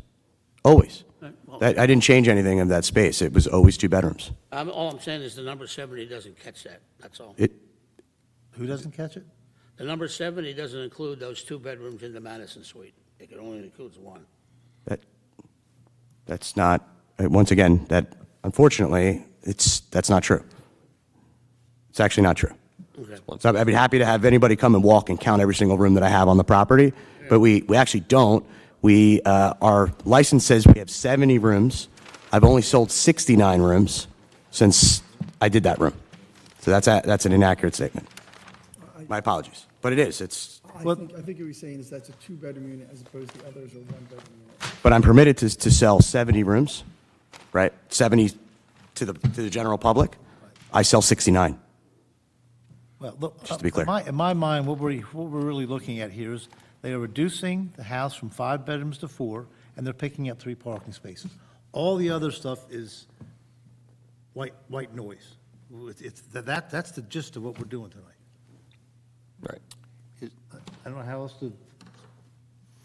Always. Right, well- I didn't change anything of that space. It was always 2 bedrooms. All I'm saying is the number 70 doesn't catch that, that's all. Who doesn't catch it? The number 70 doesn't include those 2 bedrooms in the Madison suite. It only includes 1. That's not, once again, that unfortunately, that's not true. It's actually not true. Okay. So I'd be happy to have anybody come and walk and count every single room that I have on the property, but we actually don't. Our license says we have 70 rooms. I've only sold 69 rooms since I did that room. So that's an inaccurate statement. My apologies. But it is. I think what you're saying is that's a 2-bedroom unit as opposed to others are 1-bedroom units. But I'm permitted to sell 70 rooms, right? 70 to the general public. I sell 69. Well, look, Just to be clear. In my mind, what we're really looking at here is they are reducing the house from 5 bedrooms to 4, and they're picking up 3 parking spaces. All the other stuff is white noise. That's the gist of what we're doing tonight. Right. I don't know how else to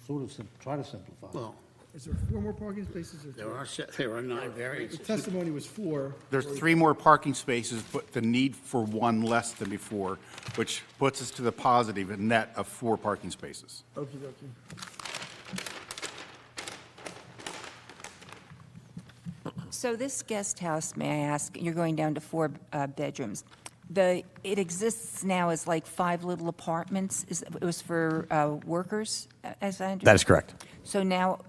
sort of try to simplify. Well, Is there 4 more parking spaces or 3? there are 9 The variances. testimony was 4. There's 3 more parking spaces, but the need for 1 less than before, which puts us to the positive, a net of 4 parking spaces. Okey dokey. So this guest house, may I ask, you're going down to 4 bedrooms. It exists now as like 5 little apartments. It was for workers, as I understand? That is correct. So now,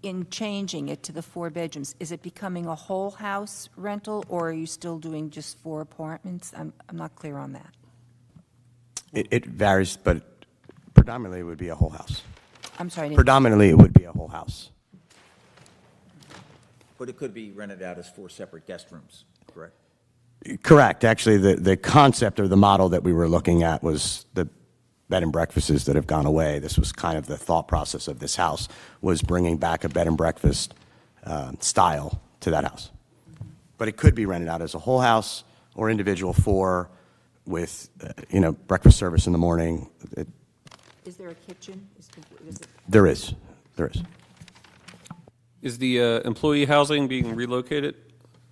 in changing it to the 4 bedrooms, is it becoming a whole house rental, or are you still doing just 4 apartments? I'm not clear on that. It varies, but predominantly it would be a whole house. I'm sorry. I didn't- Predominantly it would be a whole house. But it could be rented out as 4 separate guest rooms, correct? Correct. Actually, the concept or the model that we were looking at was the bed and breakfasts that have gone away. This was kind of the thought process of this house, was bringing back a bed and breakfast style to that house. But it could be rented out as a whole house or individual 4 with, breakfast service in the morning. Is there a kitchen? There is. Is the employee housing being relocated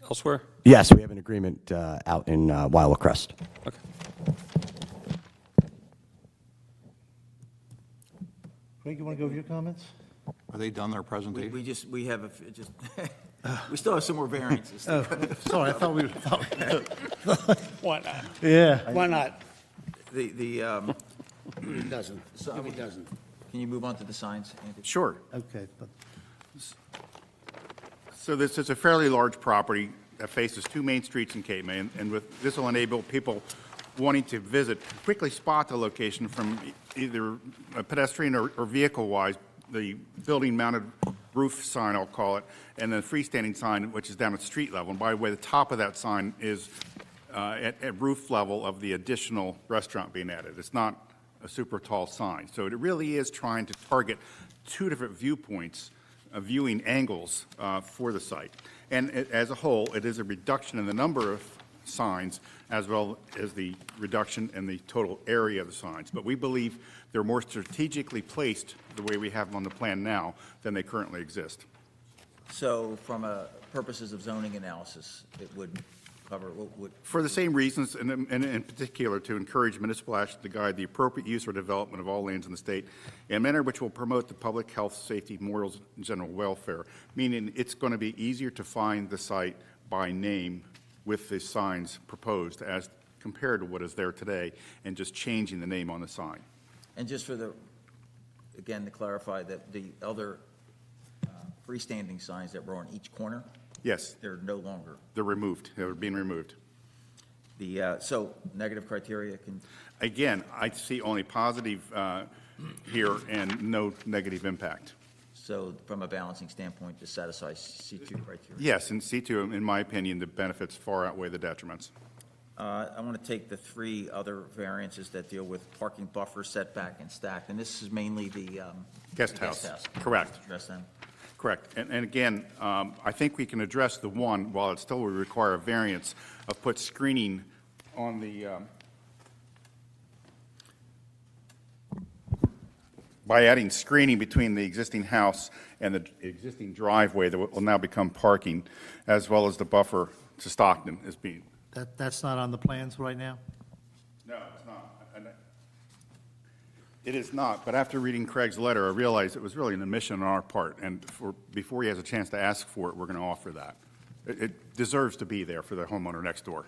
elsewhere? Yes, we have an agreement out in Wildwood Crest. Okay. Craig, you want to go over your comments? Are they done their presentation? We still have some more variances. Sorry, I thought we were. Why not? Yeah. Why not? The, It doesn't. It doesn't. can you move on to the signs, Andy? Sure. Okay, but So this is a fairly large property that faces 2 main streets in Cape May, and this will enable people wanting to visit quickly spot the location from either pedestrian or vehicle-wise, the building-mounted roof sign, I'll call it, and the freestanding sign, which is down at street level. And by the way, the top of that sign is at roof level of the additional restaurant being added. It's not a super tall sign. So it really is trying to target 2 different viewpoints viewing angles for the site. And as a whole, it is a reduction in the number of signs as well as the reduction in the total area of the signs. But we believe they're more strategically placed the way we have them on the plan now than they currently exist. So from purposes of zoning analysis, it would cover, would, For the same reasons, and in particular, to encourage municipal action to guide the appropriate use or development of all lands in the state in a manner which will promote the public health, safety, morals, and general welfare, meaning it's going to be easier to find the site by name with the signs proposed as compared to what is there today, and just changing the name on the sign. and just for the, again, to clarify that the other freestanding signs that were on each corner, Yes, they're no longer. they're removed, they're being removed. So negative criteria can, Again, I see only positive here and no negative impact. so from a balancing standpoint, to satisfy C2 criteria. Yes, in C2, in my opinion, the benefits far outweigh the detriments. I want to take the three other variances that deal with parking buffer, setback, and stack, and this is mainly the Guest the house, correct. Address them. Correct. And again, I think we can address the one, while it still would require a variance, of put screening on the, by adding screening between the existing house and the existing driveway that will now become parking, as well as the buffer to Stockton is being. That's not on the plans right now? No, it's not. It is not, but after reading Craig's letter, I realized it was really an omission on our part, and before he has a chance to ask for it, we're going to offer that. It deserves to be there for the homeowner next door.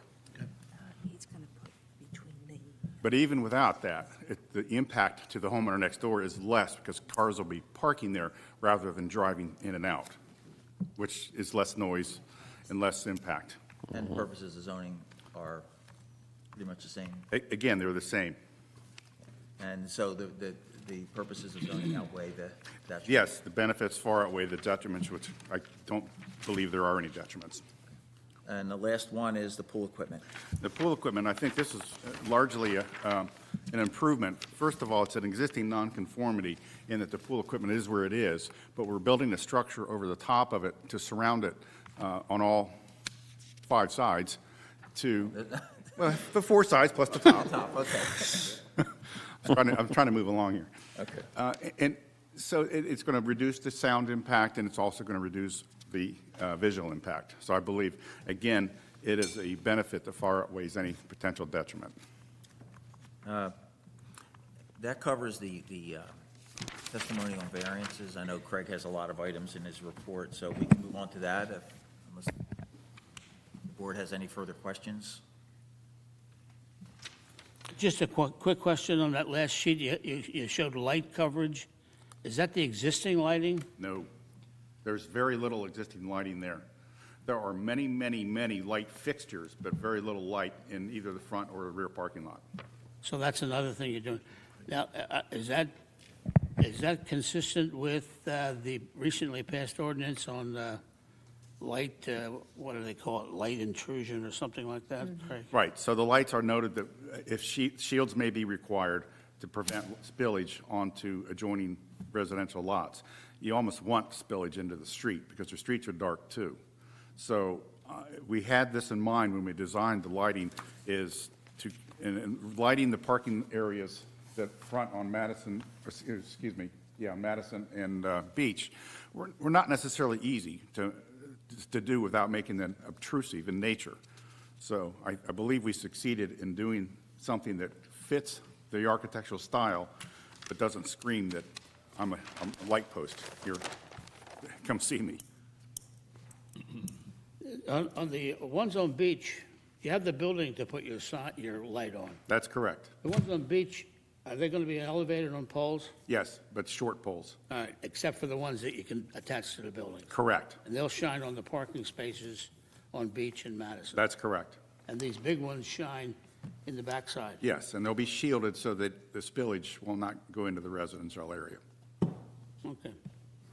He's going to put between the, But even without that, the impact to the homeowner next door is less because cars will be parking there rather than driving in and out, which is less noise and less impact. And purposes of zoning are pretty much the same. Again, they're the same. And so the purposes of zoning outweigh the detriment. Yes, the benefits far outweigh the detriments, which I don't believe there are any detriments. And the last one is the pool equipment. The pool equipment, I think this is largely an improvement. First of all, it's an existing nonconformity in that the pool equipment is where it is, but we're building a structure over the top of it to surround it on all 5 sides to, well, the 4 sides plus the top. Top, okay. I'm trying to move along here. Okay. And so it's going to reduce the sound impact, and it's also going to reduce the visual impact. So I believe, again, it is a benefit that far outweighs any potential detriment. That covers the testimony on variances. I know Craig has a lot of items in his report, so we can move on to that unless the board has any further questions. Just a quick question on that last sheet. You showed light coverage. Is that the existing lighting? No, there's very little existing lighting there. There are many, many, many light fixtures, but very little light in either the front or the rear parking lot. So that's another thing you're doing. Now, is that consistent with the recently passed ordinance on light, what do they call it, light intrusion or something like that? Craig? Right, so the lights are noted that if shields may be required to prevent spillage onto adjoining residential lots. You almost want spillage into the street because the streets are dark too. So we had this in mind when we designed the lighting is to, and lighting the parking areas that front on Madison, Madison and Beach, were not necessarily easy to do without making them obtrusive in nature. So I believe we succeeded in doing something that fits the architectural style, but doesn't scream that I'm a light post here. Come see me. On the ones on Beach, you have the building to put your light on. That's correct. The ones on Beach, are they going to be elevated on poles? Yes, but short poles. All right, except for the ones that you can attach to the building. Correct. And they'll shine on the parking spaces on Beach and Madison. That's correct. And these big ones shine in the backside. Yes, and they'll be shielded so that the spillage will not go into the residential area. Okay.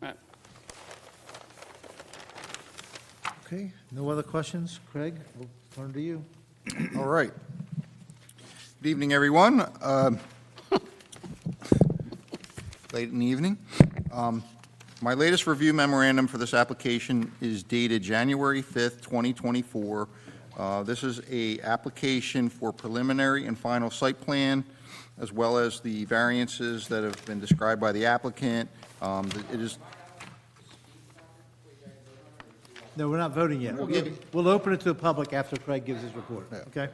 All right. Okay, no other questions? Craig, we'll turn to you. All right. Good evening, everyone. Late in the evening. My latest review memorandum for this application is dated January 5th, 2024. This is a application for preliminary and final site plan, as well as the variances that have been described by the applicant. It is, No, we're not voting yet. We'll open it to the public after Craig gives his report, okay?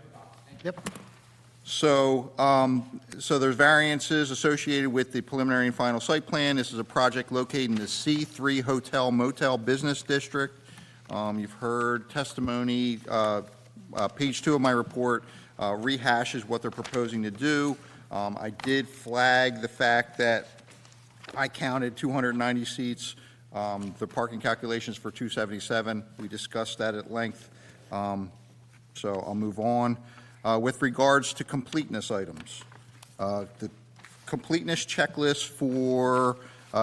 Yep. So, so there's variances associated with the preliminary and final site plan. This is a project located in the C3 Hotel Motel Business District. You've heard testimony, page 2 of my report rehashes what they're proposing to do. I did flag the fact that I counted 290 seats, the parking calculations for 277. We discussed that at length, so I'll move on. With regards to completeness items, the completeness checklist for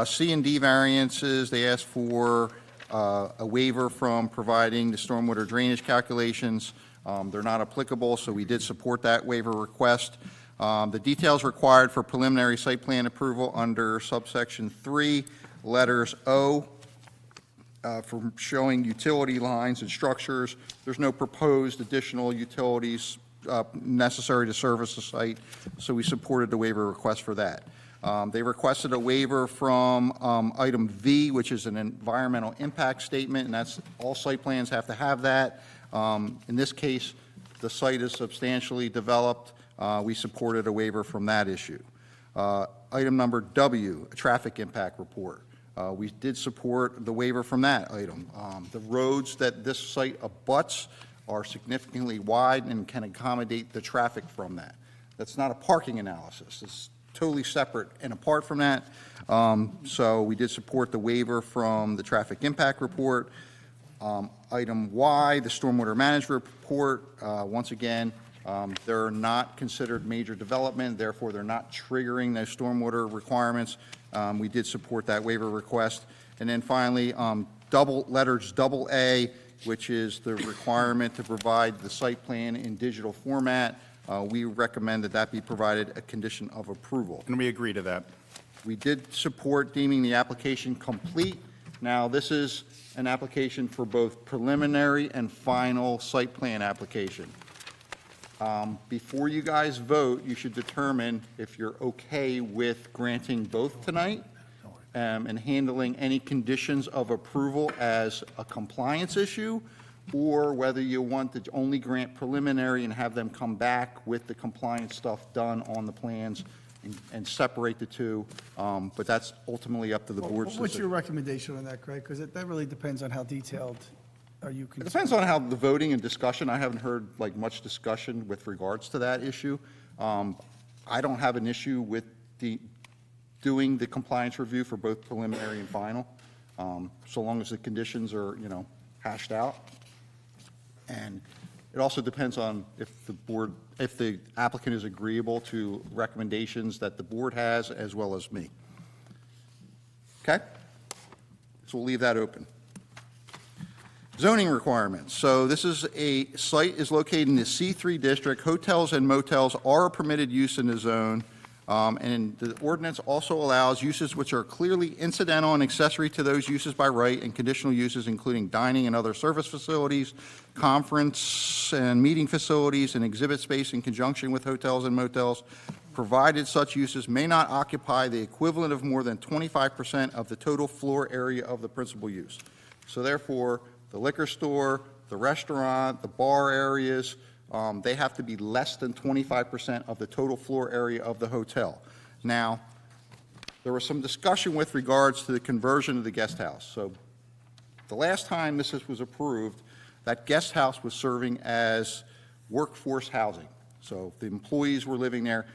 C and D variances, they asked for a waiver from providing the stormwater drainage calculations. They're not applicable, so we did support that waiver request. The details required for preliminary site plan approval under subsection 3, letters O, for showing utility lines and structures. There's no proposed additional utilities necessary to service the site, so we supported the waiver request for that. They requested a waiver from item V, which is an environmental impact statement, and that's, all site plans have to have that. In this case, the site is substantially developed. We supported a waiver from that issue. Item number W, a traffic impact report. We did support the waiver from that item. The roads that this site abuts are significantly wide and can accommodate the traffic from that. That's not a parking analysis. It's totally separate and apart from that. So we did support the waiver from the traffic impact report. Item Y, the stormwater management report. Once again, they're not considered major development, therefore they're not triggering those stormwater requirements. We did support that waiver request. And then finally, letters double A, which is the requirement to provide the site plan in digital format. We recommend that that be provided a condition of approval. And we agree to that. We did support deeming the application complete. Now, this is an application for both preliminary and final site plan application. Before you guys vote, you should determine if you're okay with granting both tonight and handling any conditions of approval as a compliance issue, or whether you want to only grant preliminary and have them come back with the compliance stuff done on the plans and separate the two. But that's ultimately up to the board's decision. What's your recommendation on that, Craig? Because that really depends on how detailed are you It concerned? depends on how the voting and discussion, I haven't heard like much discussion with regards to that issue. I don't have an issue with doing the compliance review for both preliminary and final, so long as the conditions are, hashed out. And it also depends on if the applicant is agreeable to recommendations that the board has, as well as me. Okay? So we'll leave that open. Zoning requirements. So this is a site is located in the C3 district. Hotels and motels are a permitted use in the zone. And the ordinance also allows uses which are clearly incidental and accessory to those uses by right, and conditional uses including dining and other service facilities, conference and meeting facilities, and exhibit space in conjunction with hotels and motels, provided such uses may not occupy the equivalent of more than 25% of the total floor area of the principal use. So therefore, the liquor store, the restaurant, the bar areas, they have to be less than 25% of the total floor area of the hotel. Now, there was some discussion with regards to the conversion of the guest house. So the last time this was approved, that guest house was serving as workforce housing. So the employees were living there.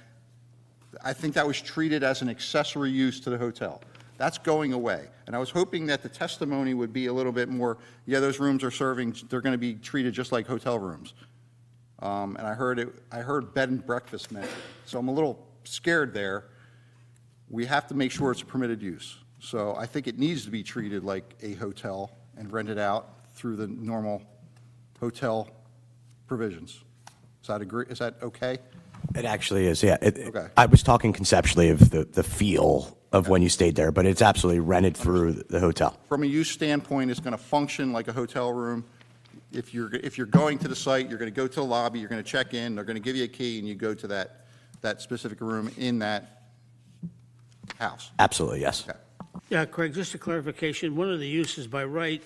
I think that was treated as an accessory use to the hotel. That's going away. And I was hoping that the testimony would be a little bit more, yeah, those rooms are serving, they're going to be treated just like hotel rooms. And I heard bed and breakfast mentioned. So I'm a little scared there. We have to make sure it's a permitted use. So I think it needs to be treated like a hotel and rented out through the normal hotel provisions. Is that okay? It actually is, yeah. Okay. I was talking conceptually of the feel of when you stayed there, but it's absolutely rented through the hotel. From a use standpoint, it's going to function like a hotel room. If you're going to the site, you're going to go to the lobby, you're going to check in, they're going to give you a key, and you go to that specific room in that house. Absolutely, yes. Okay. Yeah, Craig, just a clarification, one of the uses by right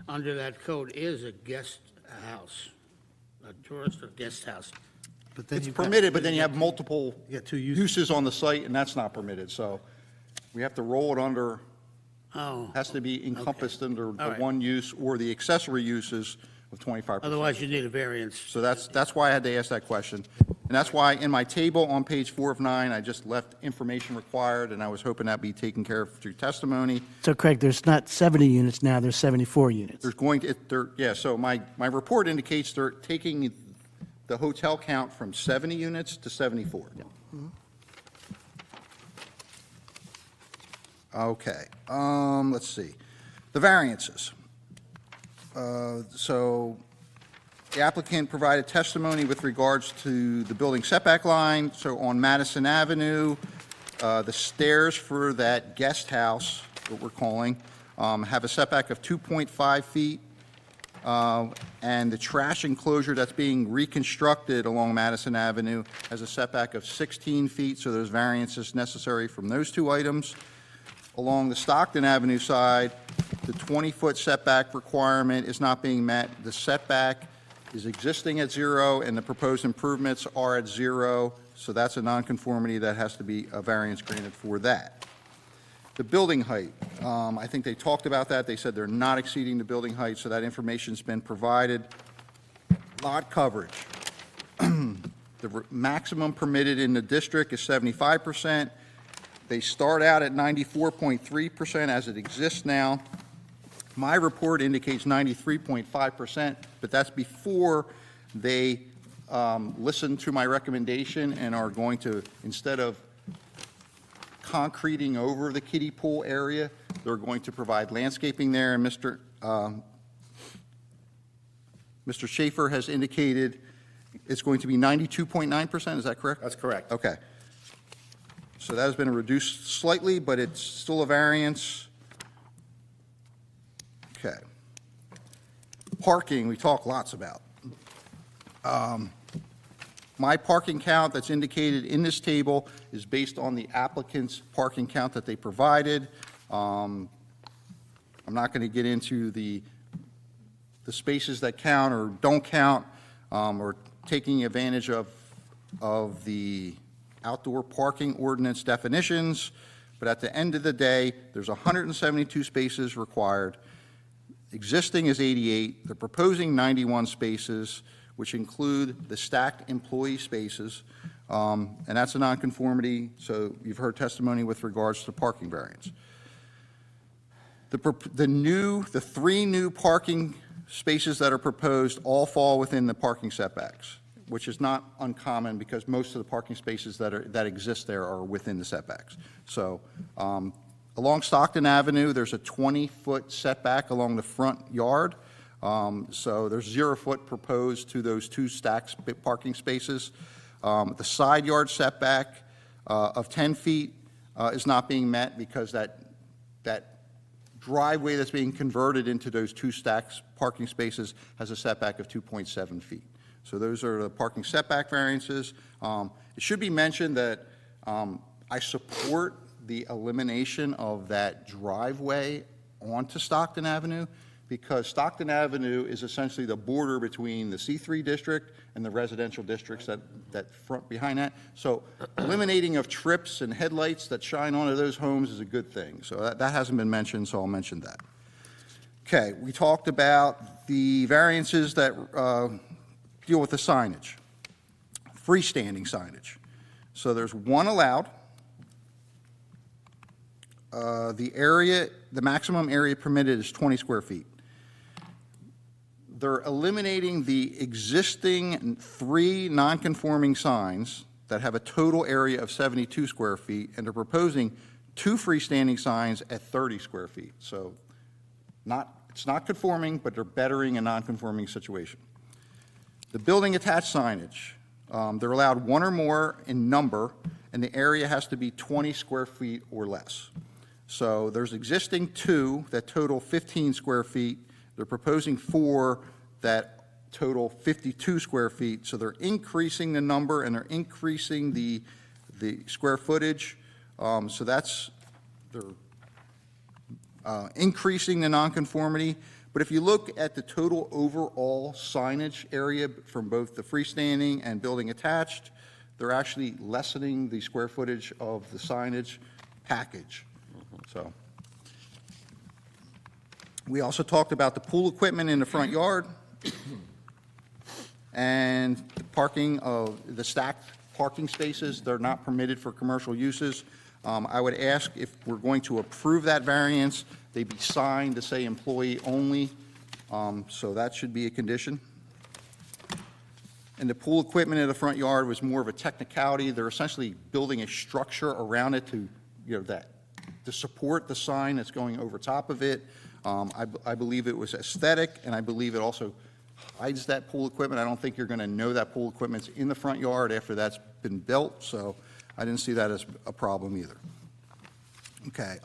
under that code is a guest house, a tourist or guest house. But then It's you've got- permitted, but then you have multiple You got two uses. uses on the site, and that's not permitted. So we have to roll it under, Oh, has to be encompassed under the right. one use or the accessory uses of 25%. otherwise you need a variance. So that's why I had to ask that question. And that's why in my table on page 4 of 9, I just left information required, and I was hoping that'd be taken care of through testimony. So Craig, there's not 70 units now, there's 74 units. There's going to, yeah, so my report indicates they're taking the hotel count from 70 units to 74. Okay, let's see. The variances. So the applicant provided testimony with regards to the building setback line. So on Madison Avenue, the stairs for that guest house, what we're calling, have a setback of 2.5 feet. And the trash enclosure that's being reconstructed along Madison Avenue has a setback of 16 feet, so there's variances necessary from those two items. Along the Stockton Avenue side, the 20-foot setback requirement is not being met. The setback is existing at 0, and the proposed improvements are at 0, so that's a nonconformity that has to be a variance granted for that. The building height, I think they talked about that. They said they're not exceeding the building height, so that information's been provided. Lot coverage. The maximum permitted in the district is 75%. They start out at 94.3% as it exists now. My report indicates 93.5%, but that's before they listened to my recommendation and are going to, instead of concreting over the kiddie pool area, they're going to provide landscaping there, and Mr. Schaefer has indicated it's going to be 92.9%, is that correct? That's correct. Okay. So that has been reduced slightly, but it's still a variance. Okay. Parking, we talk lots about. My parking count that's indicated in this table is based on the applicant's parking count that they provided. I'm not going to get into the spaces that count or don't count, or taking advantage of the outdoor parking ordinance definitions, but at the end of the day, there's 172 spaces required. Existing is 88. They're proposing 91 spaces, which include the stacked employee spaces, and that's a nonconformity, so you've heard testimony with regards to parking variance. The 3 new parking spaces that are proposed all fall within the parking setbacks, which is not uncommon because most of the parking spaces that exist there are within the setbacks. So along Stockton Avenue, there's a 20-foot setback along the front yard. So there's 0 foot proposed to those 2 stacked parking spaces. The side yard setback of 10 feet is not being met because that driveway that's being converted into those 2 stacked parking spaces has a setback of 2.7 feet. So those are the parking setback variances. It should be mentioned that I support the elimination of that driveway onto Stockton Avenue because Stockton Avenue is essentially the border between the C3 district and the residential districts that front behind that. So eliminating of trips and headlights that shine onto those homes is a good thing. So that hasn't been mentioned, so I'll mention that. Okay, we talked about the variances that deal with the signage, freestanding signage. So there's 1 allowed. The maximum area permitted is 20 square feet. They're eliminating the existing 3 non-conforming signs that have a total area of 72 square feet, and they're proposing 2 freestanding signs at 30 square feet. So it's not conforming, but they're bettering a non-conforming situation. The building attached signage, they're allowed 1 or more in number, and the area has to be 20 square feet or less. So there's existing 2 that total 15 square feet. They're proposing 4 that total 52 square feet. So they're increasing the number and they're increasing the square footage. So that's, they're increasing the nonconformity. But if you look at the total overall signage area from both the freestanding and building attached, they're actually lessening the square footage of the signage package. So, we also talked about the pool equipment in the front yard and the parking of the stacked parking spaces. They're not permitted for commercial uses. I would ask if we're going to approve that variance, they be signed to say employee only, so that should be a condition. And the pool equipment in the front yard was more of a technicality. They're essentially building a structure around it to, to support the sign that's going over top of it. I believe it was aesthetic, and I believe it also hides that pool equipment. I don't think you're going to know that pool equipment's in the front yard after that's been built, so I didn't see that as a problem either. Okay,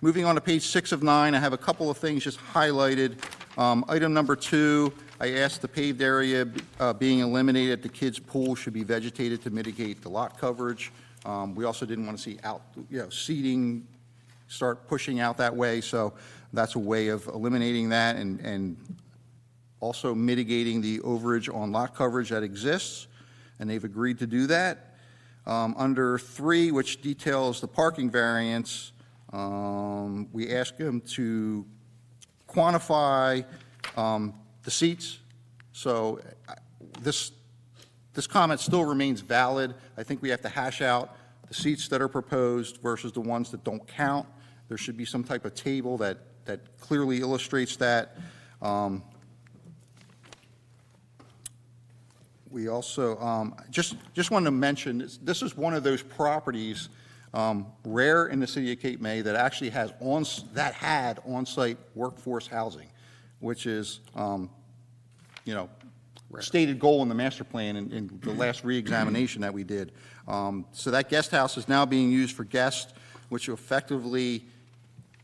moving on to page 6 of 9, I have a couple of things just highlighted. Item number 2, I asked the paved area being eliminated at the kids' pool should be vegetated to mitigate the lot coverage. We also didn't want to see out, seating start pushing out that way, so that's a way of eliminating that and also mitigating the overage on lot coverage that exists, and they've agreed to do that. Under 3, which details the parking variance, we asked them to quantify the seats. So this comment still remains valid. I think we have to hash out the seats that are proposed versus the ones that don't count. There should be some type of table that clearly illustrates that. We also, just wanted to mention, this is one of those properties, rare in the city of Cape May, that actually had on-site workforce housing, which is, stated goal in the master plan in the last re-examination that we did. So that guest house is now being used for guests, which effectively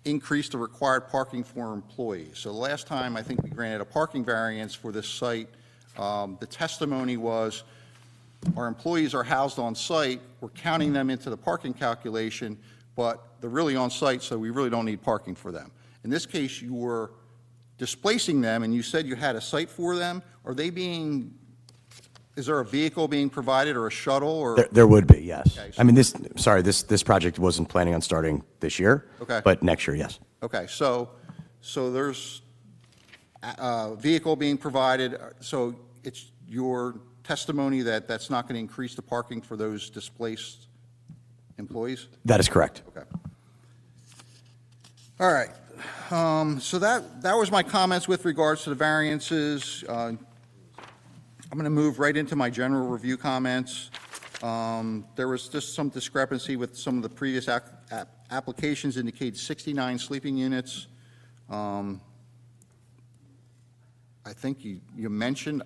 increase the required parking for employees. So the last time I think we granted a parking variance for this site, the testimony was our employees are housed on site, we're counting them into the parking calculation, but they're really on site, so we really don't need parking for them. In this case, you were displacing them and you said you had a site for them. Are they being, is there a vehicle being provided or a shuttle or? There would be, yes. Okay, so- I mean, this project wasn't planning on starting this year. Okay. But next year, yes. Okay, so there's a vehicle being provided, so it's your testimony that that's not going to increase the parking for those displaced employees? That is correct. Okay. All right, so that was my comments with regards to the variances. I'm going to move right into my general review comments. There was just some discrepancy with some of the previous applications indicated 69 sleeping units. I think you mentioned,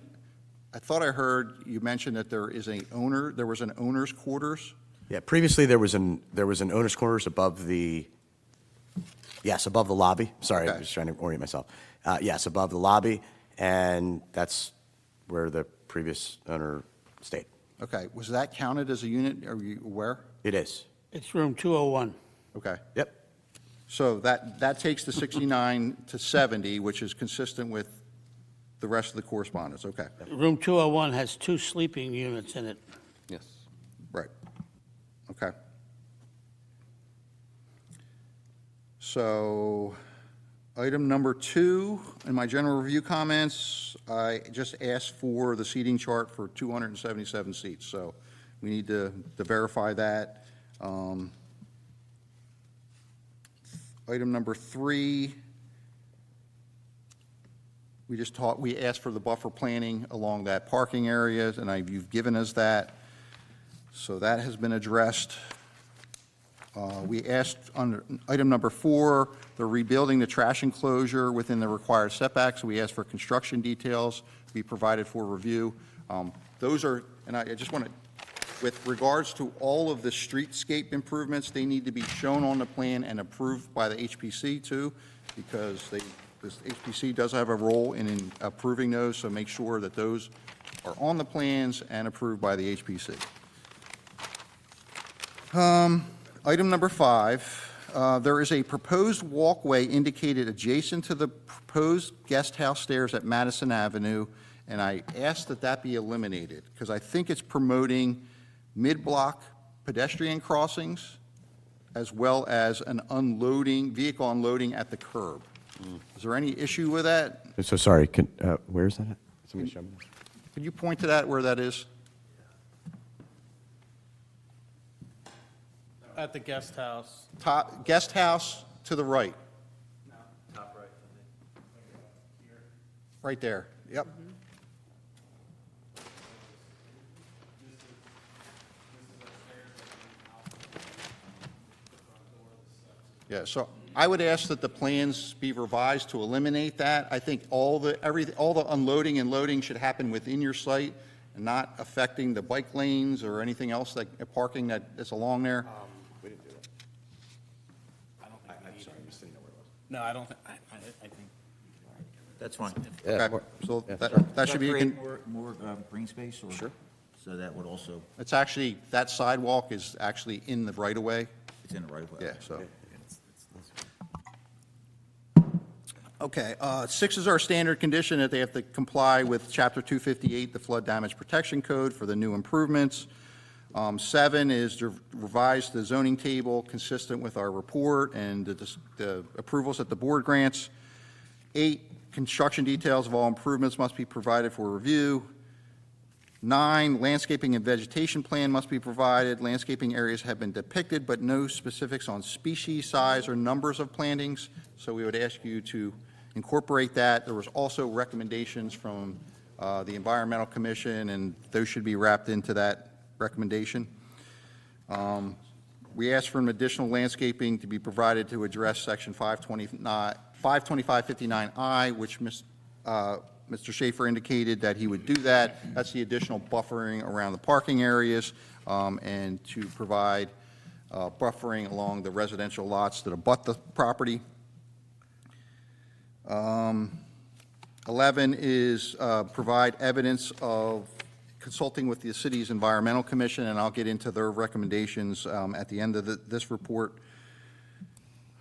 I thought I heard you mention that there was an owner's quarters? Yeah, previously there was an owner's quarters above the lobby. Sorry, I Okay. was trying to orient myself. Yes, above the lobby, and that's where the previous owner stayed. Okay, was that counted as a unit? Are you aware? It is. It's room 201. Okay. Yep. So that takes the 69 to 70, which is consistent with the rest of the correspondence. Okay. Room 201 has 2 sleeping units in it. Yes. Right. Okay. So, item number 2, in my general review comments, I just asked for the seating chart for 277 seats, so we need to verify that. Item number 3, we asked for the buffer planning along that parking area, and you've given us that, so that has been addressed. We asked under item number 4, they're rebuilding the trash enclosure within the required setbacks. We asked for construction details to be provided for review. Those are, and I just want to With regards to all of the streetscape improvements, they need to be shown on the plan and approved by the HPC too, because this HPC does have a role in approving those, so make sure that those are on the plans and approved by the HPC. Item number 5, there is a proposed walkway indicated adjacent to the proposed guest house stairs at Madison Avenue, and I asked that that be eliminated, because I think it's promoting mid-block pedestrian crossings, as well as an vehicle unloading at the curb. Is there any issue with that? So sorry, where is that at? Somebody show me. Could you point to that, where that is? At the guest house. Guest house to the right. Top right. Right there, yep. Yeah, so I would ask that the plans be revised to eliminate that. I think all the unloading and loading should happen within your site and not affecting the bike lanes or anything else, like parking that's along there. We didn't do that. I'm sorry, I just didn't know where it was. No, I don't, I think. That's fine. Okay, so that should be, Create more green space, or? Sure. So that would also, it's actually, that sidewalk is actually in the right-of-way. it's in the right of way. Yeah, so. Okay, 6 is our standard condition that they have to comply with Chapter 258, the Flood Damage Protection Code for the new improvements. 7 is to revise the zoning table consistent with our report and the approvals that the board grants. 8, construction details of all improvements must be provided for review. 9, landscaping and vegetation plan must be provided. Landscaping areas have been depicted, but no specifics on species, size, or numbers of plantings. So we would ask you to incorporate that. There was also recommendations from the Environmental Commission, and those should be wrapped into that recommendation. We asked for an additional landscaping to be provided to address Section 52559I, which Mr. Schaefer indicated that he would do that. That's the additional buffering around the parking areas, and to provide buffering along the residential lots that abut the property. 11 is provide evidence of consulting with the city's Environmental Commission, and I'll get into their recommendations at the end of this report.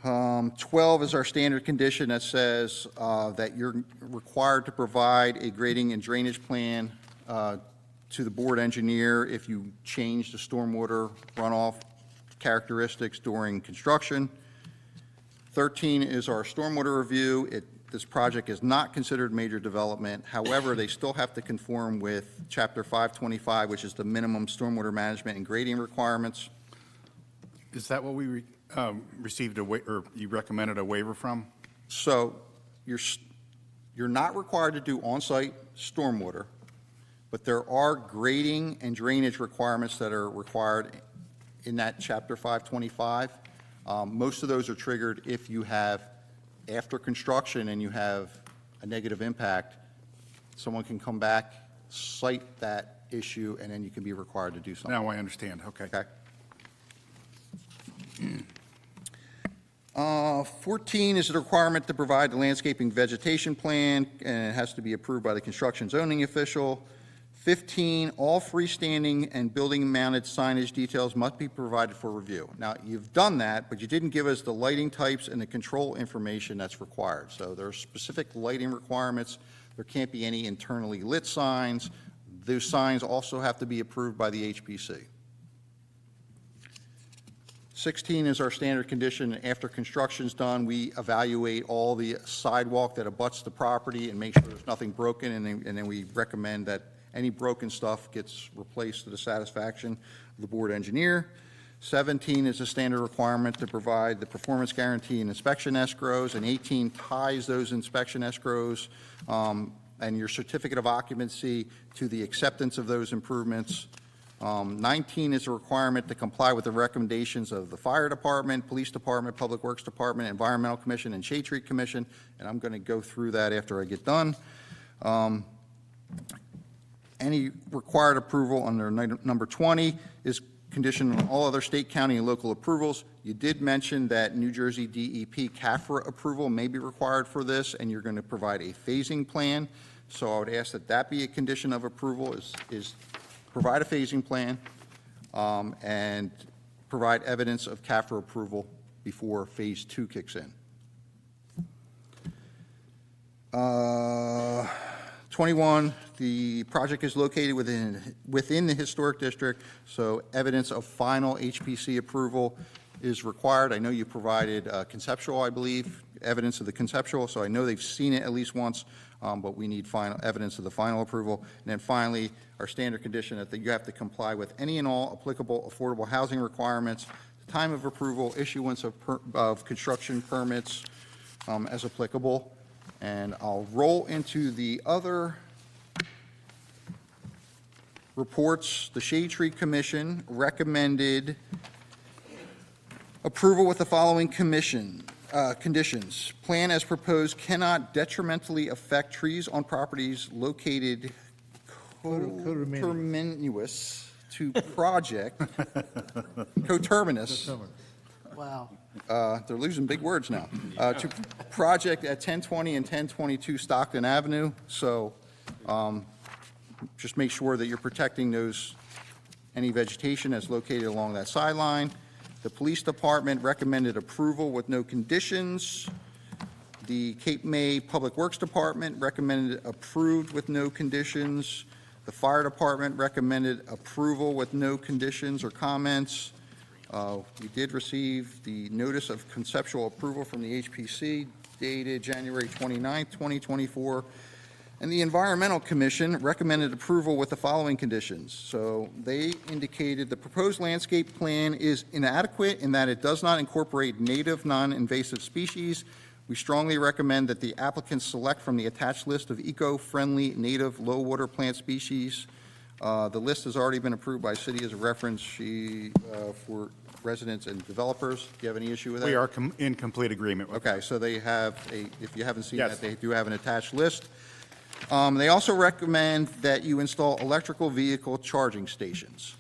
12 is our standard condition that says that you're required to provide a grading and drainage plan to the board engineer if you change the stormwater runoff characteristics during construction. 13 is our stormwater review. This project is not considered major development. However, they still have to conform with Chapter 525, which is the minimum stormwater management and grading requirements. Is that what we received or you recommended a waiver from? So you're not required to do on-site stormwater, but there are grading and drainage requirements that are required in that Chapter 525. Most of those are triggered if you have, after construction and you have a negative impact, someone can come back, cite that issue, and then you can be required to do something. Now I understand, okay. Okay. 14 is the requirement to provide the landscaping vegetation plan, and it has to be approved by the construction zoning official. 15, all freestanding and building-mounted signage details must be provided for review. Now, you've done that, but you didn't give us the lighting types and the control information that's required. So there are specific lighting requirements. There can't be any internally lit signs. Those signs also have to be approved by the HPC. 16 is our standard condition. After construction's done, we evaluate all the sidewalk that abuts the property and make sure there's nothing broken, and then we recommend that any broken stuff gets replaced to the satisfaction of the board engineer. 17 is a standard requirement to provide the performance guarantee and inspection escrows, and 18 ties those inspection escrows and your certificate of occupancy to the acceptance of those improvements. 19 is a requirement to comply with the recommendations of the Fire Department, Police Department, Public Works Department, Environmental Commission, and Shade Tree Commission, and I'm going to go through that after I get done. Any required approval under number 20 is conditioned on all other state, county, and local approvals. You did mention that New Jersey DEP CAFRA approval may be required for this, and you're going to provide a phasing plan. So I would ask that that be a condition of approval, is provide a phasing plan and provide evidence of CAFRA approval before Phase 2 kicks in. 21, the project is located within the historic district, so evidence of final HPC approval is required. I know you provided conceptual, I believe, evidence of the conceptual, so I know they've seen it at least once, but we need final evidence of the final approval. And then finally, our standard condition that you have to comply with any and all applicable affordable housing requirements, the time of approval, issuance of construction permits as applicable. And I'll roll into the other reports. The Shade Tree Commission recommended approval with the following conditions. Plan as proposed cannot detrimentally affect trees on properties located coterminous to project, coterminous. Wow. They're losing big words now. To project at 1020 and 1022 Stockton Avenue. So just make sure that you're protecting any vegetation that's located along that sideline. The police department recommended approval with no conditions. The Cape May Public Works Department recommended approved with no conditions. The fire department recommended approval with no conditions or comments. We did receive the notice of conceptual approval from the HPC dated January 29th, 2024. And the Environmental Commission recommended approval with the following conditions. So they indicated the proposed landscape plan is inadequate in that it does not incorporate native non-invasive species. We strongly recommend that the applicants select from the attached list of eco-friendly native low-water plant species. The list has already been approved by city as a reference for residents and developers. Do you have any issue with that? We are in complete agreement with that. Okay, so they have if you haven't seen Yes. that, they do have an attached list. They also recommend that you install electrical vehicle charging stations.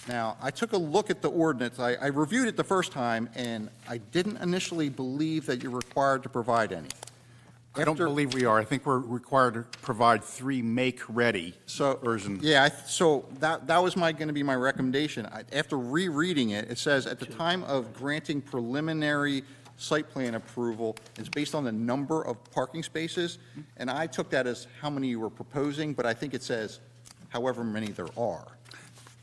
Now, I took a look at the ordinance. I reviewed it the first time, and I didn't initially believe that you're required to provide any. I don't believe we are. I think we're required to provide 3 make-ready versions. Yeah, so that was going to be my recommendation. After rereading it, it says, at the time of granting preliminary site plan approval, it's based on the number of parking spaces, and I took that as how many you were proposing, but I think it says however many there are.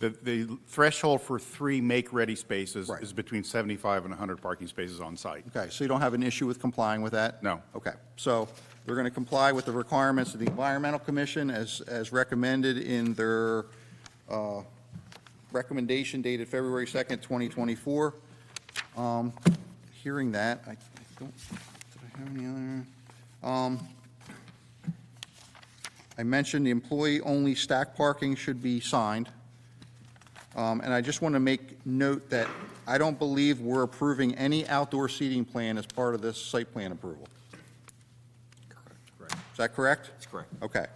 The threshold for 3 make-ready spaces is between 75 and 100 parking spaces on site. Okay, so you don't have an issue with complying with that? No. Okay, so they're going to comply with the requirements of the Environmental Commission as recommended in their recommendation dated February 2nd, 2024. Hearing that, I don't, did I have any other? I mentioned the employee-only stack parking should be signed. And I just want to make note that I don't believe we're approving any outdoor seating plan as part of this site plan approval. Correct. Is that correct? That's correct. Okay,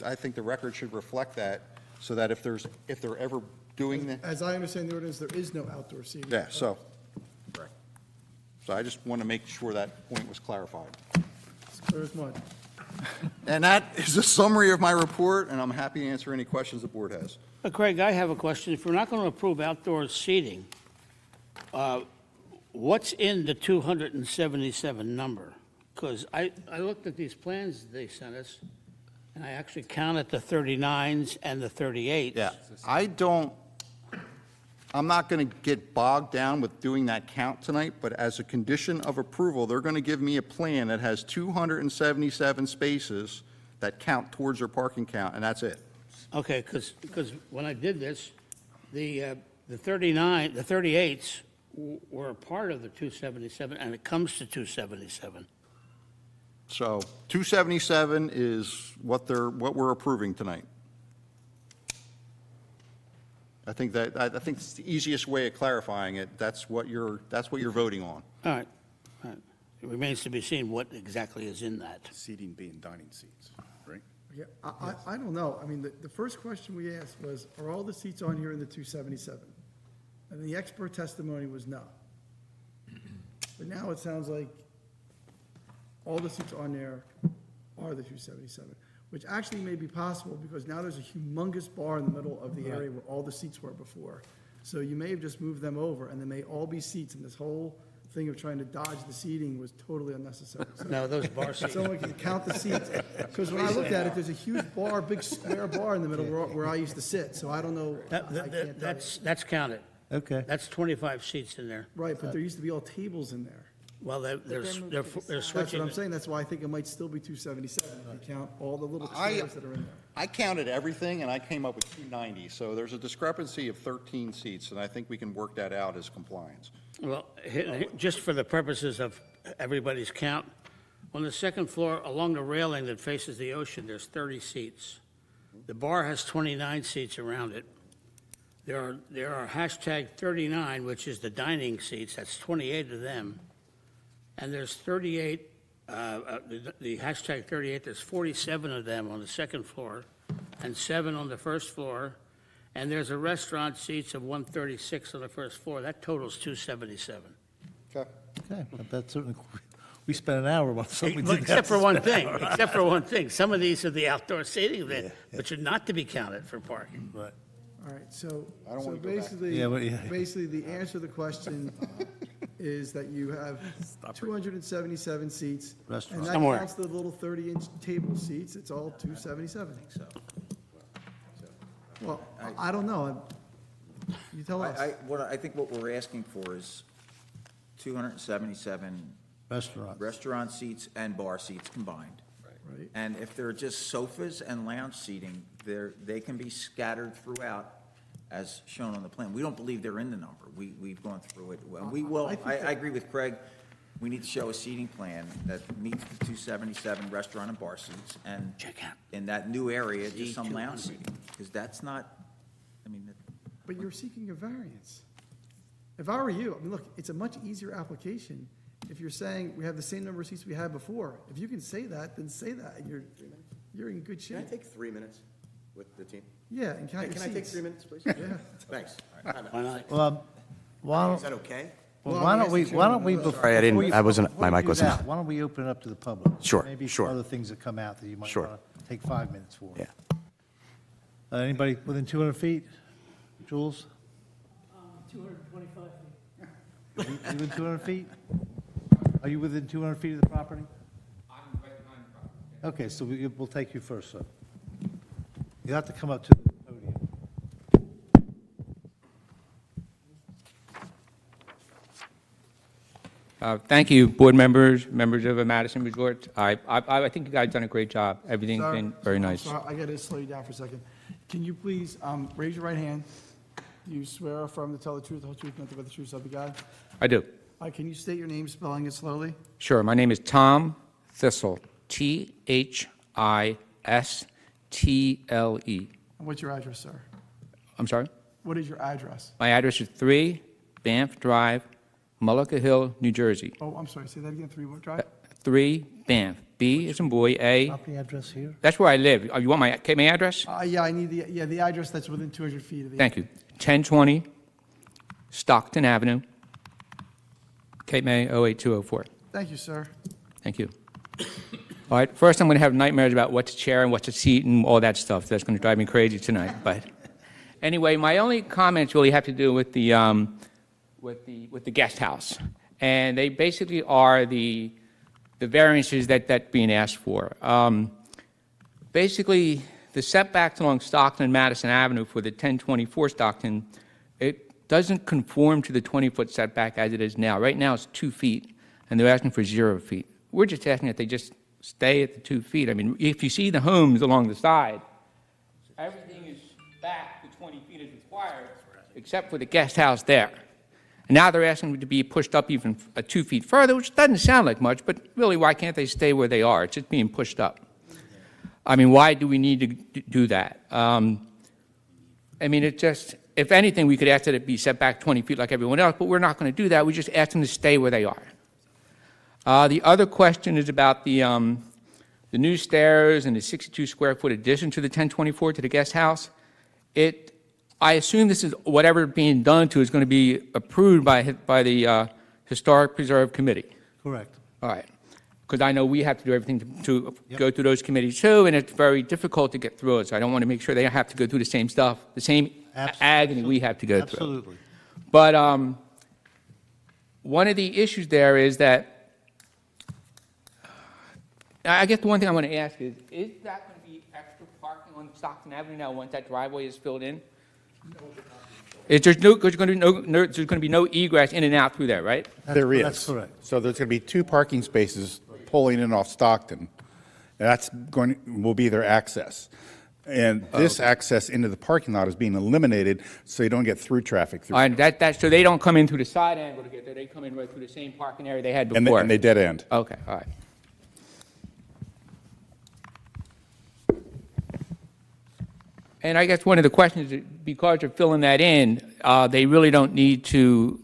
I think the record should reflect that, so that if they're ever doing that, As I understand the ordinance, there is no outdoor seating. yeah, so. So I just want to make sure that point was clarified. There's one. And that is a summary of my report, and I'm happy to answer any questions the board has. Craig, I have a question. If we're not going to approve outdoor seating, what's in the 277 number? Because I looked at these plans they sent us, and I actually counted the 39s and the 38s. Yeah, I'm not going to get bogged down with doing that count tonight, but as a condition of approval, they're going to give me a plan that has 277 spaces that count towards their parking count, and that's it. Okay, because when I did this, the 38s were a part of the 277, and it comes to 277. So 277 is what we're approving tonight. I think it's the easiest way of clarifying it. That's what you're voting on. All right. It remains to be seen what exactly is in that. Seating being dining seats, right? Yeah, I don't know. I mean, the first question we asked was, are all the seats on here in the 277? And the expert testimony was no. But now it sounds like all the seats on there are the 277, which actually may be possible because now there's a humongous bar in the middle of the area where all the seats were before. So you may have just moved them over, and they may all be seats, and this whole thing of trying to dodge the seating was totally unnecessary. So No, those bar seats. someone can count the seats, because when I looked at it, there's a huge bar, big square bar in the middle where I used to sit, so I don't know. I can't tell you. That's counted. Okay. That's 25 seats in there. Right, but there used to be all tables in there. Well, they're moved to the they're side. That's what switching. I'm saying, that's why I think it might still be 277, if you count all the little I- chairs that are in there. I counted everything, and I came up with 290, so there's a discrepancy of 13 seats, and I think we can work that out as compliance. Well, just for the purposes of everybody's count, on the second floor, along the railing that faces the ocean, there's 30 seats. The bar has 29 seats around it. There are hashtag 39, which is the dining seats, that's 28 of them. And there's 38, the hashtag 38, there's 47 of them on the second floor and 7 on the first floor. And there's a restaurant seats of 136 on the first floor. That totals 277. Okay. Okay, but that's certainly, we spent an hour on something we Well, didn't have except to for one spend thing, an hour on. except for one thing. Some of these are the outdoor seating, which are not to be counted for parking. Right. All right, so, I don't so wanna go back. basically, Yeah, but yeah. basically, the answer to the question is that you have 277 seats. Restaurant. And that Somewhere. counts the little 30-inch table seats, it's all 277. Well, I don't know, you tell us. I think what we're asking for is 277 Restaurant. restaurant seats and bar seats combined. Right. And if they're just sofas and lounge seating, they can be scattered throughout as shown on the plan. We don't believe they're in the number. We've gone through it. Well, we will, I think I that- agree with Craig. We need to show a seating plan that meets the 277 restaurant and bar seats. And Check out. in that new area, just some lounge D200. seating. Because that's not, I mean, But you're seeking a variance. If I were you, I mean, look, it's a much easier application if you're saying we have the same number of seats we had before. If you can say that, then say that, and you're in good shape. Can I take 3 minutes with the team? Yeah, and count your seats. Can I take 3 minutes, please? Yeah. Thanks. Why not? Well, why Is that don't, okay? well, why don't we, Sorry, I didn't- before you- I wasn't- before my you mic do wasn't that, on. Why don't we open it up to the public? Sure, Maybe sure. some other things that come out that you might Sure. want to take 5 minutes for. Yeah. Anybody within 200 feet? Jules? 225 feet. You within 200 feet? Are you within 200 feet of the property? I'm right behind the property. Okay, so we'll take you first, sir. You have to come up to the podium. Thank you, board members, members of Madison Resort. I think you guys done a great job. Everything's Sir, been very I'm nice. sorry, I got to slow you down for a second. Can you please raise your right hand? Do you swear or affirm to tell the truth, the whole truth, nothing but the truth, so help you God? I do. Can you state your name, spelling it slowly? Sure. My name is Tom Thistle, Thistle. And what's your address, sir? I'm sorry? What is your address? My address is 3 Banff Drive, Mullica Hill, New Jersey. Oh, I'm sorry, say that again, 3 what drive? 3 Banff. B as in boy, A. Property address here? That's where I live. You want my address? Yeah, I need the address that's within 200 feet of the. Thank you. 1020 Stockton Avenue, Cape May 08204. Thank you, sir. Thank you. All right, first I'm going to have nightmares about what to chair and what to seat and all that stuff. That's going to drive me crazy tonight. But anyway, my only comments really have to do with the guest house, and they basically are the variances that being asked for. Basically, the setbacks along Stockton and Madison Avenue for the 1024 Stockton, it doesn't conform to the 20-foot setback as it is now. Right now it's 2 feet, and they're asking for 0 feet. We're just asking that they just stay at the 2 feet. I mean, if you see the homes along the side, everything is back to 20 feet as required, except for the guest house there. And now they're asking to be pushed up even 2 feet further, which doesn't sound like much, but really, why can't they stay where they are? It's just being pushed up. I mean, why do we need to do that? I mean, it just, if anything, we could ask that it be set back 20 feet like everyone else, but we're not going to do that. We just ask them to stay where they are. The other question is about the the new stairs and the 62 square foot addition to the 1024 to the guest house, I assume this is, whatever being done to is going to be approved by the Historic Preserve Committee. Correct. All right. Because I know we have to do everything to go through those committees too, and it's very difficult to get through it. So I don't want to make sure they have to go through the same stuff, the same agony we have to go through. Absolutely. But one of the issues there is that, I guess the one thing I want to ask is that going to be extra parking on Stockton Avenue now once that driveway is filled in? There's going to be no egress in and out through there, right? There is. That's correct. So there's going to be 2 parking spaces pulling in off Stockton. And will be their access. And this access into the parking lot is being eliminated so you don't get through traffic through. And so they don't come in through the side angle to get there, they come in right through the same parking area they had before? And they dead end. Okay, all right. And I guess one of the questions is, because they're filling that in, they really don't need to,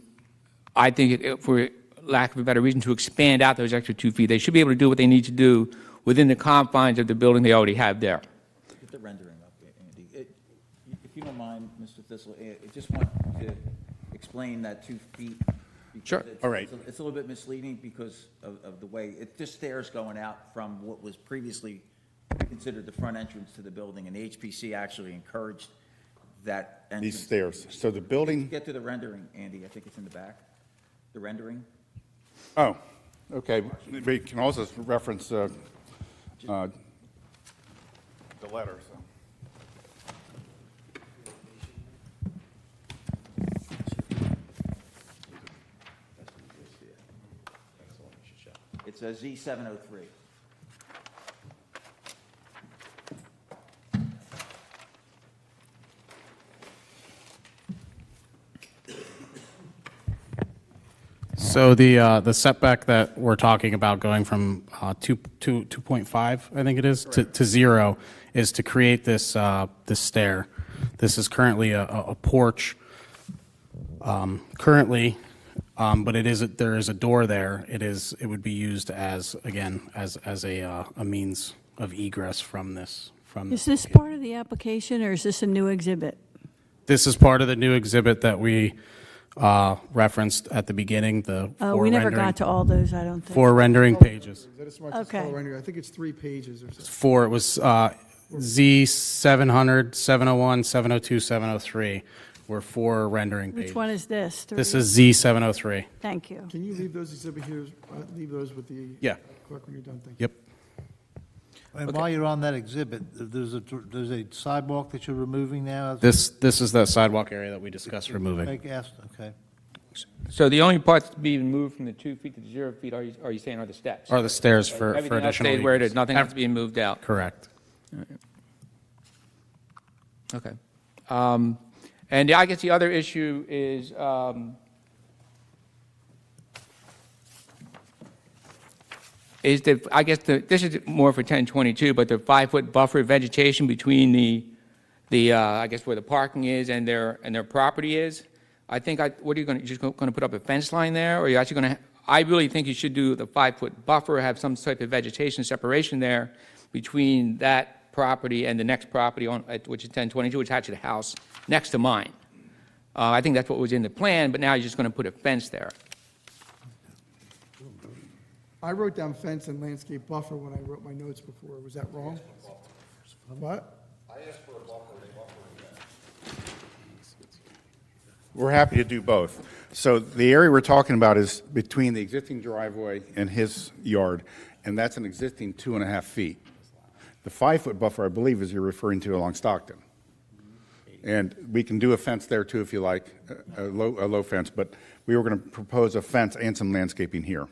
I think, for lack of a better reason, to expand out those extra 2 feet. They should be able to do what they need to do within the confines of the building they already have there. Get the rendering up, Andy. If you don't mind, Mr. Thistle, I just want to explain that 2 feet. Sure. All right. It's a little bit misleading because of the way, it's just stairs going out from what was previously considered the front entrance to the building, and the HPC actually encouraged that entrance. These stairs. So the building. Get to the rendering, Andy. I think it's in the back. The rendering. Oh, okay. We can also reference the letter. So. It's a Z703. So the setback that we're talking about going from 2.5, I think it is, to 0, is to create this stair. This is currently a porch, currently, but there is a door there. It would be used as, again, as a means of egress from this. Is this part of the application, or is this a new exhibit? This is part of the new exhibit that we referenced at the beginning, the We never got to all those, I don't think. 4 rendering pages. Is that a smart Okay. style rendering? I think it's 3 pages or so. 4, it was Z700, 701, 702, 703 were 4 rendering pages. Which one is this? This Three? is Z703. Thank you. Can you leave those exhibit here, leave those with the Yeah. clerk when you're done? Thank you. Yep. And while you're on that exhibit, there's a sidewalk that you're removing now? This is the sidewalk area that we discussed removing. Okay. So the only parts to be moved from the 2 feet to the 0 feet, are you saying, are the steps? Are the stairs for Everything else additional stays where it egress. is, nothing else being moved out? Correct. Okay. And I guess the other issue is, that, I guess, this is more for 1022, but the 5-foot buffer vegetation between I guess where the parking is and their property is. I think, what are you going to, just going to put up a fence line there? Or are you actually going to, I really think you should do the 5-foot buffer, have some type of vegetation separation there between that property and the next property, which is 1022, which is actually the house next to mine. I think that's what was in the plan, but now you're just going to put a fence there. I wrote down fence and landscape buffer when I wrote my notes before. Was that wrong? What? We're happy to do both. So the area we're talking about is between the existing driveway and his yard, and that's an existing 2.5 feet. The 5-foot buffer, I believe, is you're referring to along Stockton. And we can do a fence there too if you like, a low fence, but we were going to propose a fence and some landscaping here.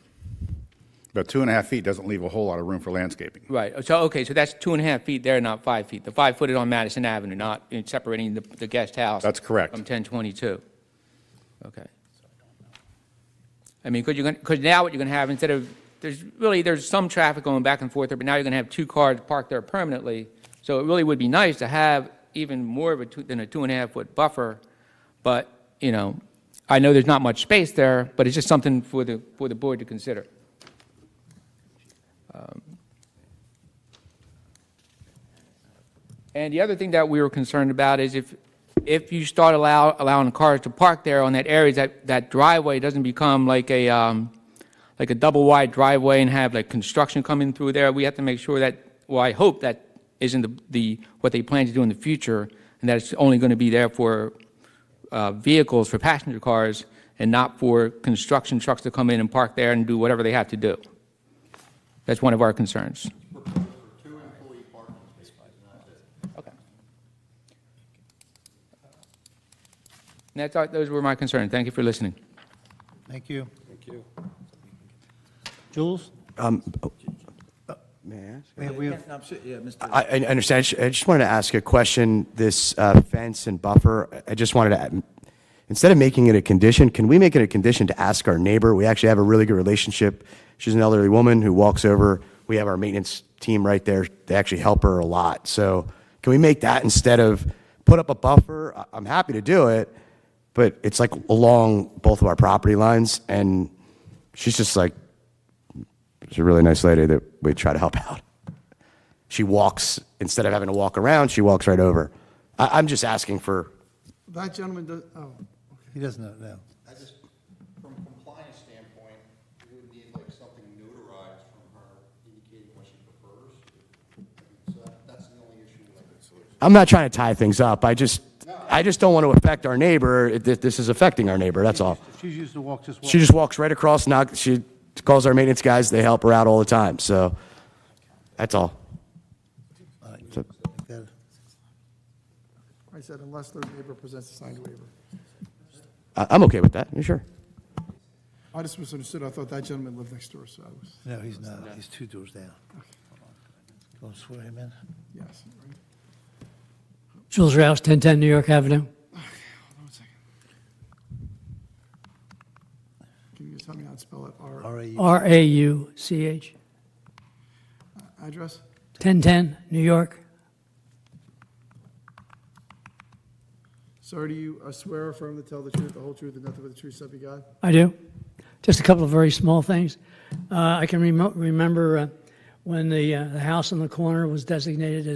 But 2.5 feet doesn't leave a whole lot of room for landscaping. Right. So, okay, so that's 2.5 feet there, not 5 feet. The 5 foot is on Madison Avenue, not separating the guest house. That's correct. From 1022. Okay. I mean, because now what you're going to have, instead of, there's some traffic going back and forth there, but now you're going to have 2 cars parked there permanently. So it really would be nice to have even more of than a 2.5 foot buffer. But, I know there's not much space there, but it's just something for the board to consider. And the other thing that we were concerned about is if you start allowing cars to park there on that area, that driveway doesn't become like a double wide driveway and have like construction coming through there. We have to make sure that, well, I hope that isn't what they plan to do in the future, and that it's only going to be there for vehicles, for passenger cars, and not for construction trucks to come in and park there and do whatever they have to do. That's one of our concerns. Okay. And those were my concerns. Thank you for listening. Thank you. Thank you. Jules? May I ask? We have- Yeah, Mr. I understand. I just wanted to ask a question. This fence and buffer, I just wanted to, instead of making it a condition, can we make it a condition to ask our neighbor? We actually have a really good relationship. She's an elderly woman who walks over. We have our maintenance team right there. They actually help her a lot. So can we make that instead of put up a buffer? I'm happy to do it, but it's like along both of our property lines, and she's just like, she's a really nice lady that we try to help out. She walks, instead of having to walk around, she walks right over. I'm just asking for, That gentleman does, oh. He doesn't know, no. I just, from a compliance standpoint, we would need like something notarized from her indicating what she prefers. So that's the only issue with it. I'm not trying to tie things up. I just don't want to affect our neighbor. This is affecting our neighbor, that's all. She's used to walk, just walk. She just walks right across, she calls our maintenance guys, they help her out all the time, so that's all. All right. So- Good. I said unless the neighbor presents a signed waiver. I'm okay with that, sure. I just misunderstood. I thought that gentleman lived next door, so I was, No, he's not. He's 2 doors down. Go swear him in. yes. Jules Rouse, 1010 New York Avenue. Hold on a second. Can you just tell me how to spell it? R-A-U. R-A-U-C-H. Address? 1010 New York. Sir, do you swear or affirm to tell the truth, the whole truth, and nothing but the truth, so help you God? I do. Just a couple of very small things. I can remember when the house on the corner was designated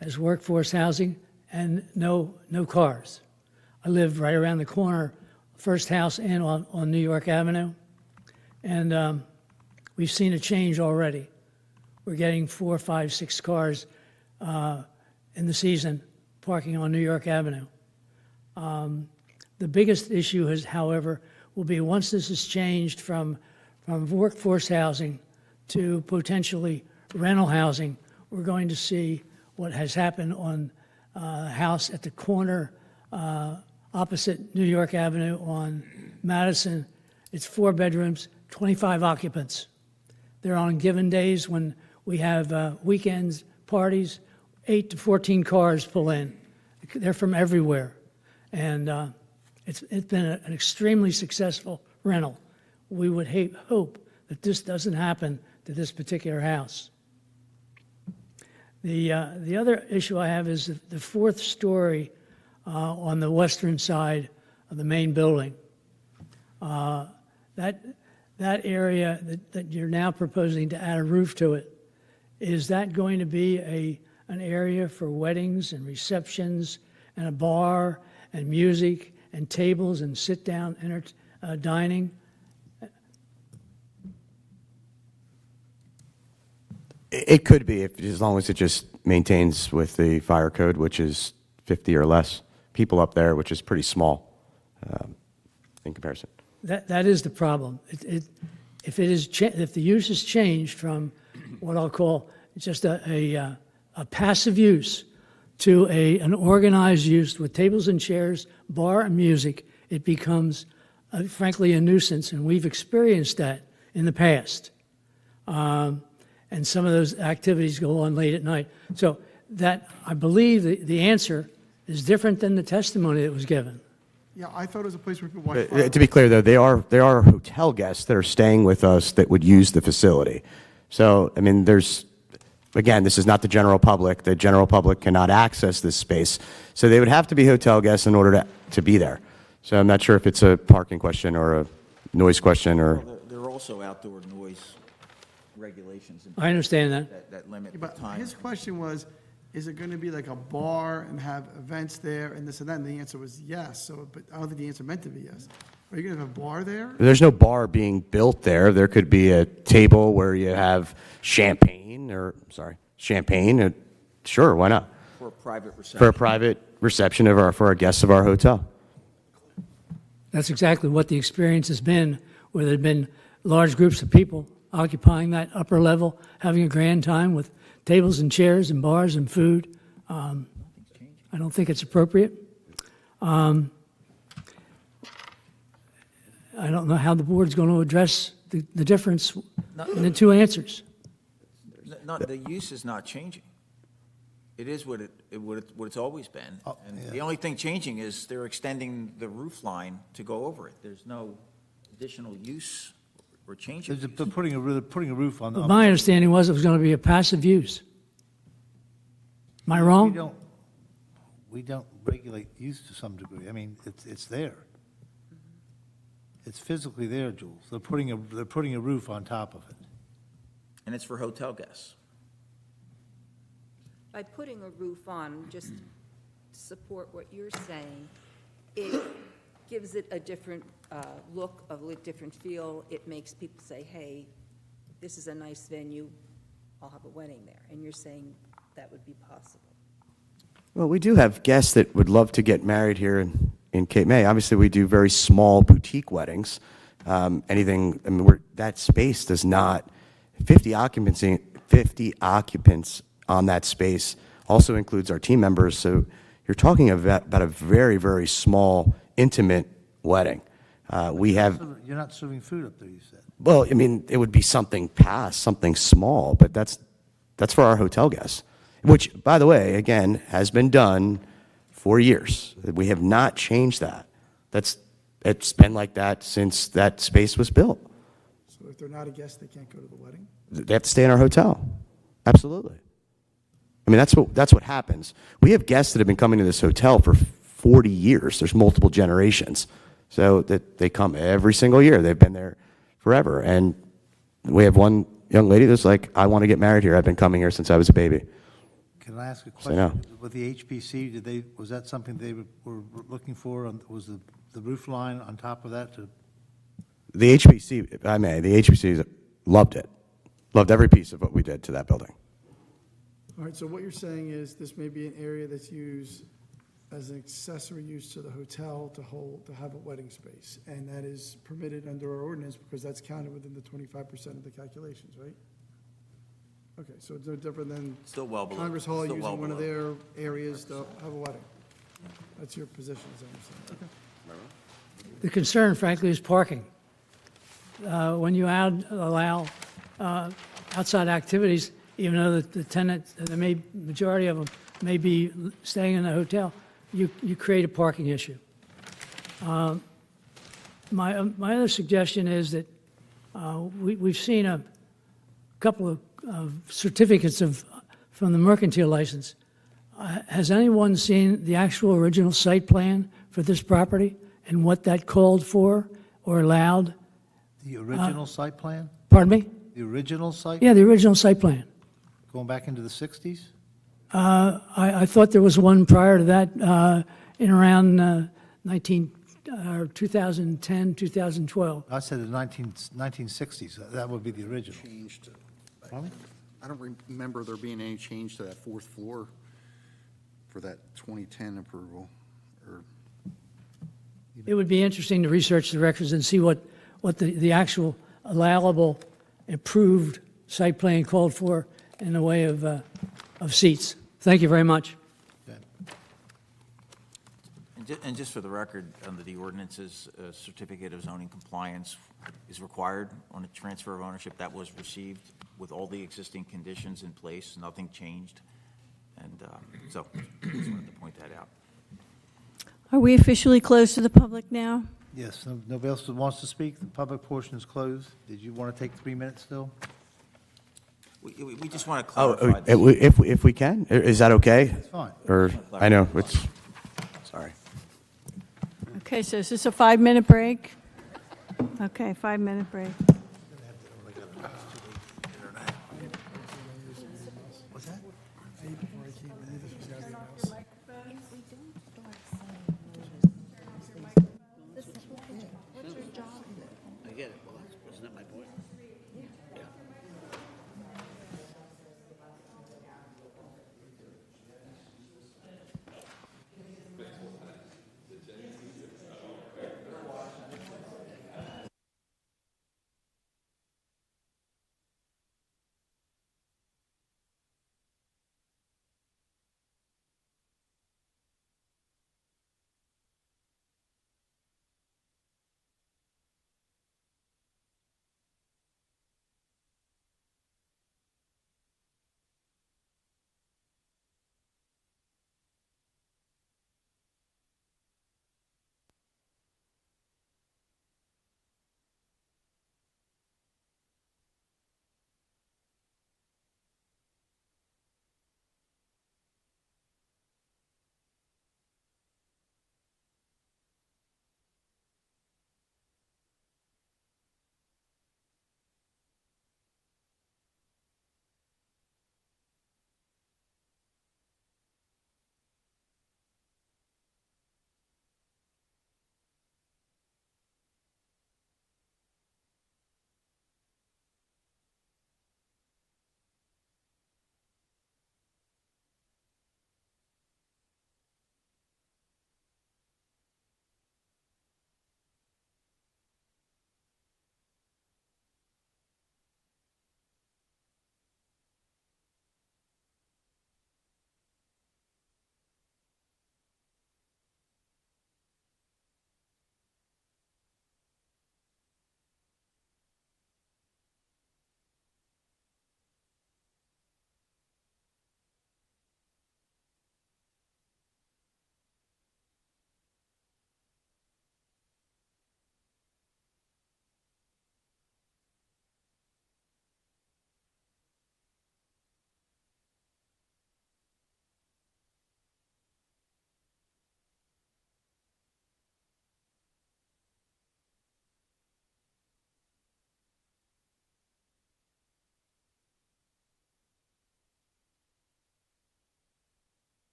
as workforce housing and no cars. I lived right around the corner, first house in on New York Avenue, and we've seen a change already. We're getting 4, 5, 6 cars in the season parking on New York Avenue. The biggest issue is, however, will be once this is changed from workforce housing to potentially rental housing, we're going to see what has happened on a house at the corner opposite New York Avenue on Madison. It's 4 bedrooms, 25 occupants. They're on given days when we have weekends, parties, 8 to 14 cars pull in. They're from everywhere. And it's been an extremely successful rental. We would hope that this doesn't happen to this particular house. The other issue I have is the 4th story on the western side of the main building. That area that you're now proposing to add a roof to it, is that going to be an area for weddings and receptions and a bar and music and tables and sit-down dining? It could be, as long as it just maintains with the fire code, which is 50 or less people up there, which is pretty small in comparison. That is the problem. If the use is changed from what I'll call just a passive use to an organized use with tables and chairs, bar and music, it becomes, frankly, a nuisance, and we've experienced that in the past. And some of those activities go on late at night. So that, I believe, the answer is different than the testimony that was given. Yeah, I thought it was a place where people watch fireworks. To be clear, though, there are hotel guests that are staying with us that would use the facility. So, I mean, again, this is not the general public. The general public cannot access this space. So they would have to be hotel guests in order to be there. So I'm not sure if it's a parking question or a noise question or... Well, there are also outdoor noise regulations. I understand that. That limit the But time. his question was, is it going to be like a bar and have events there and this and that? And the answer was yes, so, but I don't think the answer meant to be yes. Are you going to have a bar there? There's no bar being built there. There could be a table where you have champagne, or sure, why not? For a private reception. For a private reception for our guests of our hotel. That's exactly what the experience has been, where there have been large groups of people occupying that upper level, having a grand time with tables and chairs and bars and food. I don't think it's appropriate. I don't know how the board's going to address the difference in the two answers. The use is not changing. It is what it's always been. And the only thing changing is they're extending the roof line to go over it. There's no additional use or change. They're putting a roof on. My understanding was it was going to be a passive use. Am I wrong? We don't regulate use to some degree. I mean, it's there. It's physically there, Jules. They're putting a roof on top of it. And it's for hotel guests. By putting a roof on, just to support what you're saying, it gives it a different look, a different feel. It makes people say, hey, this is a nice venue, I'll have a wedding there. And you're saying that would be possible. Well, we do have guests that would love to get married here in Cape May. Obviously, we do very small boutique weddings. That space does not, 50 occupants on that space also includes our team members. So you're talking about a very, very small, intimate wedding. You're not serving food up there, you said. Well, I mean, it would be something past, something small, but that's for our hotel guests, which, by the way, again, has been done for years. We have not changed that. It's been like that since that space was built. So if they're not a guest, they can't go to the wedding? They have to stay in our hotel. Absolutely. I mean, that's what happens. We have guests that have been coming to this hotel for 40 years. There's multiple generations. So that they come every single year. They've been there forever. And we have one young lady that's like, I want to get married here. I've been coming here since I was a baby. Can I ask a question? no. With the HPC, was that something they were looking for? Was the roof line on top of that? The HPC, if I may, the HPC loved it. Loved every piece of what we did to that building. All right, so what you're saying is this may be an area that's used as an accessory use to the hotel to have a wedding space, and that is permitted under our ordinance because that's counted within the 25% of the calculations, right? Okay, so it's no different than Still well below. Congress Hall Still using well one of below. their areas to have a wedding. That's your position, is that what you're saying? Okay. The concern, frankly, is parking. When you allow outside activities, even though the tenant, majority of them may be staying in the hotel, you create a parking issue. My other suggestion is that we've seen a couple of certificates from the mercantile license. Has anyone seen the actual original site plan for this property and what that called for or allowed? The original site plan? Pardon me? The original site? Yeah, the original site plan. Going back into the 60s? I thought there was one prior to that in around 2010, 2012. I said the 1960s. That would be the original. Changed. I don't remember there being any change to that fourth floor for that 2010 approval. It would be interesting to research the records and see what the actual allowable approved site plan called for in the way of seats. Thank you very much. And just for the record, under the ordinances, a certificate of zoning compliance is required on a transfer of ownership that was received with all the existing conditions in place, nothing changed. And so just wanted to point that out. Are we officially closed to the public now? Yes, nobody else wants to speak? The public portion is closed. Did you want to take 3 minutes still? We just want to clarify. If we can, is that okay? That's fine. Or, I know, sorry. Okay, so is this a 5-minute break? Okay, 5-minute break. What's that? Before I came in.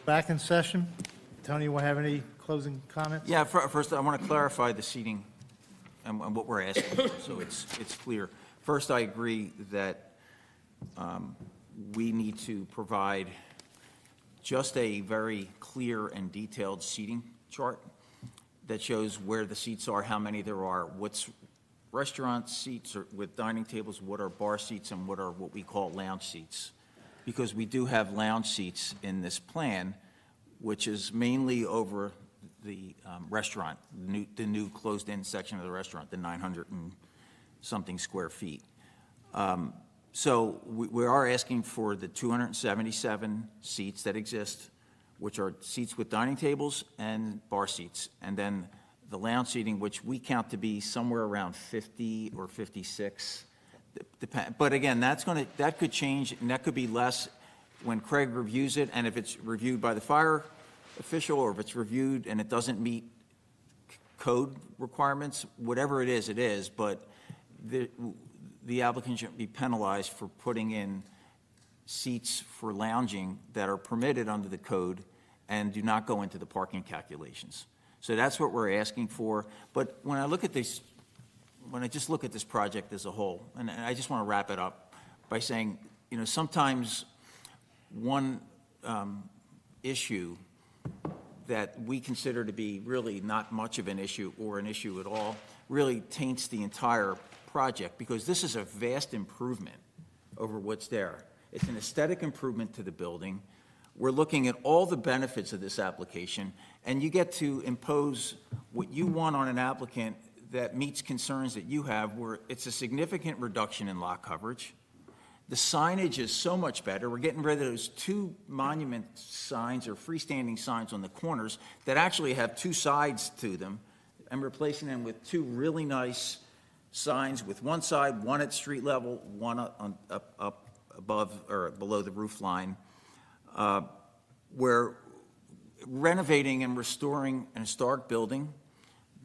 Back in session. Tony, you want to have any closing comments? Yeah, first, I want to clarify the seating and what we're asking, for, so it's clear. First, I agree that we need to provide just a very clear and detailed seating chart that shows where the seats are, how many there are, what's restaurant seats or with dining tables, what are bar seats, and what are what we call lounge seats. Because we do have lounge seats in this plan, which is mainly over the restaurant, the new closed-in section of the restaurant, the 900 and something square feet. So we are asking for the 277 seats that exist, which are seats with dining tables and bar seats, and then the lounge seating, which we count to be somewhere around 50 or 56. But again, that could change, and that could be less when Craig reviews it, and if it's reviewed by the fire official, or if it's reviewed and it doesn't meet code requirements, whatever it is, but the applicant shouldn't be penalized for putting in seats for lounging that are permitted under the code and do not go into the parking calculations. So that's what we're asking for. But when I look at this, when I just look at this project as a whole, and I just want to wrap it up by saying, you know, sometimes one issue that we consider to be really not much of an issue or an issue at all really taints the entire project, because this is a vast improvement over what's there. It's an aesthetic improvement to the building. We're looking at all the benefits of this application, and you get to impose what you want on an applicant that meets concerns that you have, where it's a significant reduction in lot coverage. The signage is so much better. We're getting rid of those two monument signs or freestanding signs on the corners that actually have two sides to them, and replacing them with two really nice signs with one side, one at street level, one up above or below the roof line. We're renovating and restoring an historic building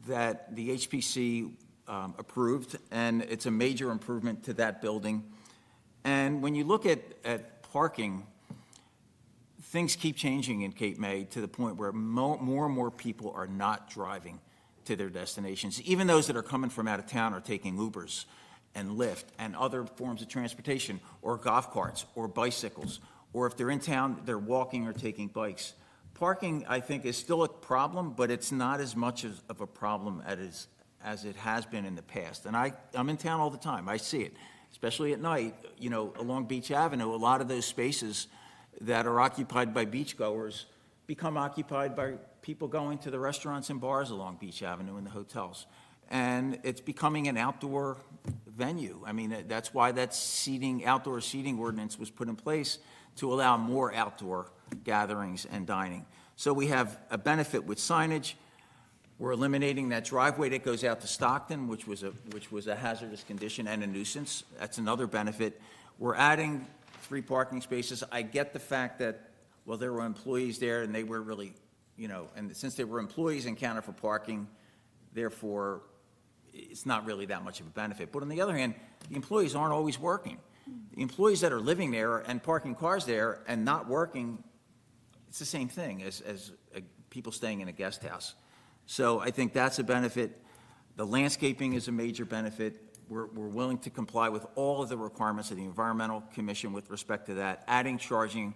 that the HPC approved, and it's a major improvement to that building. And when you look at parking, things keep changing in Cape May to the point where more and more people are not driving to their destinations. Even those that are coming from out of town are taking Ubers and Lyft and other forms of transportation, or golf carts or bicycles, or if they're in town, they're walking or taking bikes. Parking, I think, is still a problem, but it's not as much of a problem as it has been in the past. And I'm in town all the time. I see it, especially at night. You know, along Beach Avenue, a lot of those spaces that are occupied by beachgoers become occupied by people going to the restaurants and bars along Beach Avenue and the hotels. And it's becoming an outdoor venue. I mean, that's why that outdoor seating ordinance was put in place, to allow more outdoor gatherings and dining. So we have a benefit with signage. We're eliminating that driveway that goes out to Stockton, which was a hazardous condition and a nuisance. That's another benefit. We're adding 3 parking spaces. I get the fact that, well, there were employees there, and they were really, you know, and since they were employees and counted for parking, therefore, it's not really that much of a benefit. But on the other hand, the employees aren't always working. The employees that are living there and parking cars there and not working, it's the same thing as people staying in a guest house. So I think that's a benefit. The landscaping is a major benefit. We're willing to comply with all of the requirements of the Environmental Commission with respect to that, adding charging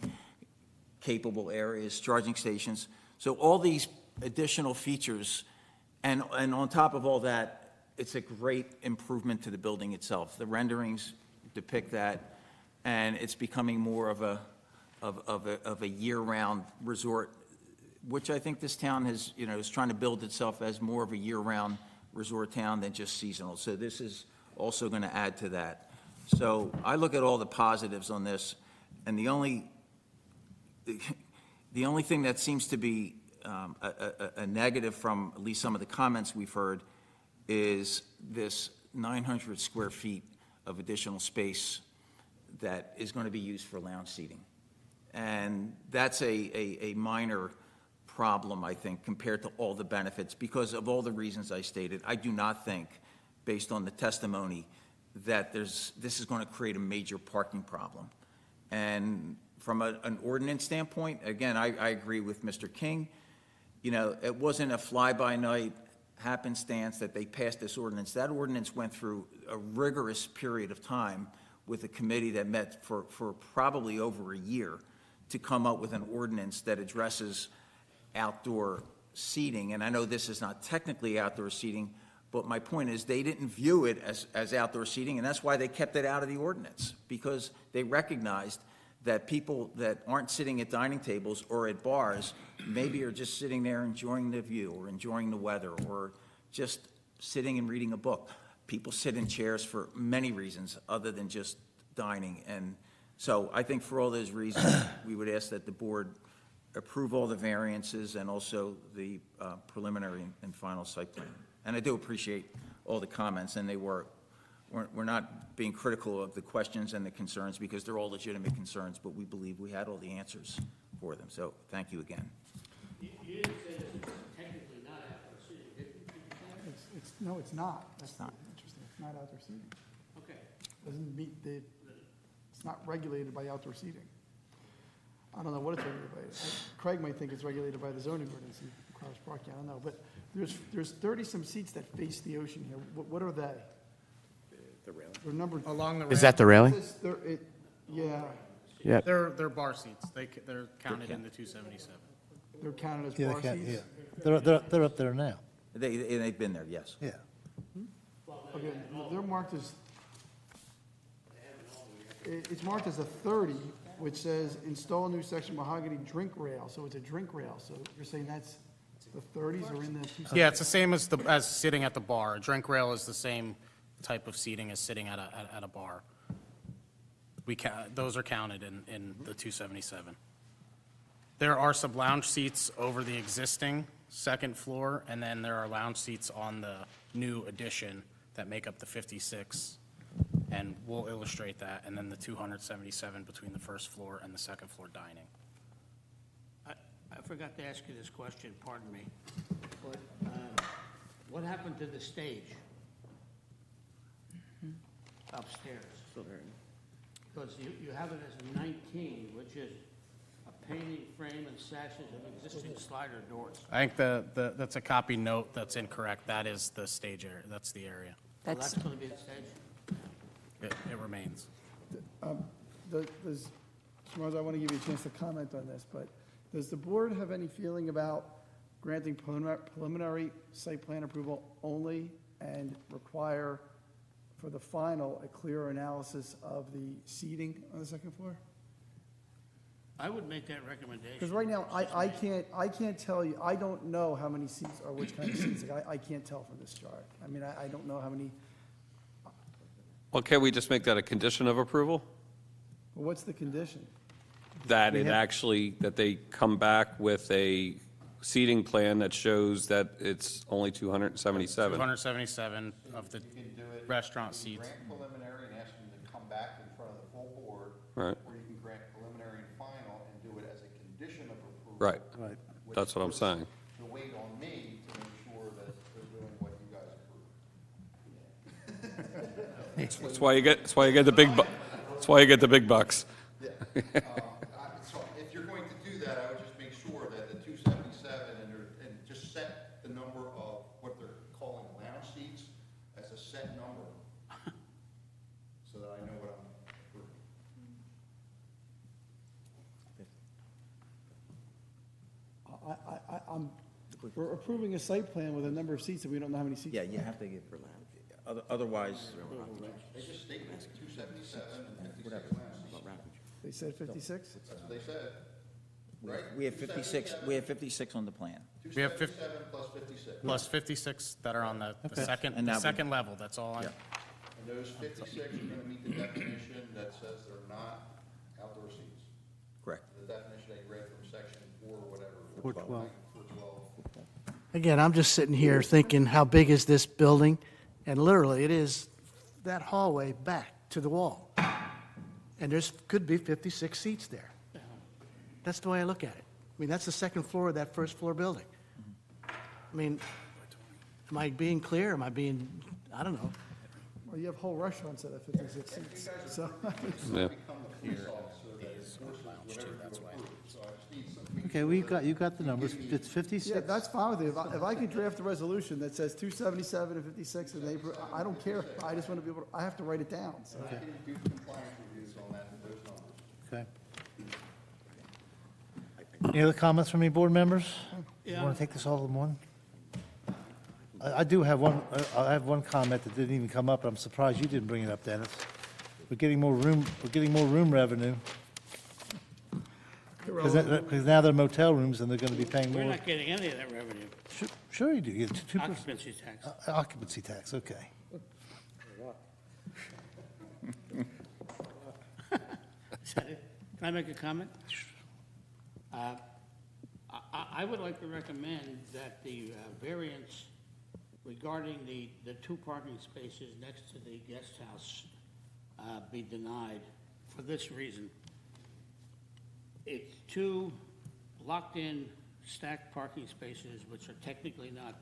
capable areas, charging stations. So all these additional features, and on top of all that, it's a great improvement to the building itself. The renderings depict that, and it's becoming more of a year-round resort, which I think this town has, you know, is trying to build itself as more of a year-round resort town than just seasonal. So this is also going to add to that. So I look at all the positives on this, and the only thing that seems to be a negative from at least some of the comments we've heard is this 900 square feet of additional space that is going to be used for lounge seating. And that's a minor problem, I think, compared to all the benefits, because of all the reasons I stated. I do not think, based on the testimony, that this is going to create a major parking problem. And from an ordinance standpoint, again, I agree with Mr. King. You know, it wasn't a fly-by-night happenstance that they passed this ordinance. That ordinance went through a rigorous period of time with a committee that met for probably over a year to come up with an ordinance that addresses outdoor seating. And I know this is not technically outdoor seating, but my point is they didn't view it as outdoor seating, and that's why they kept it out of the ordinance, because they recognized that people that aren't sitting at dining tables or at bars maybe are just sitting there enjoying the view or enjoying the weather or just sitting and reading a book. People sit in chairs for many reasons other than just dining. And so I think for all those reasons, we would ask that the board approve all the variances and also the preliminary and final site plan. And I do appreciate all the comments, and we're not being critical of the questions and the concerns because they're all legitimate concerns, but we believe we had all the answers for them. So thank you again. You didn't say this is technically not outdoor seating, did you? No, it's not. That's not. Interesting. It's not outdoor seating. Okay. Doesn't meet it's not regulated by outdoor seating. I don't know what it's regulated by. Craig might think it's regulated by the zoning ordinance and requires parking, I don't know. But there's 30-some seats that face the ocean here. What are they? The railing. They're numbered. Along the Is that the railing? Yeah, Yeah. They're bar seats. They're counted in the 277. they're counted as Yeah, bar they can't, seats. yeah. They're up there now. They've been there, yes. Yeah. Okay, they're marked as, it's marked as a 30, which says install a new section mahogany drink rail, so it's a drink rail, so you're saying that's, the 30s are in the 270s? Yeah, it's the same as sitting at the bar. A drink rail is the same type of seating as sitting at a bar. Those are counted in the 277. There are some lounge seats over the existing second floor, and then there are lounge seats on the new addition that make up the 56, and we'll illustrate that, and then the 277 between the first floor and the second floor dining. I forgot to ask you this question, pardon me. But what happened to the stage upstairs? Because you have it as 19, which is a painting frame and sashes of existing slider doors. I think that's a copy note that's incorrect. That is the stage area, that's the area. Well, that's going to be the stage? It remains. Mr. Marzo, I want to give you a chance to comment on this, but does the board have any feeling about granting preliminary site plan approval only and require for the final a clearer analysis of the seating on the second floor? I would make that recommendation. Because right now, I can't tell you, I don't know how many seats are which kind of seats. Like, I can't tell from this chart. I mean, I don't know how many, Well, can we just make that a condition of approval? well, what's the condition? That We it have- actually, that they come back with a seating plan that shows that it's only 277? 277 of the restaurant seats. Grant preliminary and ask them to come back in front of the full board. Right. Or you can grant preliminary and final and do it as a condition of approval. Right. Right. which That's what I'm puts saying. The weight on me to make sure that they're doing what you guys approve. That's why you get the big, that's why you get the big bucks. Yeah. So if you're going to do that, I would just make sure that the 277 and just set the number of what they're calling lounge seats as a set number, so that I know what I'm approving. We're approving a site plan with a number of seats, and we don't know how many seats. Yeah, you have to give, otherwise, They just state 277 and 56 lounge seats. They said 56? That's what they said, right? we have 56 on the plan. We have 50 277 plus 56. plus 56 that are on the And second that would- second level, that's all. Yeah. And those 56 are going to meet the definition that says they're not outdoor seats. Correct. The definition they read from section 4 or whatever. 412. 412. Again, I'm just sitting here thinking, how big is this building? And literally, it is that hallway back to the wall. And there's, could be 56 seats there. That's the way I look at it. I mean, that's the second floor of that first floor building. I mean, am I being clear? Am I being, I don't know. Well, you have whole restaurants that have 56 seats, so. Yeah. Become the police officer that enforces too, that's why. Okay, well, you got the numbers. It's 56. Yeah, that's fine with me. If I could draft a resolution that says 277 and 56 in the neighborhood, I don't care. I just want to be able to, I have to write it down, so. I can do compliance reviews on that, with those numbers. Okay. Any other comments from any board members? You Yeah. want to take this all in one? I do have one, I have one comment that didn't even come up, and I'm surprised you didn't bring it up, Dennis. We're getting more room revenue. Because now they're motel rooms and they're going to be paying We're more. not getting any of that revenue. Sure you do. You get 2%. Occupancy tax. Occupancy tax, okay. Is that it? Can I make a comment? I would like to recommend that the variance regarding the two parking spaces next to the guest house be denied for this reason. It's two locked-in stacked parking spaces which are technically not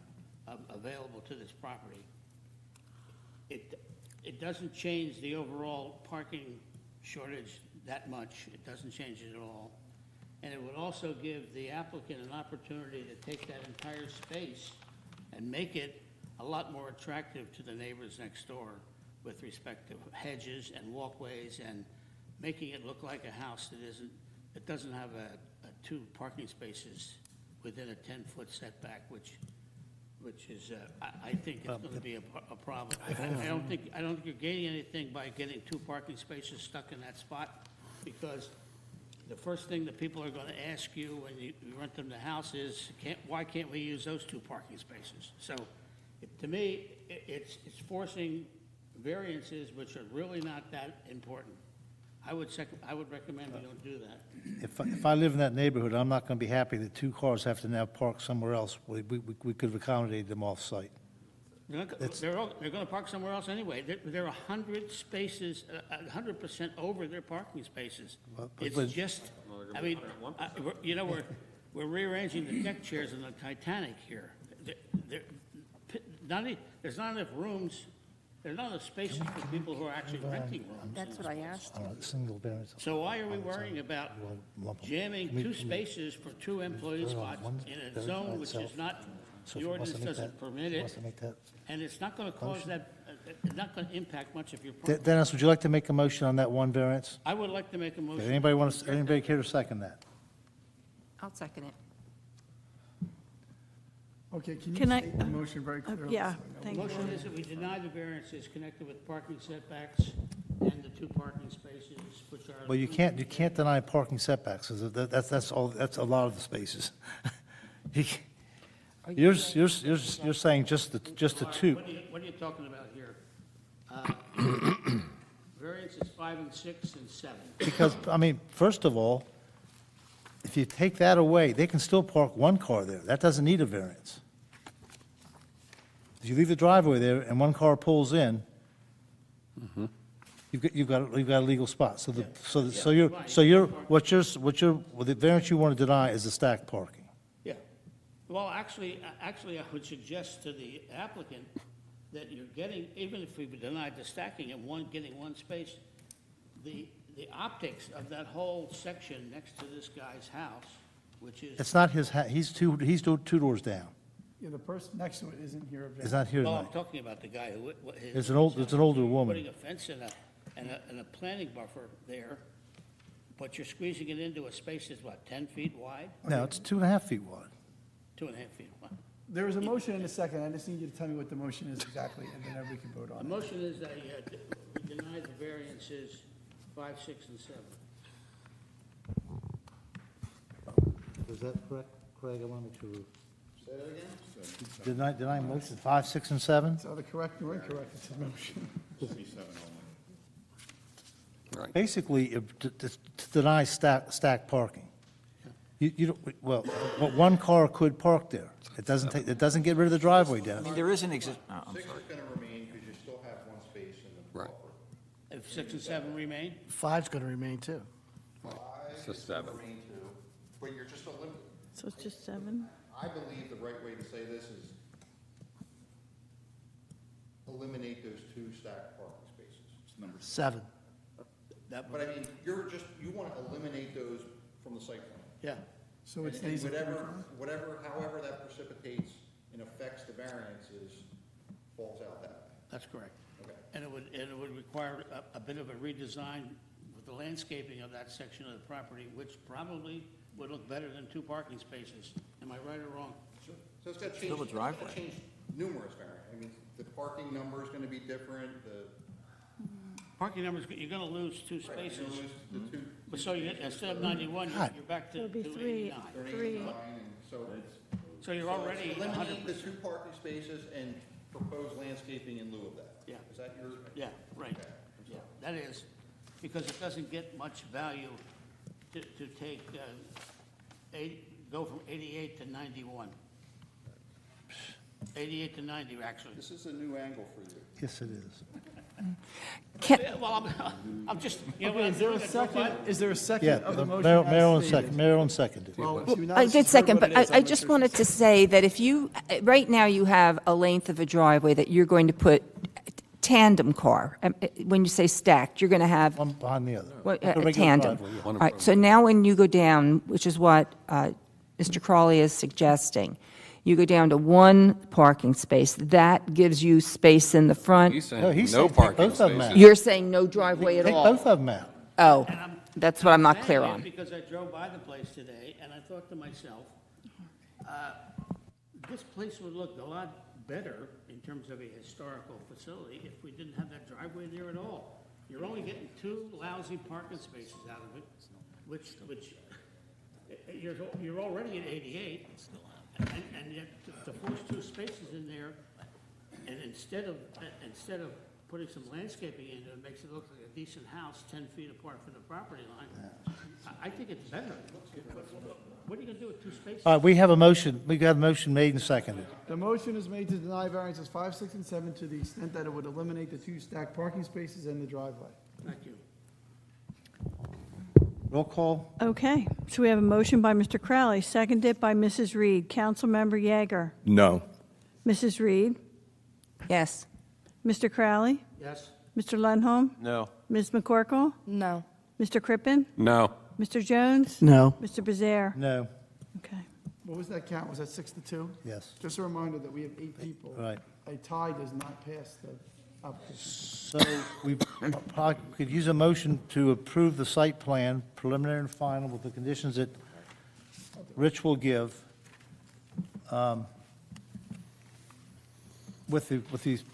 available to this property. It doesn't change the overall parking shortage that much. It doesn't change it at all. And it would also give the applicant an opportunity to take that entire space and make it a lot more attractive to the neighbors next door with respect to hedges and walkways and making it look like a house that doesn't have two parking spaces within a 10-foot setback, which is, I think it's going to be a problem. I don't think you're gaining anything by getting two parking spaces stuck in that spot, because the first thing that people are going to ask you when you rent them the house is, why can't we use those two parking spaces? So, to me, it's forcing variances which are really not that important. I would recommend we don't do that. If I live in that neighborhood, I'm not going to be happy that two cars have to now park somewhere else. We could have accommodated them off-site. They're going to park somewhere else anyway. They're 100 spaces, 100% over their parking spaces. It's just, I mean, we're rearranging the deck chairs in the Titanic here. There's not enough rooms, there's not enough spaces for people who are actually renting rooms. That's what I asked. Single variance. So why are we worrying about jamming two spaces for two employee spots in a zone which is not, the ordinance doesn't permit it, and it's not going to cause that, it's not going to impact much of your property. Dennis, would you like to make a motion on that one variance? I would like to make a Okay, motion. anybody care to second that? I'll second it. Okay, can you Can I- state the motion very clearly? Yeah, so we know? thank you. Motion is that we deny the variances connected with parking setbacks and the two parking spaces, which are. Well, you can't deny parking setbacks, 'cause that's a lot of the spaces. You're saying just the two. What are you talking about here? Variances 5 and 6 and 7. Because, I mean, first of all, if you take that away, they can still park one car there. That doesn't need a variance. If you leave the driveway there and one car pulls in, you've got a legal spot. So the variance you want to deny is the stacked parking. Yeah. Well, actually, I would suggest to the applicant that you're getting, even if we denied the stacking and getting one space, the optics of that whole section next to this guy's house, which is. It's not his, he's two doors down. Yeah, the person next to it isn't here. It's not here Well, I'm tonight. talking about the guy who. It's an older woman. Putting a fence and a planting buffer there, but you're squeezing it into a space that's what, 10 feet wide? No, it's 2.5 feet wide. 2.5 feet wide. There is a motion in a second. I just need you to tell me what the motion is exactly, and then we can vote The on it. motion is that we deny the variances 5, 6, and 7. Is that correct, Craig? I want to make sure. Say that again? Deny motion 5, 6, and 7? So the correct or incorrect, it's a motion. Basically, to deny stacked parking. You don't, well, one car could park there. It doesn't get rid of the driveway, I Dennis. mean, there is an I'm Six sorry. is going to remain because you still have one space in the Right. buffer. If 6 and 7 remain? 5's going to remain too. So 7. Remain two, but you're just eliminating. So it's just 7? I believe the right way to say this is eliminate those two stacked parking spaces. 7. But I mean, you want to eliminate those from the site plan. Yeah. So it And stays at however that precipitates and affects the variances falls out that way. That's correct. Okay. And it would require a bit of a redesign with the landscaping of that section of the property, which probably would look better than 2 parking spaces. Am I right or wrong? Sure. So it's got to change. Still a driveway. It's gonna change numerous variants. I mean, the parking number is going to be different, the. Parking numbers, you're gonna lose 2 spaces. You're gonna lose the two. But so you, instead of 91, you're back to It'll be 89. three. And so So you're already eliminating the 100%. 2 parking spaces and propose landscaping in lieu of that. Yeah. Is that your? Yeah, right. Yeah, that is, because it doesn't get much value to take, go from 88 to 91. 88 to 90, actually. This is a new angle for you. Yes, it is. Yeah, well, I'm just, you know, Okay, is there a I drove second, by- is there a second Yeah, of the motion? Marilyn as second, stated? Marilyn seconded. Well, Well, she now I just did heard second, what but it is. I just wanted to say that if you, right now you have a length of a driveway that you're going to put tandem car. When you say stacked, you're going to have One behind the other. well, Like a a regular tandem. driveway, yeah. All right, so now when you go down, which is what Mr. Crawley is suggesting, you go down to 1 parking space, that gives you space in the front. He's No, saying he's no saying take parking both of them spaces. out. You're saying no driveway at Take all? both of them out. Oh, And I'm that's what I'm not saying clear that on. Because I drove by the place today, and I thought to myself, this place would look a lot better in terms of a historical facility if we didn't have that driveway there at all. You're only getting 2 lousy parking spaces out of it, which, you're already at 88, and yet to force 2 spaces in there, and instead of putting some landscaping into it, makes it look like a decent house 10 feet apart from the property line. I think it's better. What are you gonna do with 2 spaces? All right, we have a motion, we got a motion made and seconded. The motion is made to deny variances 5, 6, and 7 to the extent that it would eliminate the 2 stacked parking spaces in the driveway. Thank you. Roll call? Okay, so we have a motion by Mr. Crowley, seconded by Mrs. Reed. Councilmember Yeager. No. Mrs. Reed. Yes. Mr. Crowley. Yes? Mr. Lundholm. No. Ms. McCorkle. No. Mr. Crippen. No. Mr. Jones. No. Mr. Bezier. No. Okay. What was that count? Was that 6 to 2? Yes. Just a reminder that we have 8 people. Right. A tie does not pass the application. So we probably could use a motion to approve the site plan, preliminary and final, with the conditions that Rich will give, with these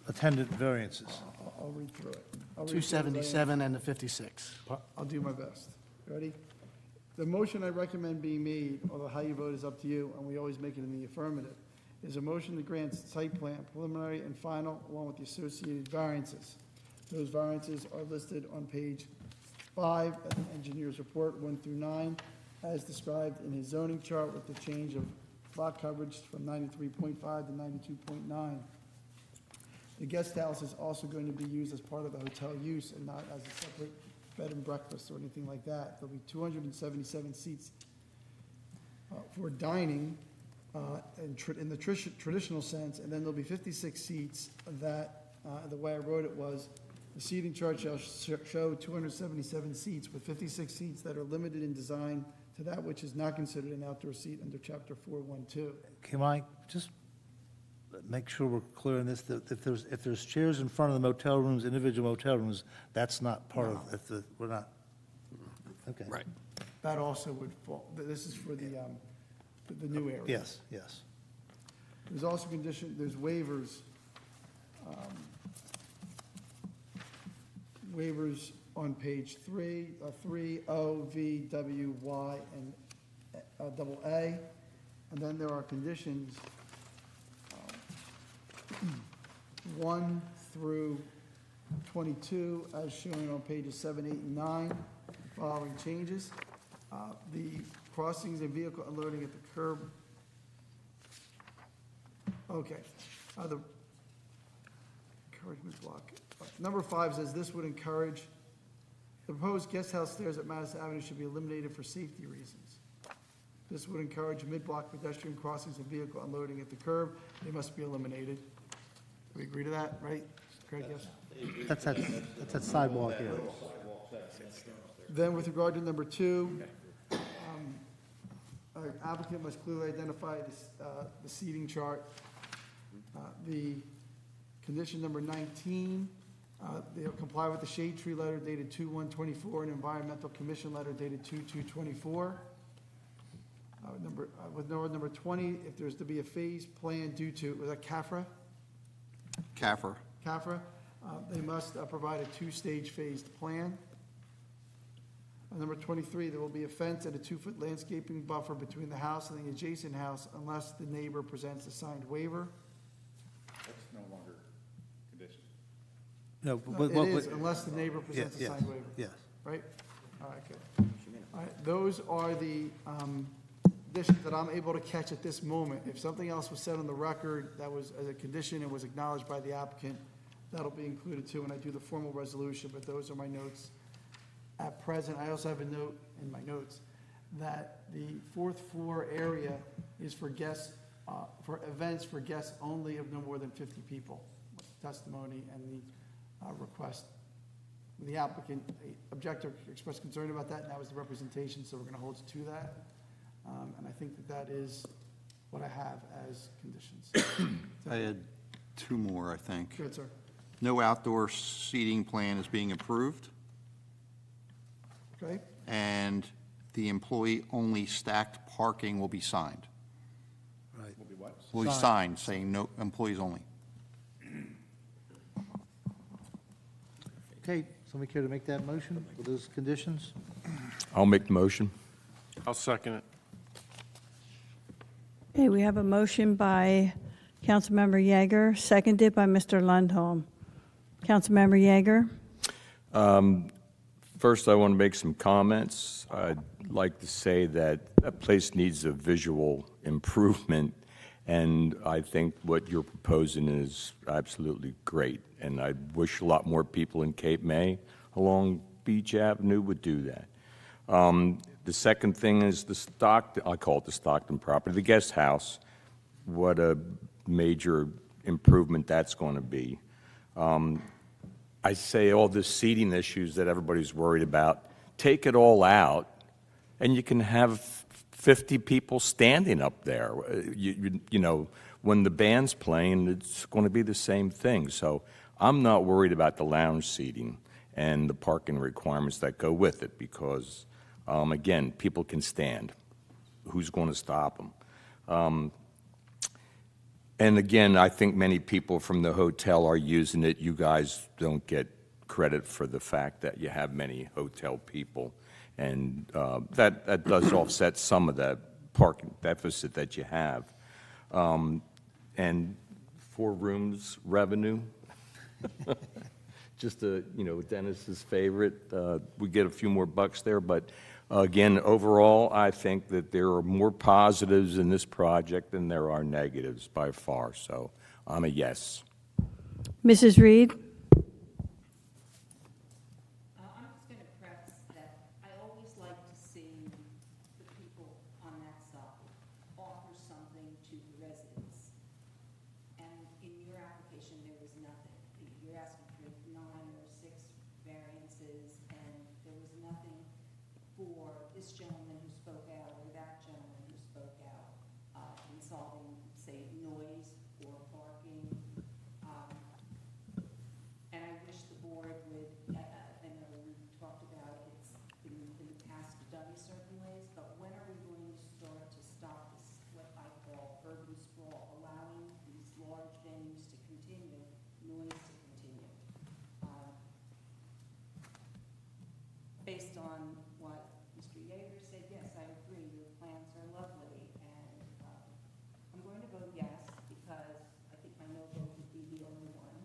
attendant variances. I'll read through it. I'll read through the 277 and the 56. I'll do my best. Ready? The motion I recommend being made, although how you vote is up to you, and we always make it in the affirmative, is a motion to grant site plan, preliminary and final, along with the associated variances. Those variances are listed on page 5 of the engineer's report, 1 through 9, as described in his zoning chart with the change of lot coverage from 93.5 to 92.9. The guest house is also going to be used as part of the hotel use and not as a separate bed and breakfast or anything like that. There'll be 277 seats for dining in the traditional sense, and then there'll be 56 seats that, the way I wrote it was, the seating chart shall show 277 seats, with 56 seats that are limited in design to that which is not considered an outdoor seat under Chapter 412. Can I just make sure we're clear on this, that if there's chairs in front of the motel rooms, individual motel rooms, that's not part of, we're not, okay. Right. That also would fall, this is for the new area. Yes, yes. There's also there's waivers, waivers on page 3, 3O, V, W, Y, and double A. And then there are conditions 1 through 22, as shown on pages 7, 8, and 9, following changes. The crossings and vehicle unloading at the curb. Okay. The encouragement block. Number 5 says this would encourage, the proposed guest house stairs at Madison Avenue should be eliminated for safety reasons. This would encourage mid-block pedestrian crossings and vehicle unloading at the curb. They must be eliminated. We agree to that, right? Craig, yes? That's that sidewalk area. Then with regard to number 2, applicant must clearly identify the seating chart. The condition number 19, they'll comply with the shade tree letter dated 2/1/24 and environmental commission letter dated 2/2/24. With number 20, if there's to be a phase plan due to, was that CAFRA? CAFRA, they must provide a two-stage phased plan. Number 23, there will be a fence and a 2-foot landscaping buffer between the house and the adjacent house unless the neighbor presents a signed waiver. That's no longer condition. No, It is, unless the neighbor presents a signed waiver. Yes. Right? All right, good. All right, those are the conditions that I'm able to catch at this moment. If something else was said on the record that was as a condition and was acknowledged by the applicant, that'll be included too when I do the formal resolution, but those are my notes. At present, I also have a note in my notes that the 4th floor area is for guests, for events for guests only of no more than 50 people. Testimony and the request. The applicant, the objector expressed concern about that, and that was the representation, so we're going to hold to that. And I think that is what I have as conditions. I had two more, I think. Good, sir. No outdoor seating plan is being approved, Okay? and the employee-only stacked parking will be signed. Right. Will be what? Will be signed, saying no, employees only. Okay, somebody care to make that motion with those conditions? I'll make the motion. I'll second it. Okay, we have a motion by Councilmember Yeager, seconded by Mr. Lundholm. Councilmember Yeager? First, I want to make some comments. I'd like to say that that place needs a visual improvement, and I think what you're proposing is absolutely great. And I wish a lot more people in Cape May along Beach Avenue would do that. The second thing is the Stockton, I call it the Stockton property, the guest house. What a major improvement that's going to be. I say all the seating issues that everybody's worried about, take it all out, and you can have 50 people standing up there. You know, when the band's playing, it's going to be the same thing. So I'm not worried about the lounge seating and the parking requirements that go with it because, again, people can stand. Who's going to stop them? And again, I think many people from the hotel are using it. You guys don't get credit for the fact that you have many hotel people. And that does offset some of the parking deficit that you have. And 4 rooms revenue, just Dennis's favorite. We get a few more bucks there, but again, overall, I think that there are more positives in this project than there are negatives by far. So I'm a yes. Mrs. Reed? I'm just going to preface that I always like to see the people on that side offer something to the residents. And in your application, there was nothing. You're asking for 9 or 6 variances, and there was nothing for this gentleman who spoke out or that gentleman who spoke out in solving, say, noise or parking. And I wish the board would, I know we talked about it's in the past done certain ways, but when are we going to start to stop this, what I call urban sprawl, allowing these large venues to continue, noise to continue? Based on what Mr. Yeager said, yes, I agree, your plans are lovely, and I'm going to vote yes, because I think my no vote would be the only one.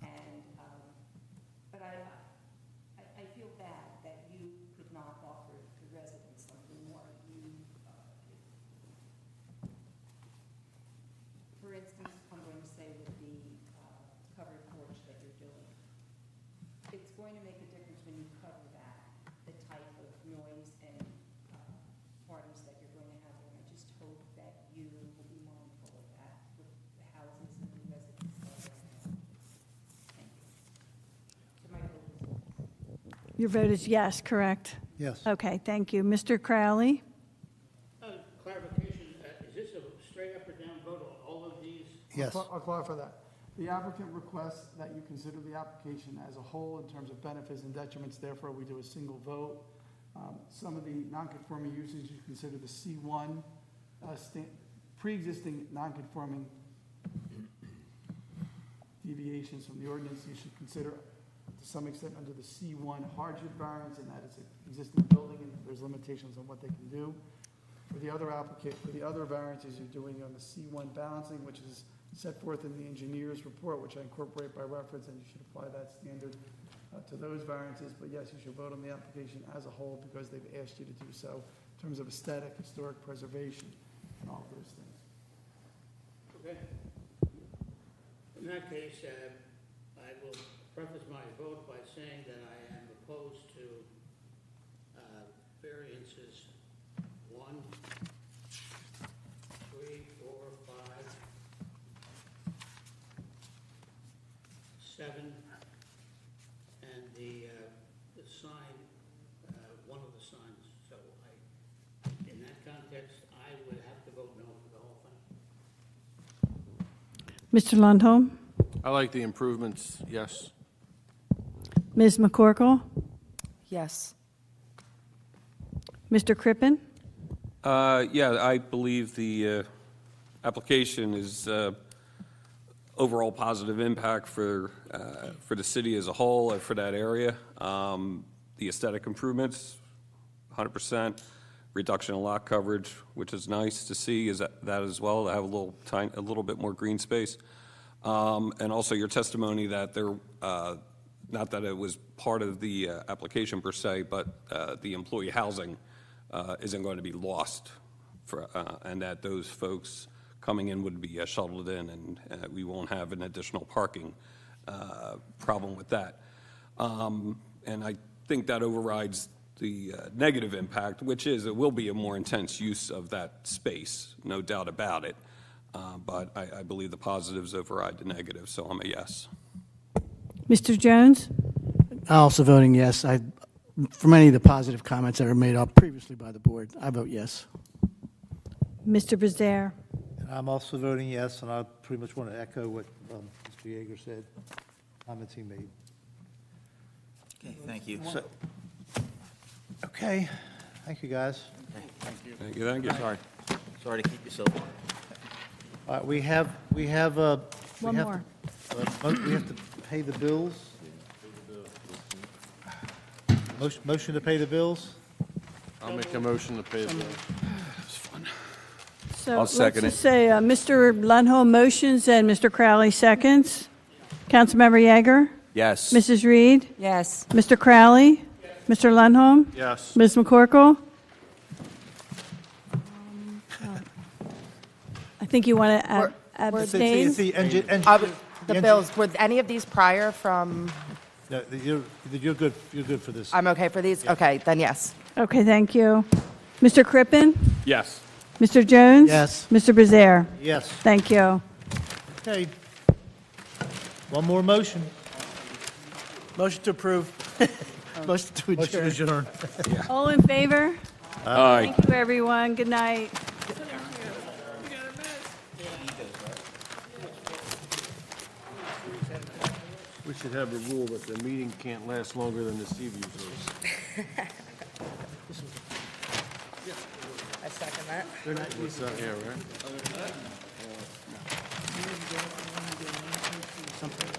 And, but I feel bad that you could not offer the residents something more. For instance, I'm going to say with the covered porch that you're doing, it's going to make a difference when you cover that, the type of noise and parties that you're going to have. And I just hope that you will be mindful of that with the houses and the residents that are there. Thank you. So my vote is yes. Your vote is yes, correct? Yes. Okay, thank you. Mr. Crowley? Yes. I'll clarify that. The applicant requests that you consider the application as a whole in terms of benefits and detriments, therefore we do a single vote. Some of the non-conforming uses, you consider the C1, pre-existing non-conforming deviations from the ordinance, you should consider to some extent under the C1 hardship variance, and that is an existing building, and there's limitations on what they can do. For the other variances, you're doing on the C1 balancing, which is set forth in the engineer's report, which I incorporate by reference, and you should apply that standard to those variances. But yes, you should vote on the application as a whole because they've asked you to do so in terms of aesthetic, historic preservation, and all of those things. Okay. In that case, I will preface my vote by saying that I am opposed to variances 1, 3, 4, 5, 7, and the sign, one of the signs. So in that context, I would have to vote no for the whole thing. Mr. Lundholm? I like the improvements, yes. Ms. McCorkle? Yes. Mr. Crippen? Yeah, I believe the application is overall positive impact for the city as a whole and for that area. The aesthetic improvements, 100%. Reduction in lot coverage, which is nice to see, is that as well, to have a little bit more green space. And also your testimony that there, not that it was part of the application per se, but the employee housing isn't going to be lost, and that those folks coming in would be shuttled in, and we won't have an additional parking problem with that. And I think that overrides the negative impact, which is it will be a more intense use of that space, no doubt about it. But I believe the positives override the negatives, so I'm a yes. Mr. Jones? Also voting yes. For many of the positive comments that are made up previously by the board, I vote yes. Mr. Brazier? I'm also voting yes, and I pretty much want to echo what Mr. Yeager said, comments he made. Okay, thank you. Okay, thank you, guys. Thank you. Sorry to keep you so long. All right, we have One more. We have to pay the bills. Motion to pay the bills? I'll make a motion to pay the bill. So I'll second let's just it. say Mr. Lundholm motions and Mr. Crowley seconds. Councilmember Yeager? Yes. Mrs. Reed? Yes. Mr. Crowley? Mr. Lundholm? Yes. Ms. McCorkle? I think you want to abstain? It's the The bills, were any of these prior from, No, you're good for this. I'm okay for these? Okay, then yes. Okay, thank you. Mr. Crippen? Yes. Mr. Jones? Yes. Mr. Brazier? Yes. Thank you. Okay. One more motion. Motion to approve. Motion to Motion adjourn. adjourn. All in favor? Aye. Thank you, everyone. Good night. We should have a rule that the meeting can't last longer than the sea views is. I second that. What's that, yeah, right? Something.